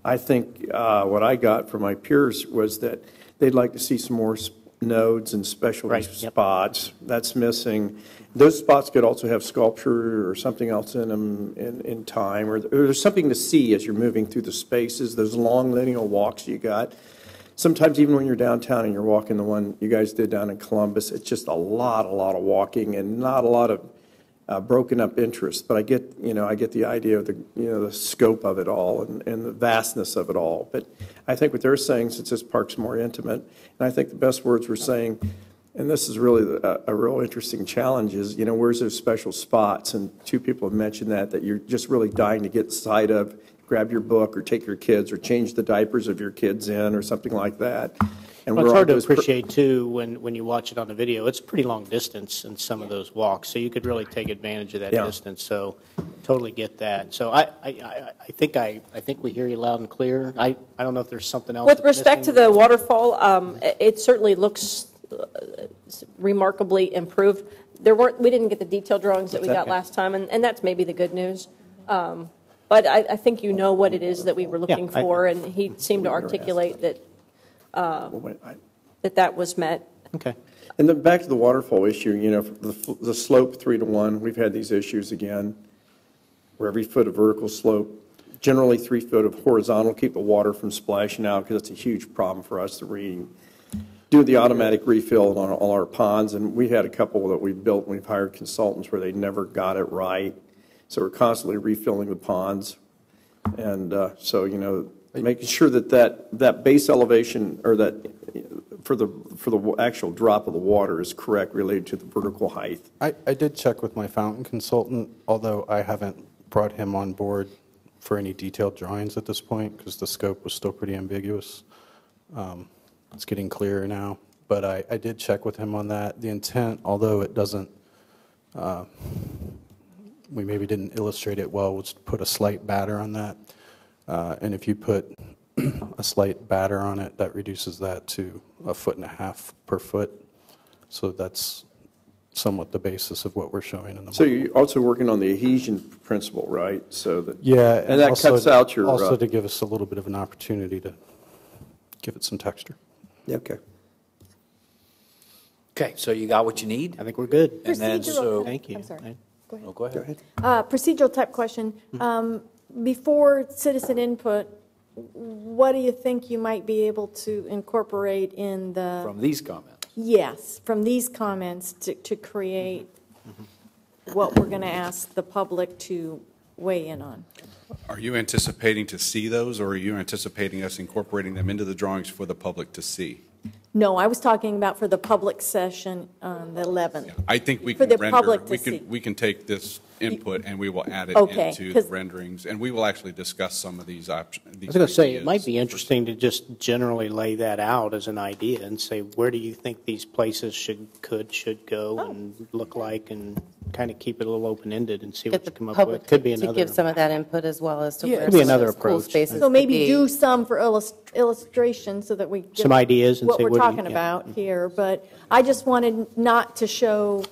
I think what I got from my peers was that they'd like to see some more nodes and specialty spots. That's missing. Those spots could also have sculpture or something else in them in time, or there's something to see as you're moving through the spaces, those long lineal walks you got. Sometimes even when you're downtown and you're walking the one you guys did down in Columbus, it's just a lot of walking and not a lot of broken up interest. But I get the idea of the scope of it all and the vastness of it all. But I think what they're saying, since this park's more intimate, and I think the best words were saying, And this is really a real interesting challenge is, where's those special spots? And two people have mentioned that you're just really dying to get sight of, grab your book or take your kids or change the diapers of your kids in or something like that. And Well, it's hard to appreciate, too, when you watch it on the video. It's pretty long distance in some of those walks, so you could really take advantage of that distance. So totally get that. So I think we hear you loud and clear. I don't know if there's something else. With respect to the waterfall, it certainly looks remarkably improved. We didn't get the detailed drawings that we got last time, and that's maybe the good news. But I think you know what it is that we were looking for, and he seemed to articulate that that was met. Okay. And then back to the waterfall issue, the slope 3 to 1, we've had these issues again, where every foot of vertical slope, generally 3 foot of horizontal, keep the water from splashing out, because it's a huge problem for us to do the automatic refill on all our ponds. And we had a couple that we've built, and we've hired consultants where they never got it right. So we're constantly refilling the ponds. And making sure that base elevation, or that for the actual drop of the water is correct related to the vertical height. I did check with my fountain consultant, although I haven't brought him on board for any detailed drawings at this point because the scope was still pretty ambiguous. It's getting clearer now, but I did check with him on that. The intent, although it doesn't, we maybe didn't illustrate it well, was to put a slight batter on that. And if you put a slight batter on it, that reduces that to 1.5 feet per foot. So that's somewhat the basis of what we're showing in the model. So you're also working on the adhesion principle, right? So that and that also, cuts out your also to give us a little bit of an opportunity to give it some texture. Okay. Okay, so you got what you need? I think we're good. And then, so, thank you. I'm sorry. Go ahead. Oh, go ahead. Procedural type question. Before citizen input, what do you think you might be able to incorporate in the... From these comments? Yes, from these comments to create what we're going to ask the public to weigh in on. Are you anticipating to see those, or are you anticipating us incorporating them into the drawings for the public to see? No, I was talking about for the public session on the 11th. I think we For can the render, public to see. we can take this input and we will add it Okay, into the 'cause- renderings, and we will actually discuss some of these options. I was going to say, it might be interesting to just generally lay that out as an idea and say, where do you think these places should go and look like, and kind of keep it a little open-ended and see what you come up with. Could be To another. give some of that input as well as to where Could be some of another those cool approach. spaces So maybe could be. do some for illustration so that we get Some ideas and what say, we're what do you- talking yeah. about here. But I just wanted not to show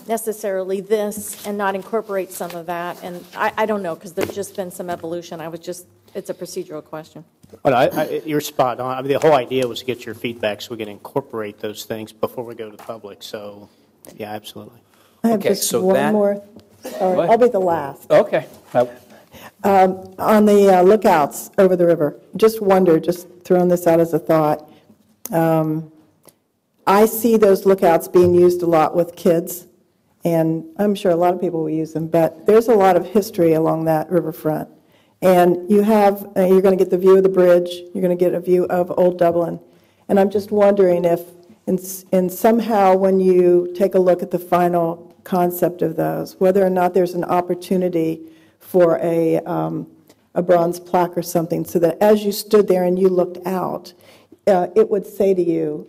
necessarily this and not incorporate some of that. And I don't know, because there's just been some evolution. It's a procedural question. But you're spot on. I mean, the whole idea was to get your feedback so we can incorporate those things before we go to the public. So, yeah, absolutely. I have Okay, just so one that- more. Sorry, Go ahead. I'll be the last. Okay. On the lookouts over the river, just throwing this out as a thought. I see those lookouts being used a lot with kids, and I'm sure a lot of people will use them, but there's a lot of history along that riverfront. And you're going to get the view of the bridge, you're going to get a view of Old Dublin. And I'm just wondering if, and somehow when you take a look at the final concept of those, whether or not there's an opportunity for a bronze plaque or something, so that as you stood there and you looked out, it would say to you,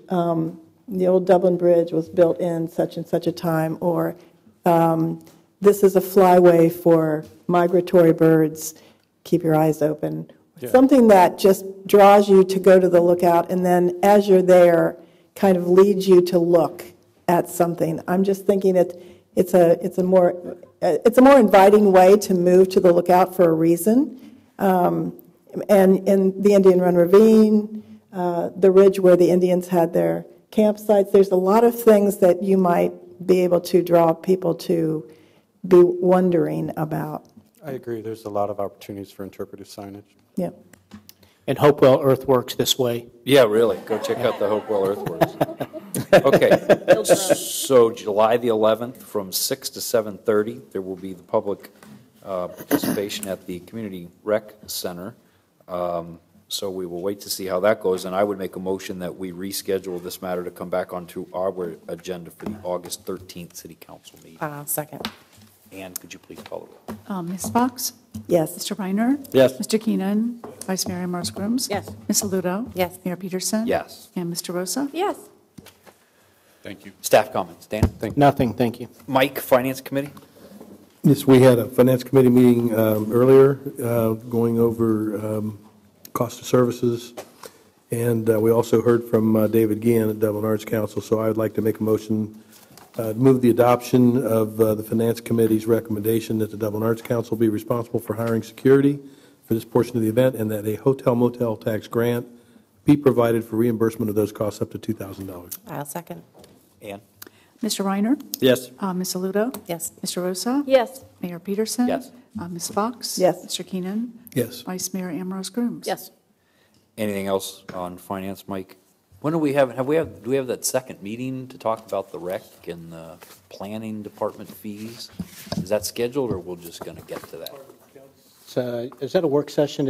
the old Dublin Bridge was built in such and such a time, or this is a flyway for migratory birds, keep your eyes open. Yeah. Something that just draws you to go to the lookout, and then as you're there, kind of leads you to look at something. I'm just thinking it's a more inviting way to move to the lookout for a reason. And in the Indian Run Ravine, the ridge where the Indians had their campsites, there's a lot of things that you might be able to draw people to be wondering about. I agree. There's a lot of opportunities for interpretive signage. Yeah. And Hopewell Earthworks this way. Yeah, really. Go check out the Hopewell Earthworks. Okay. So July the 11th from 6 to 7:30, there will be the public participation at the Community Rec Center. So we will wait to see how that goes, and I would make a motion that we reschedule this matter to come back onto our agenda for the August 13th City Council meeting. Second. Ann, could you please call the roll? Ms. Fox? Yes. Mr. Reiner? Yes. Mr. Keenan? Vice Mayor Ambrose Grooms? Yes. Ms. Aludo? Yes. Mayor Peterson? Yes. And Mr. Rosa? Yes. Thank you. Staff comments. Dan? Nothing, thank you. Mike, Finance Committee? Yes, we had a Finance Committee meeting earlier, going over cost of services, and we also heard from David Guillen at Dublin Arts Council, so I would like to make a motion to move the adoption of the Finance Committee's recommendation that the Dublin Arts Council be responsible for hiring security for this portion of the event, and that a hotel motel tax grant be provided for reimbursement of those costs up to $2,000. I'll second. Ann? Mr. Reiner? Yes. Ms. Aludo? Yes. Mr. Rosa? Yes. Mayor Peterson? Yes. Ms. Fox? Yes. Mr. Keenan? Yes. Vice Mayor Ambrose Grooms? Yes. Anything else on finance, Mike? When do we have do we have that second meeting to talk about the rec and the planning department fees? Is that scheduled, or we're just going to get to that? So is that a work session,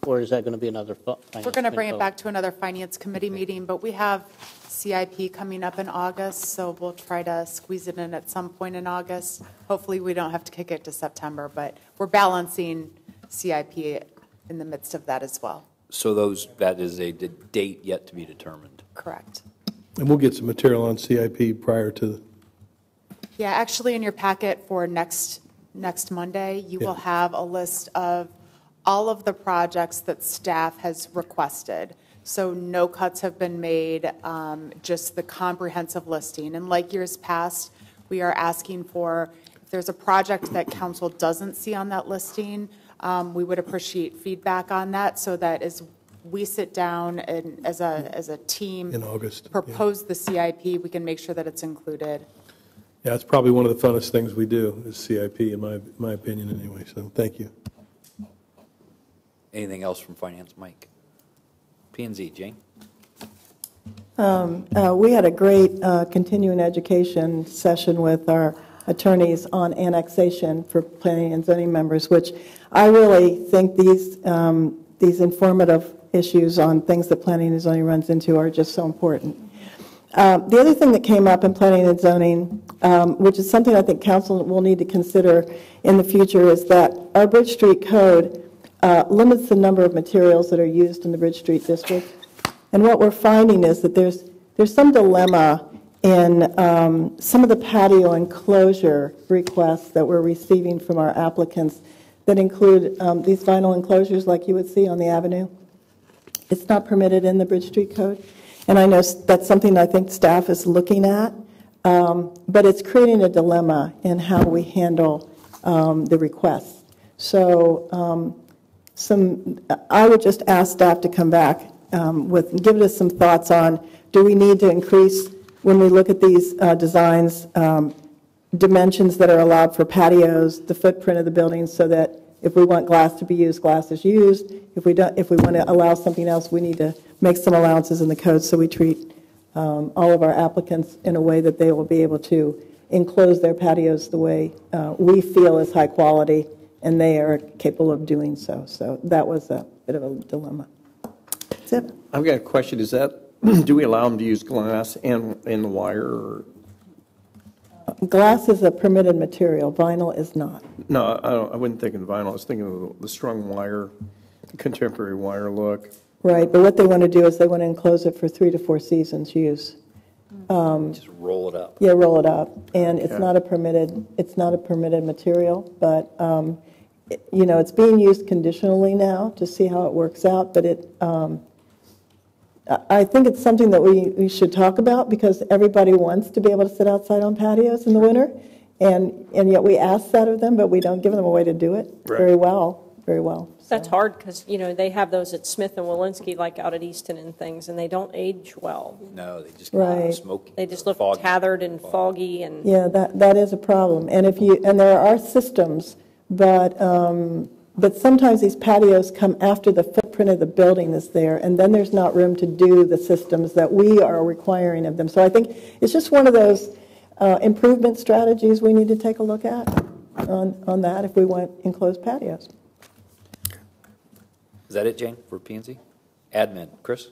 or is that going to be another? We're going to bring it back to another Finance Committee meeting, but we have CIP coming up in August, so we'll try to squeeze it in at some point in August. Hopefully, we don't have to kick it to September, but we're balancing CIP in the midst of that as well. So that is a date yet to be determined. Correct. And we'll get some material on CIP prior to. Yeah, actually, in your packet for next Monday, you will have a list of all of the projects that staff has requested. So no cuts have been made, just the comprehensive listing. And like years past, we are asking for, if there's a project that council doesn't see on that listing, we would appreciate feedback on that, so that as we sit down and as a team In August, propose the CIP, we can make sure that it's included. Yeah, it's probably one of the funnest things we do, is CIP, in my opinion anyway, so thank you. Anything else from finance, Mike? P&Z, Jane? We had a great continuing education session with our attorneys on annexation for planning and zoning members, which I really think these informative issues on things that planning and zoning runs into are just so important. The other thing that came up in planning and zoning, which is something I think council will need to consider in the future, is that our Bridge Street Code limits the number of materials that are used in the Bridge Street district. And what we're finding is that there's some dilemma in some of the patio enclosure requests that we're receiving from our applicants that include these vinyl enclosures like you would see on the avenue. It's not permitted in the Bridge Street Code. And I know that's something I think staff is looking at, but it's creating a dilemma in how we handle the requests. So I would just ask staff to come back give us some thoughts on, do we need to increase, when we look at these designs, dimensions that are allowed for patios, the footprint of the buildings, so that if we want glass to be used, glass is used. If we want to allow something else, we need to make some allowances in the code, so we treat all of our applicants in a way that they will be able to enclose their patios the way we feel is high quality, and they are capable of doing so. So that was a bit of a dilemma. That's it. I've got a question. Is that, do we allow them to use glass and the wire? Or? Glass is a permitted material. Vinyl is not. No, I wasn't thinking vinyl. I was thinking of the strung wire, contemporary wire look. Right, but what they want to do is they want to enclose it for 3 to 4 seasons use. Just roll it up. Yeah, roll it up, and it's not a permitted. It's not a permitted material, but it's being used conditionally now to see how it works out. But I think it's something that we should talk about, because everybody wants to be able to sit outside on patios in the winter, and yet we ask that of them, but we don't give them a way to do it very well. Very well. That's hard because, they have those at Smith and Walensky, like out at Easton and things, and they don't age well. No, they just get smoky. They just look tethered and foggy. And yeah, that is a problem. And there are systems, but sometimes these patios come after the footprint of the building is there, and then there's not room to do the systems that we are requiring of them. So I think it's just one of those improvement strategies we need to take a look at on that if we want enclosed patios. Is that it, Jane, for P&Z? Admin, Chris?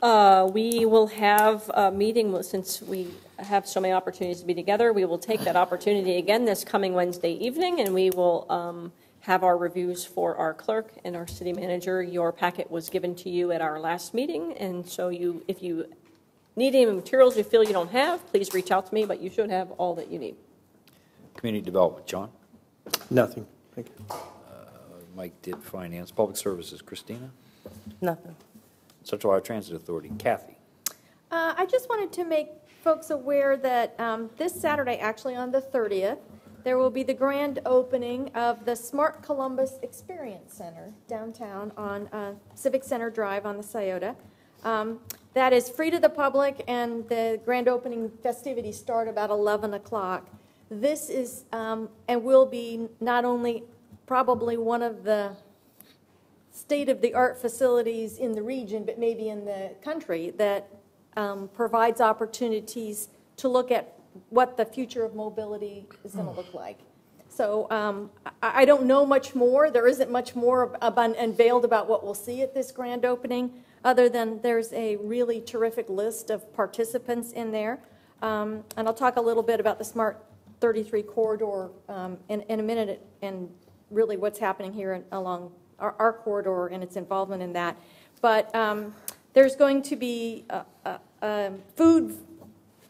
We will have a meeting, since we have so many opportunities to be together, we will take that opportunity again this coming Wednesday evening, and we will have our reviews for our clerk and our city manager. Your packet was given to you at our last meeting, and so if you need any materials you feel you don't have, please reach out to me, but you should have all that you need. Community Development, John? Nothing. Thank you. Mike did Finance. Public Services, Christina? Nothing. Central Iowa Transit Authority, Kathy? I just wanted to make folks aware that this Saturday, actually on the 30th, there will be the grand opening of the Smart Columbus Experience Center downtown on Civic Center Drive on the Scioto. That is free to the public, and the grand opening festivities start about 11 o'clock. This is, and will be not only probably one of the state-of-the-art facilities in the region, but maybe in the country, that provides opportunities to look at what the future of mobility is going to look like. So I don't know much more. There isn't much more unveiled about what we'll see at this grand opening, other than there's a really terrific list of participants in there. And I'll talk a little bit about the Smart 33 corridor in a minute, and really what's happening here along our corridor and its involvement in that. But there's going to be food,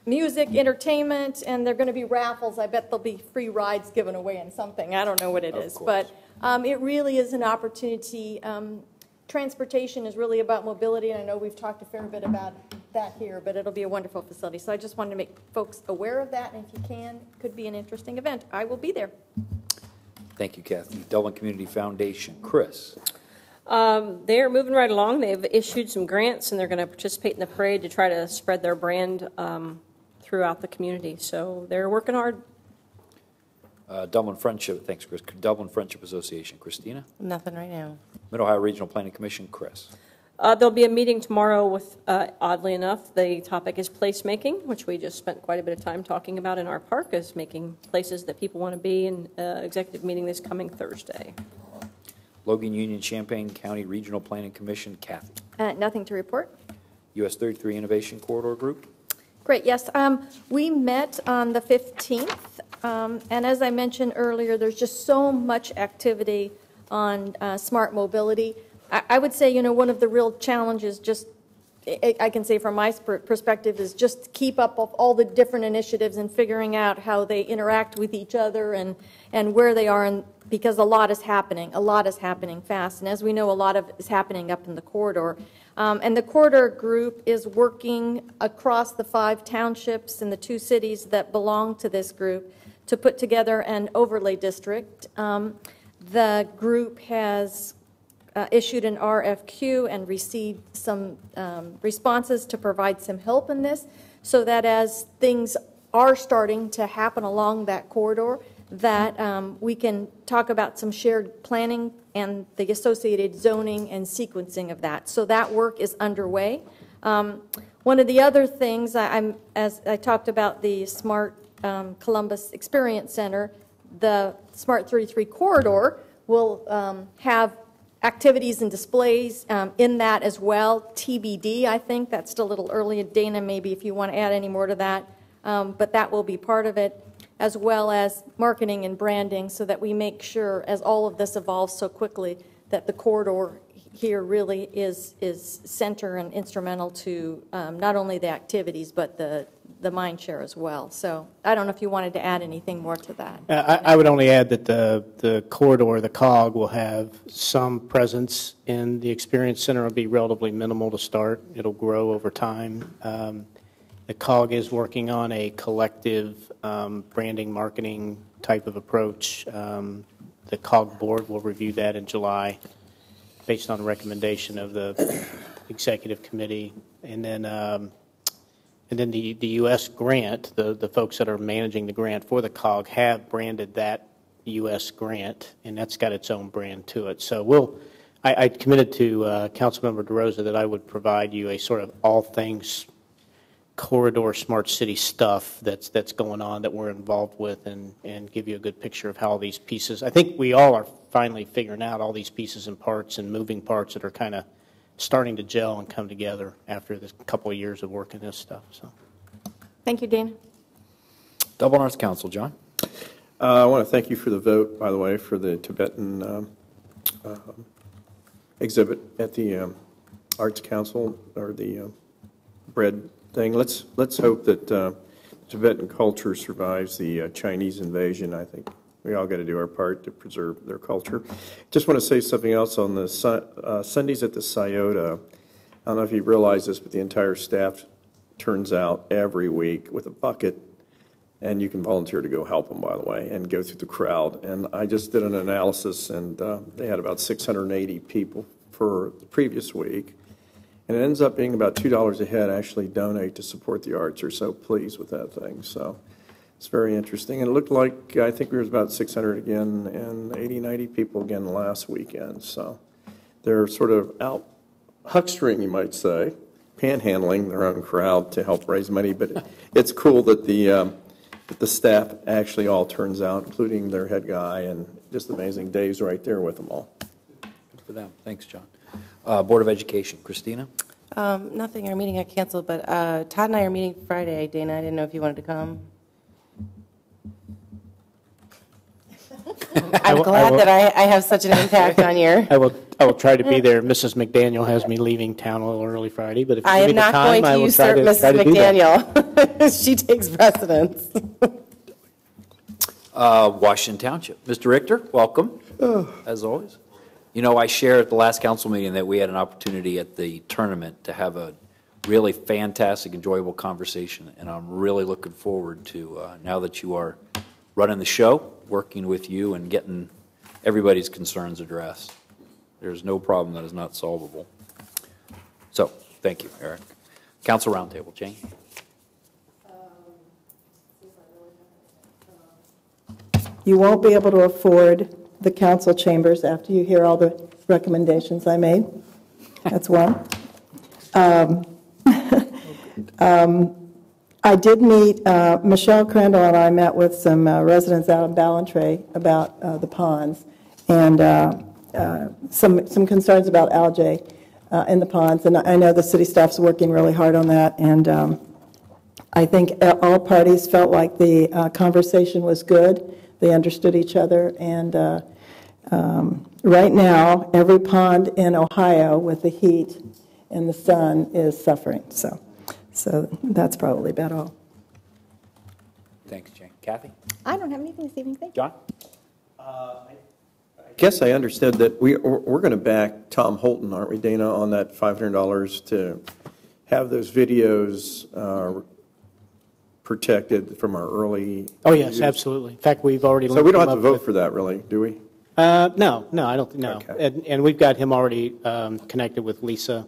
music, entertainment, and there are going to be raffles. I bet there'll be free rides given away and something. I don't know what it is. But it really is an opportunity. Transportation is really about mobility, and I know we've talked a fair bit about that here, but it'll be a wonderful facility. So I just wanted to make folks aware of that, and if you can, it could be an interesting event. I will be there. Thank you, Kathy. Dublin Community Foundation, Chris? They're moving right along. They've issued some grants, and they're going to participate in the parade to try to spread their brand throughout the community. So they're working hard. Dublin Friendship, thanks, Chris. Dublin Friendship Association, Christina? Nothing right now. Mid-Ohio Regional Planning Commission, Chris? There'll be a meeting tomorrow with, oddly enough, the topic is placemaking, which we just spent quite a bit of time talking about in our park, is making places that people want to be, in executive meeting this coming Thursday. Logan Union Champaign County Regional Planning Commission, Kathy? Nothing to report. US 33 Innovation Corridor Group? Great, yes. We met on the 15th, and as I mentioned earlier, there's just so much activity on smart mobility. I would say, one of the real challenges, just I can say from my perspective, is just keep up with all the different initiatives and figuring out how they interact with each other and where they are, and because a lot is happening fast. And as we know, a lot of it is happening up in the corridor. And the corridor group is working across the 5 townships and the 2 cities that belong to this group to put together an overlay district. The group has issued an RFQ and received some responses to provide some help in this, so that as things are starting to happen along that corridor, that we can talk about some shared planning and the associated zoning and sequencing of that. So that work is underway. One of the other things, as I talked about the Smart Columbus Experience Center, the Smart 33 corridor will have activities and displays in that as well. TBD, I think. That's still a little early. Dana, maybe if you want to add any more to that. But that will be part of it, as well as marketing and branding, so that we make sure, as all of this evolves so quickly, that the corridor here really is center and instrumental to not only the activities, but the mind share as well. So I don't know if you wanted to add anything more to that. I would only add that the corridor, the COG, will have some presence in the Experience Center. It'll be relatively minimal to start. It'll grow over time. The COG is working on a collective branding, marketing type of approach. The COG board will review that in July based on a recommendation of the executive committee. And then the U.S. grant, the folks that are managing the grant for the COG have branded that U.S. grant, and that's got its own brand to it. So I committed to Councilmember DeRosa that I would provide you a sort of all things corridor smart city stuff that's going on that we're involved with, and give you a good picture of how all these pieces. I think we all are finally figuring out all these pieces and parts and moving parts that are kind of starting to gel and come together after this couple of years of working this stuff. So, Thank you, Dana. Dublin Arts Council, John. I want to thank you for the vote, by the way, for the Tibetan exhibit at the Arts Council, or the bread thing. Let's hope that Tibetan culture survives the Chinese invasion. I think we all got to do our part to preserve their culture. Just want to say something else on the Sundays at the Scioto. I don't know if you realize this, but the entire staff turns out every week with a bucket, and you can volunteer to go help them, by the way, and go through the crowd. And I just did an analysis, and they had about 680 people for the previous week. And it ends up being about $2 a head actually donate to support the arts. Are so pleased with that thing. So it's very interesting. And it looked like, I think there was about 600 again, and 80, 90 people again last weekend. So they're sort of out huckstering, you might say, panhandling their own crowd to help raise money. But it's cool that the staff actually all turns out, including their head guy, and just amazing. Dave's right there with them all. Good for them. Thanks, John. Board of Education, Christina? Nothing. Our meeting got canceled, but Todd and I are meeting Friday. Dana, I didn't know if you wanted to come. I'm glad that I have such an impact on your. I will try to be there. Mrs. McDaniel has me leaving town a little early Friday, but if you I give me am the not time, going I to will usurp try Mrs. to do that. McDaniel. She takes precedence. Washington Township. Mr. Richter, welcome, as always. You know, I shared at the last council meeting that we had an opportunity at the tournament to have a really fantastic, enjoyable conversation, and I'm really looking forward to, now that you are running the show, working with you and getting everybody's concerns addressed. There's no problem that is not solvable. So, thank you, Eric. Council Roundtable, Jane. You won't be able to afford the council chambers after you hear all the recommendations I made. That's one. I did meet, Michelle Crandall and I met with some residents out in Ballantrae about the ponds, and some concerns about algae in the ponds. And I know the city staff's working really hard on that, and I think all parties felt like the conversation was good. They understood each other, and right now, every pond in Ohio with the heat and the sun is suffering. So that's probably about all. Thanks, Jane. Kathy? I don't have anything this evening, thank you. John? I guess I understood that we're going to back Tom Holton, aren't we, Dana, on that $500 to have those videos protected from our early. Oh, yes, absolutely. In fact, we've already. So we don't have to vote for that, really, do we? No, I don't think, no. Okay. And we've got him already connected with Lisa,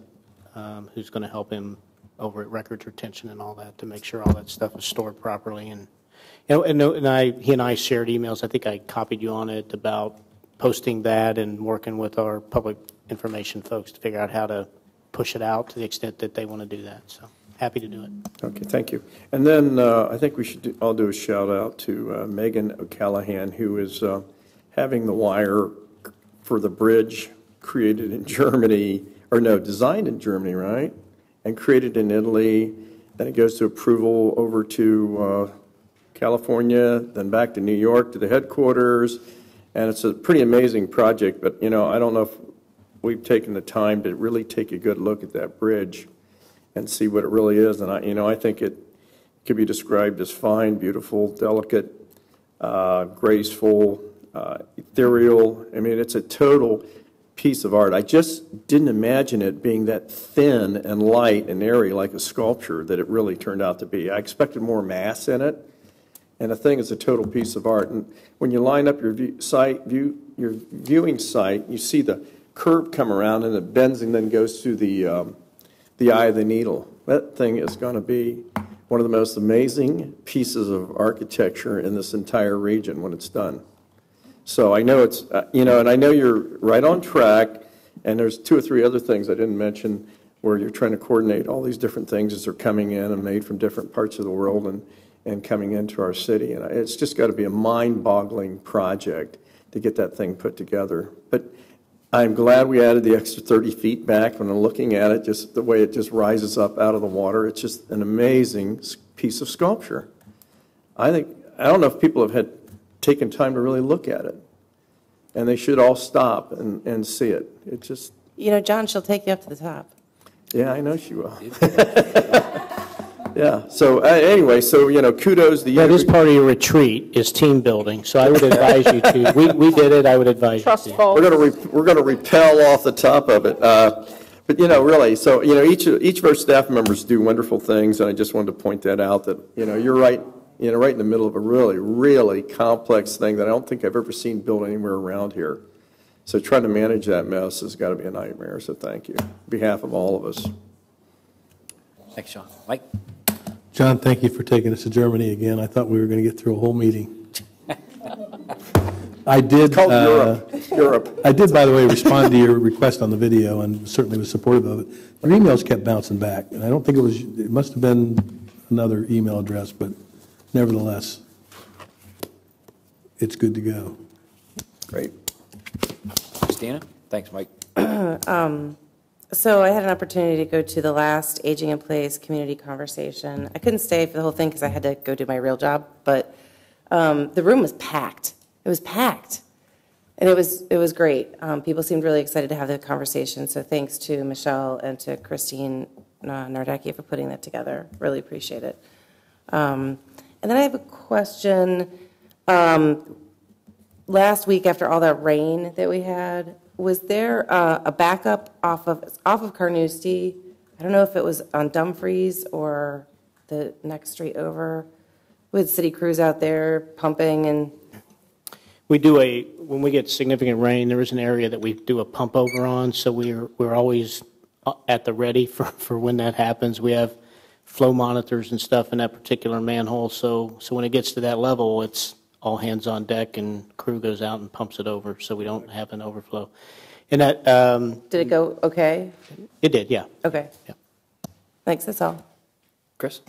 who's going to help him over at records retention and all that to make sure all that stuff is stored properly. And he and I shared emails. I think I copied you on it about posting that and working with our public information folks to figure out how to push it out to the extent that they want to do that. So happy to do it. Okay, thank you. And then I think we should all do a shout out to Megan O'Callahan, who is having the wire for the bridge created in Germany, or no, designed in Germany, right? And created in Italy. Then it goes to approval over to California, then back to New York to the headquarters. And it's a pretty amazing project, but I don't know if we've taken the time to really take a good look at that bridge and see what it really is. And I think it could be described as fine, beautiful, delicate, graceful, ethereal. I mean, it's a total piece of art. I just didn't imagine it being that thin and light and airy like a sculpture that it really turned out to be. I expected more mass in it, and the thing is a total piece of art. And when you line up your viewing site, you see the curve come around and it bends and then goes through the eye of the needle. That thing is going to be one of the most amazing pieces of architecture in this entire region when it's done. So I know it's, and I know you're right on track, and there's 2 or 3 other things I didn't mention where you're trying to coordinate all these different things as they're coming in and made from different parts of the world and coming into our city. And it's just got to be a mind-boggling project to get that thing put together. But I'm glad we added the extra 30 feet back. When I'm looking at it, just the way it just rises up out of the water, it's just an amazing piece of sculpture. I don't know if people have had taken time to really look at it, and they should all stop and see it. It just... John, she'll take you up to the top. Yeah, I know she will. Yeah, so anyway, so, kudos to you. Yeah, this part of your retreat is team building, so I would advise you to, we did it, I would advise you to. We're going to repel off the top of it. But, really, so, each of our staff members do wonderful things, and I just wanted to point that out, that, you're right, right in the middle of a really, really complex thing that I don't think I've ever seen built anywhere around here. So trying to manage that mess has got to be a nightmare, so thank you, on behalf of all of us. Thanks, John. Mike? John, thank you for taking us to Germany again. I thought we were going to get through a whole meeting. I did. It's called Europe. I did, by the way, respond to your request on the video and certainly was supportive of it. Your emails kept bouncing back, and I don't think it must have been another email address, but nevertheless, it's good to go. Great. Christina? Thanks, Mike. So I had an opportunity to go to the last Aging in Place community conversation. I couldn't stay for the whole thing because I had to go do my real job, but the room was packed. It was packed, and it was great. People seemed really excited to have the conversation, so thanks to Michelle and to Christine Nardecki for putting that together. Really appreciate it. And then I have a question. Last week, after all that rain that we had, was there a backup off of Carnoustie? I don't know if it was on Dumfries or the next street over. We had city crews out there pumping, and We do when we get significant rain, there is an area that we do a pump over on, so we're always at the ready for when that happens. We have flow monitors and stuff in that particular manhole, so when it gets to that level, it's all hands on deck, and crew goes out and pumps it over, so we don't have an overflow. And that did it go okay? It did, yeah. Okay. Yeah. Thanks. That's all. Chris?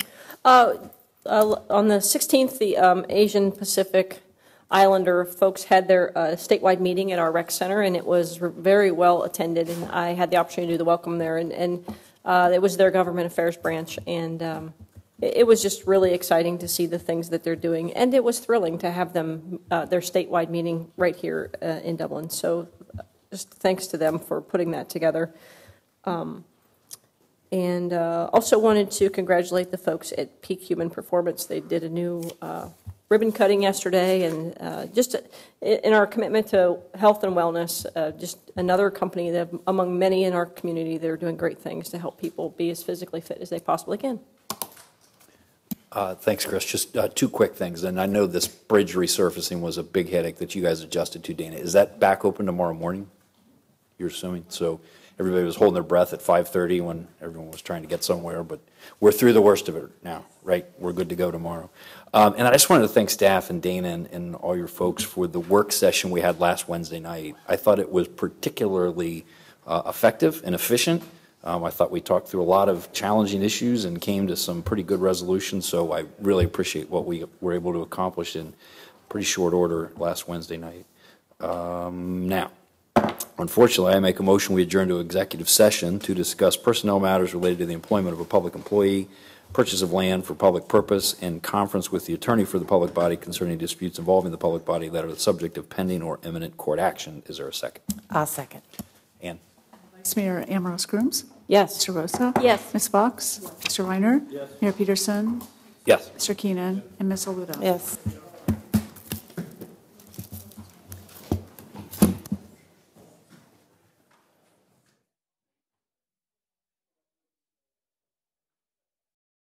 On the 16th, the Asian Pacific Islander folks had their statewide meeting at our rec center, and it was very well attended, and I had the opportunity to do the welcome there, and it was their government affairs branch, and it was just really exciting to see the things that they're doing, and it was thrilling to have them, their statewide meeting right here in Dublin. So just thanks to them for putting that together. And also wanted to congratulate the folks at Peak Human Performance. They did a new ribbon cutting yesterday, and just in our commitment to health and wellness, just another company that among many in our community that are doing great things to help people be as physically fit as they possibly can. Thanks, Chris. Just two quick things. And I know this bridge resurfacing was a big headache that you guys adjusted to, Dana. Is that back open tomorrow morning, you're assuming? So everybody was holding their breath at 5:30 when everyone was trying to get somewhere, but we're through the worst of it now, right? We're good to go tomorrow. And I just wanted to thank staff and Dana and all your folks for the work session we had last Wednesday night. I thought it was particularly effective and efficient. I thought we talked through a lot of challenging issues and came to some pretty good resolutions, so I really appreciate what we were able to accomplish in pretty short order last Wednesday night. Now, unfortunately, I make a motion we adjourn to executive session to discuss personnel matters related to the employment of a public employee, purchase of land for public purpose, and conference with the attorney for the public body concerning disputes involving the public body that are the subject of pending or imminent court action. Is there a second? I'll second. Ann? Vice Mayor Ambrose Grooms? Yes. Mr. Rosa? Yes. Ms. Fox? Mr. Weiner? Yes. Mayor Peterson? Yes. Mr. Keenan? And Ms. Oludo? Yes.